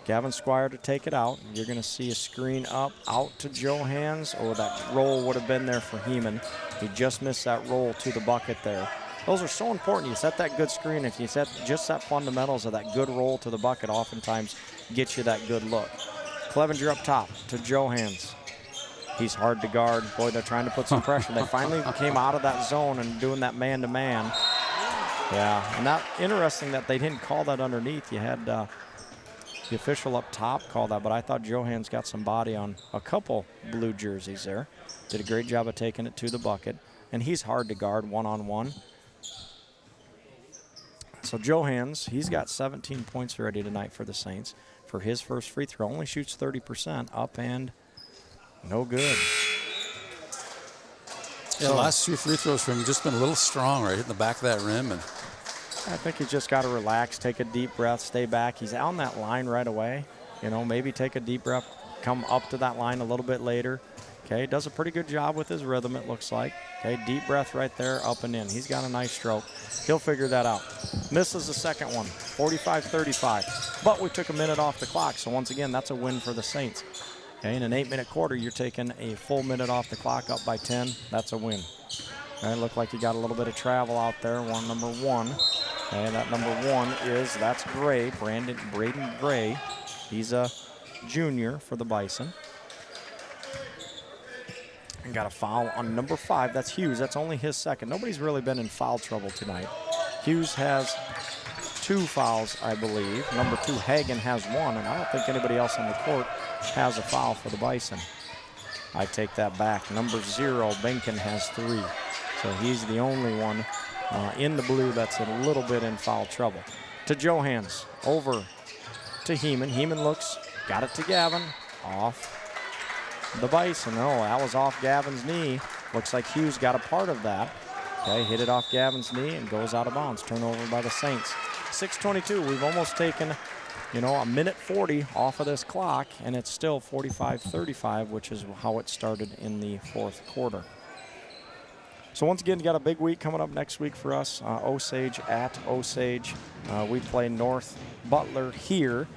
S4: Gavin Squire to take it out. You're going to see a screen up, out to Johans. Oh, that roll would have been there for Heeman. He just missed that roll to the bucket there. Those are so important. You set that good screen. If you set just that fundamentals of that good roll to the bucket, oftentimes gets you that good look. Clevenger up top to Johans. He's hard to guard. Boy, they're trying to put some pressure. They finally came out of that zone and doing that man-to-man. Yeah, and that interesting that they didn't call that underneath. You had the official up top call that, but I thought Johans got some body on a couple blue jerseys there. Did a great job of taking it to the bucket. And he's hard to guard one-on-one. So Johans, he's got 17 points already tonight for the Saints. For his first free throw, only shoots 30%, up and no good.
S21: Yeah, the last two free throws from him just been a little strong, right? Hitting the back of that rim. And
S4: I think he's just got to relax, take a deep breath, stay back. He's on that line right away. You know, maybe take a deep breath, come up to that line a little bit later. Okay, does a pretty good job with his rhythm, it looks like. Okay, deep breath right there, up and in. He's got a nice stroke. He'll figure that out. Misses the second one, 45-35. But we took a minute off the clock, so once again, that's a win for the Saints. Okay, in an 8-minute quarter, you're taking a full minute off the clock, up by 10. That's a win. Okay, looked like you got a little bit of travel out there, number one. And that number one that's Gray, Braden Gray. He's a junior for the Bison. And got a foul on number 5. That's Hughes. That's only his second. Nobody's really been in foul trouble tonight. Hughes has 2 fouls, I believe. Number 2, Hagen, has 1, and I don't think anybody else on the court has a foul for the Bison. I take that back. Number 0, Benkin, has 3. So he's the only one in the blue that's a little bit in foul trouble. To Johans, over to Heeman. Heeman looks, got it to Gavin, off the Bison. Oh, that was off Gavin's knee. Looks like Hughes got a part of that. Okay, hit it off Gavin's knee and goes out of bounds. Turnover by the Saints. 6:22, we've almost taken, a minute 40 off of this clock, and it's still 45-35, which is how it started in the fourth quarter. So once again, got a big week coming up next week for us. Osage at Osage. We play North Butler here,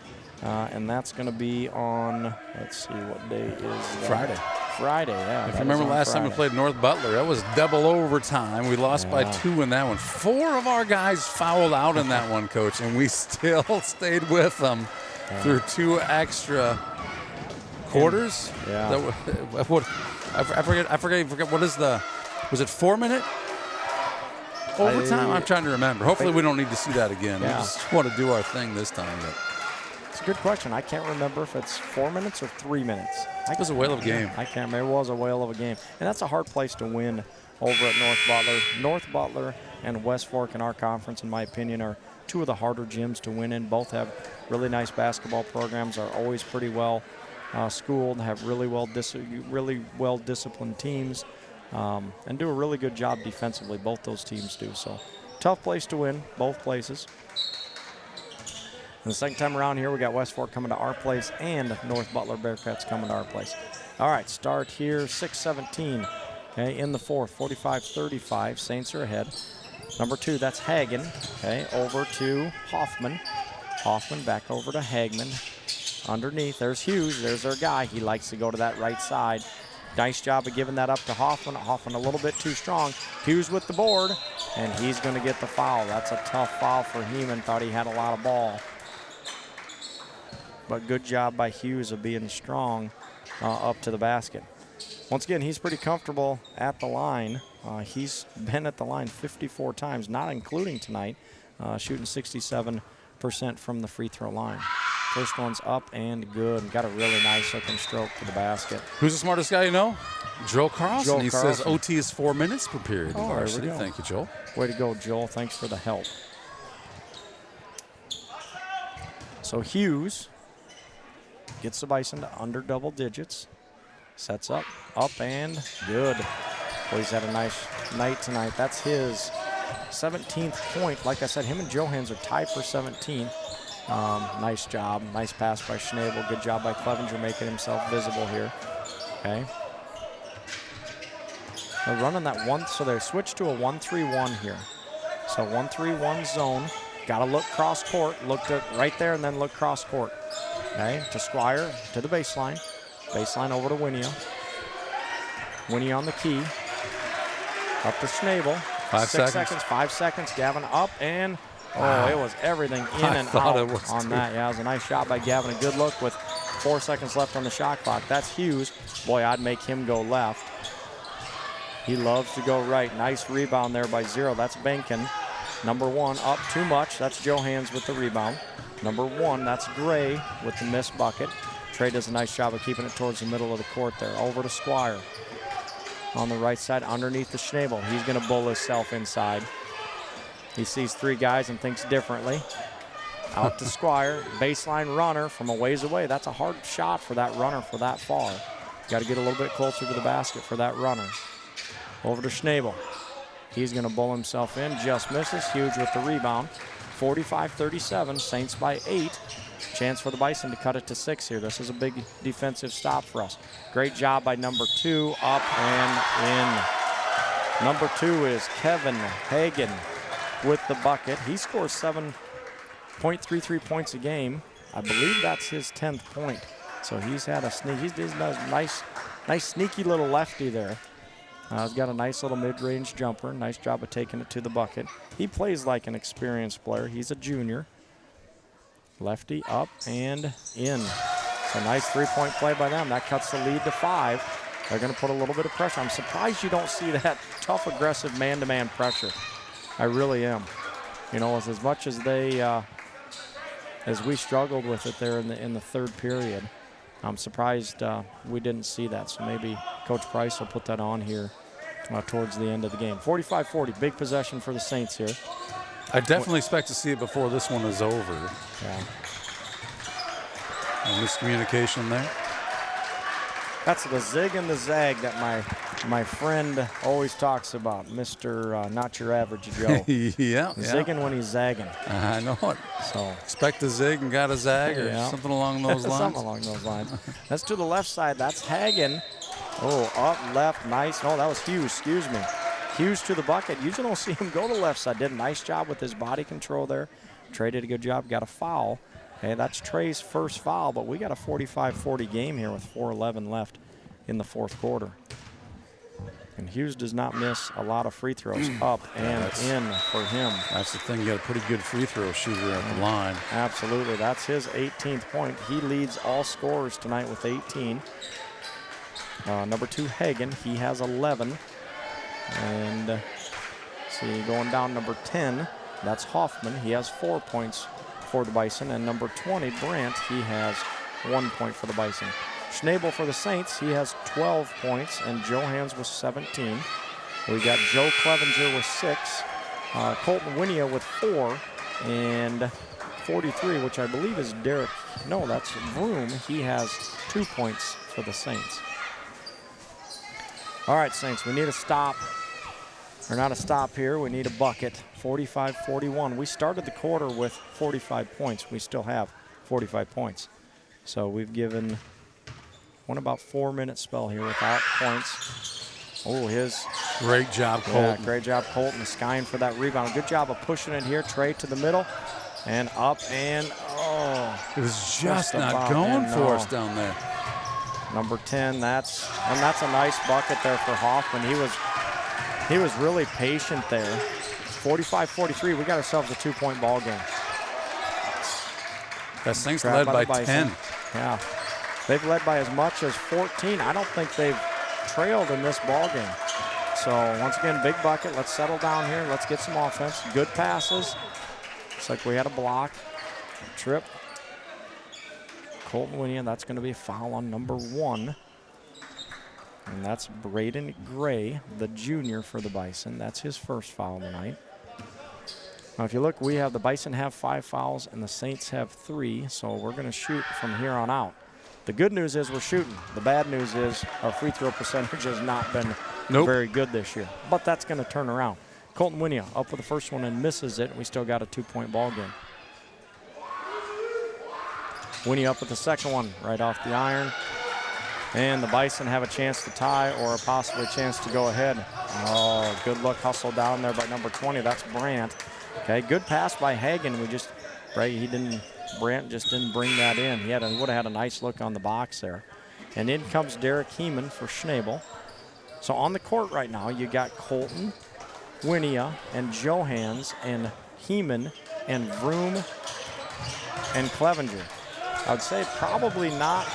S4: and that's going to be on, let's see, what day is that? Friday, yeah.
S21: If you remember last time we played North Butler, that was double overtime. We lost by 2 in that one. 4 of our guys fouled out in that one, Coach, and we still stayed with them through 2 extra quarters.
S4: Yeah.
S21: I forget. What is was it 4-minute overtime? I'm trying to remember. Hopefully we don't need to see that again.
S4: Yeah.
S21: We just want to do our thing this time. But
S4: it's a good question. I can't remember if it's 4 minutes or 3 minutes.
S21: It was a whale of a game.
S4: I can't remember. It was a whale of a game. And that's a hard place to win over at North Butler. North Butler and West Fork in our conference, in my opinion, are 2 of the harder gyms to win in. Both have really nice basketball programs, are always pretty well schooled, have really well disciplined teams, and do a really good job defensively. Both those teams do. So tough place to win, both places. And the second time around here, we got West Fork coming to our place and North Butler Bearcats coming to our place. All right, start here, 6:17. Okay, in the fourth, 45-35. Saints are ahead. Number 2, that's Hagen. Okay, over to Hoffman. Hoffman back over to Hagman. Underneath, there's Hughes. There's their guy. He likes to go to that right side. Nice job of giving that up to Hoffman. Hoffman a little bit too strong. Hughes with the board, and he's going to get the foul. That's a tough foul for Heeman. Thought he had a lot of ball. But good job by Hughes of being strong up to the basket. Once again, he's pretty comfortable at the line. He's been at the line 54 times, not including tonight, shooting 67% from the free throw line. First one's up and good. Got a really nice looking stroke to the basket.
S21: Who's the smartest guy you know? Joel Carlson.
S4: Joel
S21: He
S4: Carlson.
S21: says OT is 4 minutes per period.
S4: Oh, there we
S21: Varsity.
S4: go.
S21: Thank you, Joel.
S4: Way to go, Joel. Thanks for the help. So Hughes gets the Bison to under double digits. Sets up and good. Well, he's had a nice night tonight. That's his 17th point. Like I said, him and Johans are tied for 17. Nice job. Nice pass by Schnabel. Good job by Clevenger making himself visible here. Okay. They're running that one, so they switched to a 1-3-1 here. So 1-3-1 zone. Got to look cross court. Looked at right there and then look cross court. Okay, to Squire, to the baseline. Baseline over to Winia. Winia on the key. Up to Schnabel.
S21: 5
S4: 6
S21: seconds.
S4: 5 seconds. Gavin up and
S21: Wow.
S4: it was everything in
S21: I
S4: and
S21: thought
S4: out
S21: it was
S4: on
S21: too.
S4: that. Yeah, it was a nice shot by Gavin. A good look with 4 seconds left on the shot clock. That's Hughes. Boy, I'd make him go left. He loves to go right. Nice rebound there by Zero. That's Benkin. Number 1 up too much. That's Johans with the rebound. Number 1, that's Gray with the missed bucket. Trey does a nice job of keeping it towards the middle of the court there. Over to Squire. On the right side, underneath the Schnabel. He's going to bull himself inside. He sees 3 guys and thinks differently. Out to Squire. Baseline runner from a ways away. That's a hard shot for that runner for that far. Got to get a little bit closer to the basket for that runner. Over to Schnabel. He's going to bull himself in. Just misses. Hughes with the rebound. 45-37. Saints by 8. Chance for the Bison to cut it to 6 here. This is a big defensive stop for us. Great job by number 2. Up and in. Number 2 is Kevin Hagan with the bucket. He scores 7.33 points a game. I believe that's his 10th point. So he's had a sneak. He's a nice sneaky little lefty there. He's got a nice little mid-range jumper. Nice job of taking it to the bucket. He plays like an experienced player. He's a junior. Lefty up and in. So nice three-point play by them. That cuts the lead to 5. They're going to put a little bit of pressure. I'm surprised you don't see that tough, aggressive man-to-man pressure. I really am. You know, as much as they, as we struggled with it there in the third period, I'm surprised we didn't see that. So maybe Coach Price will put that on here towards the end of the game. 45-40, big possession for the Saints here.
S21: I definitely expect to see it before this one is over.
S4: Yeah.
S21: A miscommunication there.
S4: That's the zig and the zag that my friend always talks about, Mr. Not Your Average Joe.
S21: Yeah.
S4: Zigging when he's zagging.
S21: I know it.
S4: So
S21: expect a zig and got a zag or something along those lines.
S4: Something along those lines. That's to the left side. That's Hagan. Oh, up left, nice. No, that was Hughes, excuse me. Hughes to the bucket. Usually don't see him go to the left side. Did a nice job with his body control there. Trey did a good job, got a foul. Hey, that's Trey's first foul, but we got a 45-40 game here with 4:11 left in the fourth quarter. And Hughes does not miss a lot of free throws. Up and in for him.
S21: That's the thing. You got a pretty good free throw shooter at the line.
S4: Absolutely. That's his 18th point. He leads all scorers tonight with 18. Number 2, Hagan. He has 11. And see, going down number 10, that's Hoffman. He has 4 points for the Bison. And number 20, Brandt, he has 1 point for the Bison. Schnabel for the Saints, he has 12 points, and Johans with 17. We got Joe Clevenger with 6, Colton Winia with 4, and 43, which I believe is Derek. No, that's Vroom. He has 2 points for the Saints. All right, Saints, we need a stop. Or not a stop here, we need a bucket. 45-41. We started the quarter with 45 points. We still have 45 points. So we've given one about 4-minute spell here without points. Oh,
S21: great job, Colton.
S4: Yeah, great job, Colton. Skying for that rebound. Good job of pushing it here. Trey to the middle and up and
S21: it was just not going for us down there.
S4: Number 10, that's a nice bucket there for Hoffman. He was really patient there. 45-43. We got ourselves a 2-point ball game.
S21: That Saints led by 10.
S4: Yeah. They've led by as much as 14. I don't think they've trailed in this ball game. So once again, big bucket. Let's settle down here. Let's get some offense. Good passes. Looks like we had a block. Trip. Colton Winia, that's going to be a foul on number 1. And that's Braden Gray, the junior for the Bison. That's his first foul tonight. Now, if you look, the Bison have 5 fouls and the Saints have 3, so we're going to shoot from here on out. The good news is we're shooting. The bad news is our free throw percentage has not been very good this year, but that's going to turn around. Colton Winia up with the first one and misses it. We still got a 2-point ball game. Winia up with the second one right off the iron. And the Bison have a chance to tie or a possibly chance to go ahead. Oh, good look, hustle down there by number 20. That's Brandt. Okay, good pass by Hagen. Brandt just didn't bring that in. He would have had a nice look on the box there. And in comes Derek Heeman for Schnabel. So on the court right now, you got Colton, Winia, and Johans, and Heeman, and Vroom, and Clevenger. I would say probably not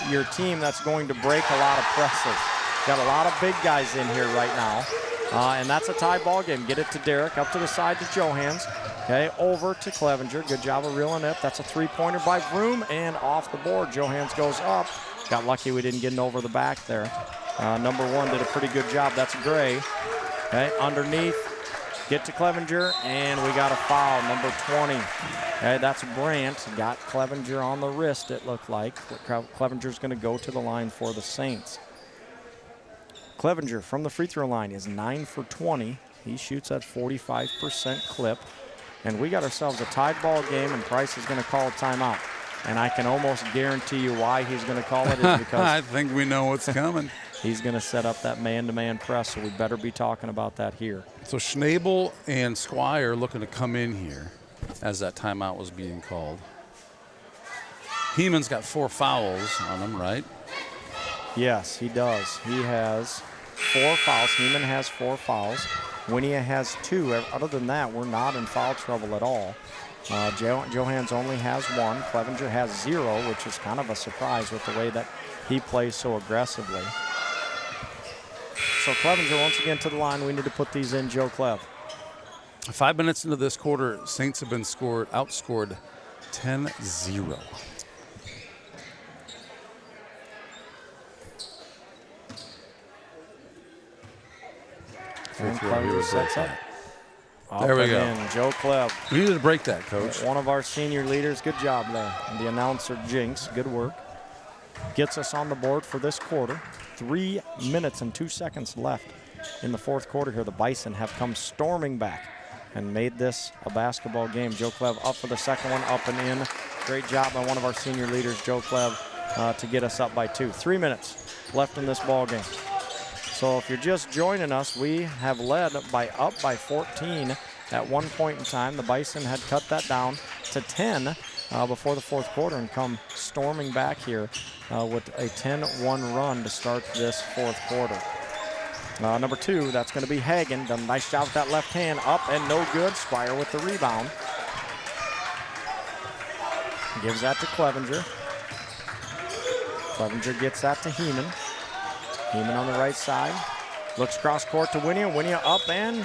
S4: your team that's going to break a lot of presses. Got a lot of big guys in here right now. And that's a tie ball game. Get it to Derek, up to the side to Johans. Okay, over to Clevenger. Good job of reeling it. That's a 3-pointer by Vroom, and off the board. Johans goes up. Got lucky we didn't get an over the back there. Number 1 did a pretty good job. That's Gray. Okay, underneath. Get to Clevenger, and we got a foul, number 20. Okay, that's Brandt. Got Clevenger on the wrist, it looked like. Clevenger's going to go to the line for the Saints. Clevenger from the free throw line is 9 for 20. He shoots at 45% clip. And we got ourselves a tied ball game, and Price is going to call a timeout. And I can almost guarantee you why he's going to call it is because
S21: I think we know what's coming.
S4: He's going to set up that man-to-man press, so we better be talking about that here.
S21: So Schnabel and Squire looking to come in here as that timeout was being called. Heeman's got 4 fouls on him, right?
S4: Yes, he does. He has 4 fouls. Heeman has 4 fouls. Winia has 2. Other than that, we're not in foul trouble at all. Johans only has 1. Clevenger has 0, which is kind of a surprise with the way that he plays so aggressively. So Clevenger once again to the line. We need to put these in, Joe Clev.
S21: 5 minutes into this quarter, Saints have been outscored 10-0.
S4: Clevenger sets up.
S21: There we go.
S4: In, Joe Clev.
S21: We needed to break that, Coach.
S4: One of our senior leaders. Good job there. And the announcer, Jinx. Good work. Gets us on the board for this quarter. 3 minutes and 2 seconds left in the fourth quarter here. The Bison have come storming back and made this a basketball game. Joe Clev up for the second one, up and in. Great job by one of our senior leaders, Joe Clev, to get us up by 2. 3 minutes left in this ball game. So if you're just joining us, we have led up by 14 at one point in time. The Bison had cut that down to 10 before the fourth quarter and come storming back here with a 10-1 run to start this fourth quarter. Number 2, that's going to be Hagen. Done a nice job with that left hand. Up and no good. Squire with the rebound. Gives that to Clevenger. Clevenger gets that to Heeman. Heeman on the right side. Looks cross court to Winia. Winia up and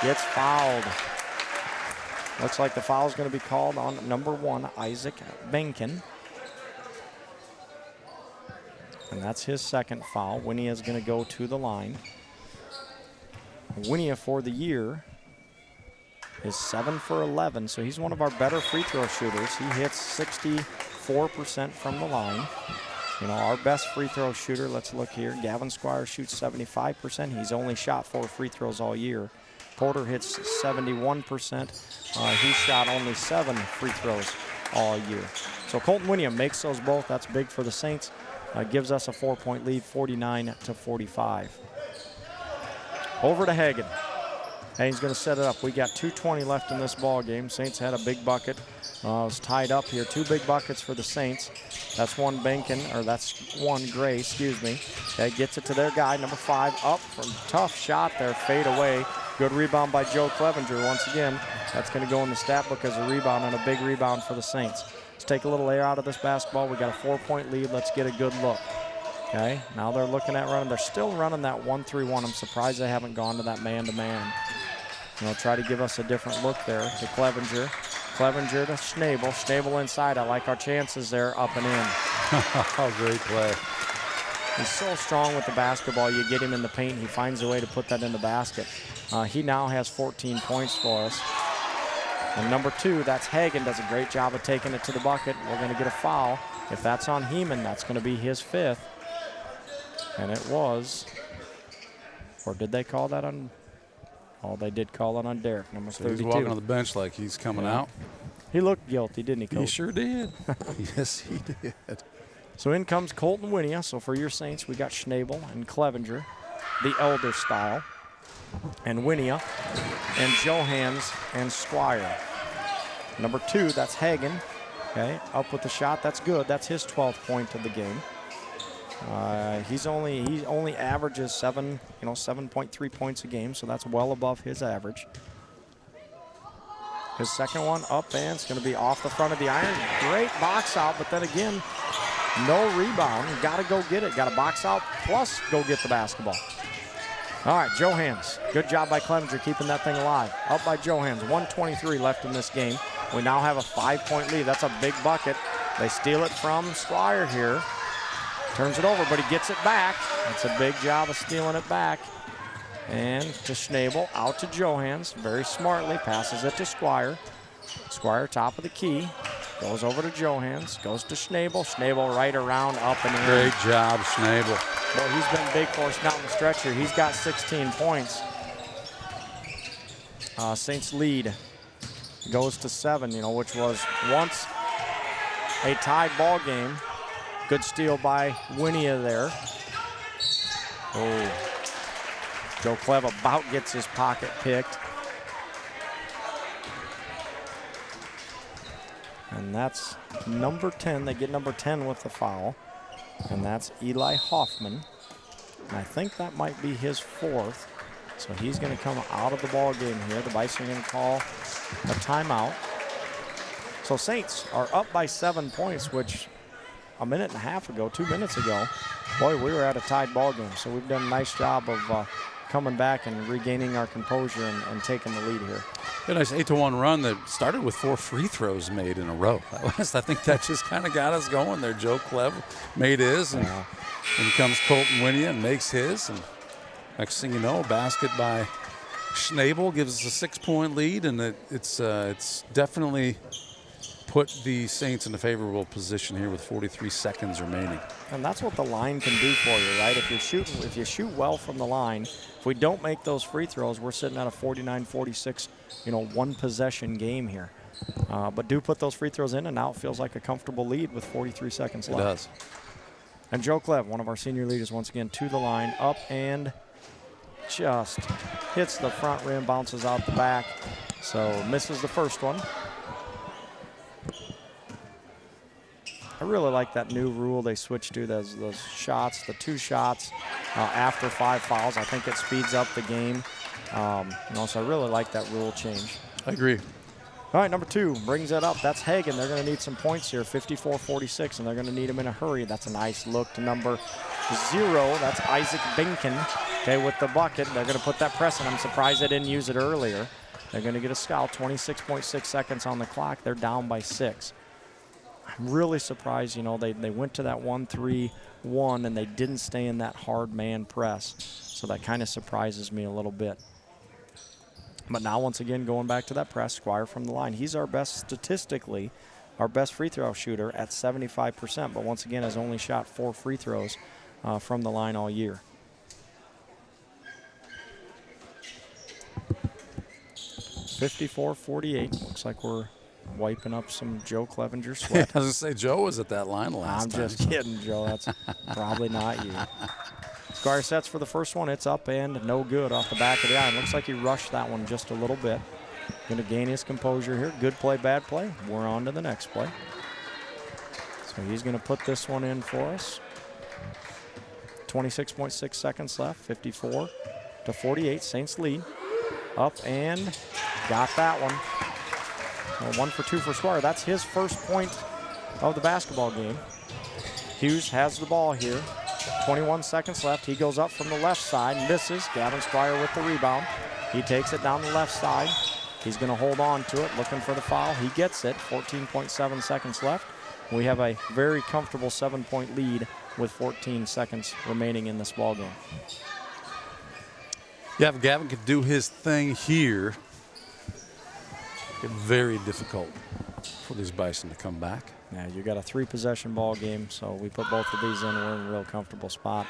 S4: gets fouled. Looks like the foul is going to be called on number 1, Isaac Benkin. And that's his second foul. Winia is going to go to the line. Winia for the year is 7 for 11, so he's one of our better free throw shooters. He hits 64% from the line. You know, our best free throw shooter, let's look here. Gavin Squire shoots 75%. He's only shot 4 free throws all year. Porter hits 71%. He shot only 7 free throws all year. So Colton Winia makes those both. That's big for the Saints. Gives us a 4-point lead, 49-45. Over to Hagen. Hagen's going to set it up. We got 2:20 left in this ball game. Saints had a big bucket. It was tied up here. 2 big buckets for the Saints. That's one that's one Gray, excuse me. Okay, gets it to their guy, number 5, up from tough shot there, fade away. Good rebound by Joe Clevenger once again. That's going to go in the stat book as a rebound and a big rebound for the Saints. Let's take a little air out of this basketball. We got a 4-point lead. Let's get a good look. Okay, now they're looking at running. They're still running that 1-3-1. I'm surprised they haven't gone to that man-to-man. You know, try to give us a different look there to Clevenger. Clevenger to Schnabel. Schnabel inside. I like our chances there, up and in.
S21: Oh, great play.
S4: He's so strong with the basketball. You get him in the paint, he finds a way to put that in the basket. He now has 14 points for us. And number 2, that's Hagen, does a great job of taking it to the bucket. We're going to get a foul. If that's on Heeman, that's going to be his 5th. And it was. Or did they call that on? Oh, they did call it on Derek, number 32.
S21: He's walking on the bench like he's coming out.
S4: He looked guilty, didn't he, Coach?
S21: He sure did. Yes, he did.
S4: So in comes Colton Winia. So for your Saints, we got Schnabel and Clevenger, the elder style, and Winia, and Johans and Squire. Number 2, that's Hagen. Okay, up with the shot. That's good. That's his 12th point of the game. He only averages 7.3 points a game, so that's well above his average. His second one up, and it's going to be off the front of the iron. Great box out, but then again, no rebound. You got to go get it. Got to box out, plus go get the basketball. All right, Johans. Good job by Clevenger keeping that thing alive. Up by Johans. 1:23 left in this game. We now have a 5-point lead. That's a big bucket. They steal it from Squire here. Turns it over, but he gets it back. That's a big job of stealing it back. And to Schnabel, out to Johans. Very smartly, passes it to Squire. Squire, top of the key. Goes over to Johans, goes to Schnabel. Schnabel right around, up and in.
S21: Great job, Schnabel.
S4: Well, he's been big for us down the stretch here. He's got 16 points. Saints lead goes to 7, which was once a tied ball game. Good steal by Winia there. Oh, Joe Clev about gets his pocket picked. And that's number 10. They get number 10 with the foul. And that's Eli Hoffman. And I think that might be his 4th. So he's going to come out of the ball game here. The Bison are going to call a timeout. So Saints are up by 7 points, which a minute and a half ago, 2 minutes ago, boy, we were at a tied ball game. So we've done a nice job of coming back and regaining our composure and taking the lead here.
S21: A nice 8-1 run that started with 4 free throws made in a row. I think that just kind of got us going there. Joe Clev made his, and in comes Colton Winia and makes his. And next thing you know, a basket by Schnabel gives us a 6-point lead, and it's definitely put the Saints in a favorable position here with 43 seconds remaining.
S4: And that's what the line can do for you, right? If you shoot well from the line, if we don't make those free throws, we're sitting at a 49-46, one possession game here. But do put those free throws in, and now it feels like a comfortable lead with 43 seconds left.
S21: It does.
S4: And Joe Clev, one of our senior leaders, once again to the line, up and just hits the front rim, bounces out the back. So misses the first one. I really like that new rule they switched to, those shots, the 2 shots after 5 fouls. I think it speeds up the game. So I really like that rule change.
S21: I agree.
S4: All right, number 2 brings it up. That's Hagen. They're going to need some points here, 54-46, and they're going to need them in a hurry. That's a nice look to number 0. That's Isaac Binkin, okay, with the bucket. They're going to put that press in. I'm surprised they didn't use it earlier. They're going to get a scout, 26.6 seconds on the clock. They're down by 6. I'm really surprised, they went to that 1-3-1 and they didn't stay in that hard man press. So that kind of surprises me a little bit. But now once again, going back to that press, Squire from the line. He's our best, statistically, our best free throw shooter at 75%, but once again has only shot 4 free throws from the line all year. (54-48). Looks like we're wiping up some Joe Clevenger sweat.
S21: I was going to say, Joe was at that line last time.
S4: I'm just kidding, Joe. That's probably not you. Squire sets for the first one. It's up and no good off the back of the iron. Looks like he rushed that one just a little bit. Going to gain his composure here. Good play, bad play. We're on to the next play. So he's going to put this one in for us. 26.6 seconds left, 54-48. Saints lead. Up and got that one. Well, 1 for 2 for Squire. That's his first point of the basketball game. Hughes has the ball here. 21 seconds left. He goes up from the left side, misses. Gavin Squire with the rebound. He takes it down the left side. He's going to hold on to it, looking for the foul. He gets it, 14.7 seconds left. We have a very comfortable 7-point lead with 14 seconds remaining in this ball game.
S21: Yeah, if Gavin could do his thing here, it's very difficult for these Bison to come back.
S4: Yeah, you got a 3-possession ball game, so we put both of these in. We're in a real comfortable spot.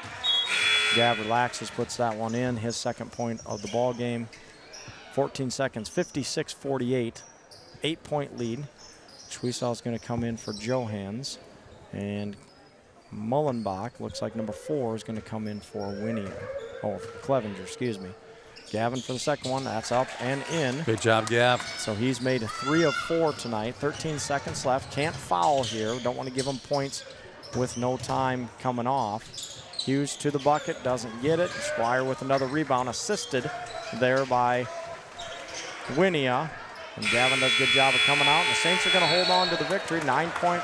S4: Gav relaxes, puts that one in, his second point of the ball game. 14 seconds, 56-48, 8-point lead. Schwiesel is going to come in for Johans, and Mullenbach, looks like number 4, is going to come in for Clevenger, excuse me. Gavin for the second one, that's up and in.
S21: Good job, Gav.
S4: So he's made 3 of 4 tonight, 13 seconds left. Can't foul here, don't want to give him points with no time coming off. Hughes to the bucket, doesn't get it. Squire with another rebound, assisted there by Winia. And Gavin does a good job of coming out. The Saints are going to hold on to the victory, 9-point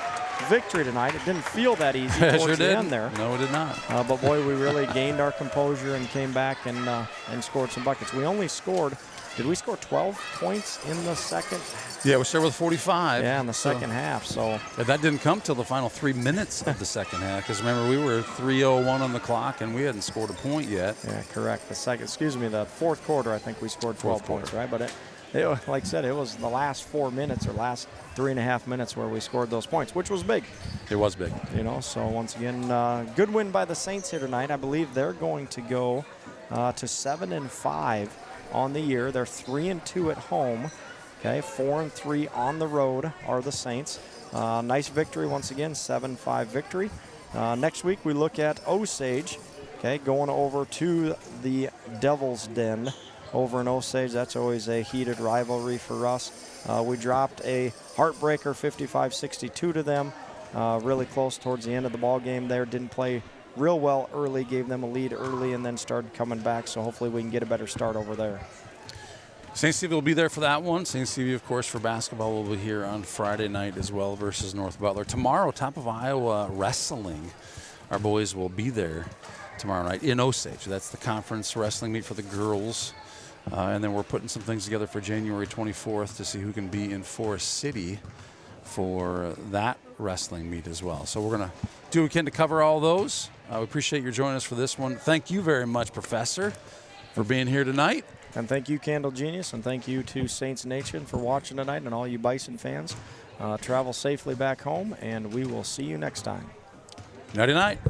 S4: victory tonight. It didn't feel that easy towards the end there.
S21: No, it did not.
S4: But boy, we really gained our composure and came back and scored some buckets. We only scored, did we score 12 points in the second?
S21: Yeah, we started with 45.
S4: Yeah, in the second half. So
S21: that didn't come till the final 3 minutes of the second half, because remember, we were 3:01 on the clock and we hadn't scored a point yet.
S4: Yeah, correct. The fourth quarter, I think we scored 12 points, right? But like I said, it was the last 4 minutes or last 3.5 minutes where we scored those points, which was big.
S21: It was big.
S4: So once again, good win by the Saints here tonight. I believe they're going to go to 7-5 on the year. They're 3-2 at home. Okay, 4-3 on the road are the Saints. Nice victory once again, 7-5 victory. Next week we look at Osage. Okay, going over to the Devil's Den over in Osage. That's always a heated rivalry for us. We dropped a heartbreaker 55-62 to them. Really close towards the end of the ball game there. Didn't play real well early, gave them a lead early and then started coming back. So hopefully we can get a better start over there.
S21: St. Stevie will be there for that one. St. Stevie, of course, for basketball will be here on Friday night as well versus North Butler. Tomorrow, Top of Iowa Wrestling. Our boys will be there tomorrow night in Osage. That's the conference wrestling meet for the girls. And then we're putting some things together for January 24th to see who can be in Forest City for that wrestling meet as well. So we're going to do what we can to cover all those. We appreciate your joining us for this one. Thank you very much, Professor, for being here tonight.
S4: And thank you, Candle Genius, and thank you to Saints Nation for watching tonight, and all you Bison fans. Travel safely back home, and we will see you next time.
S21: Nighty-night.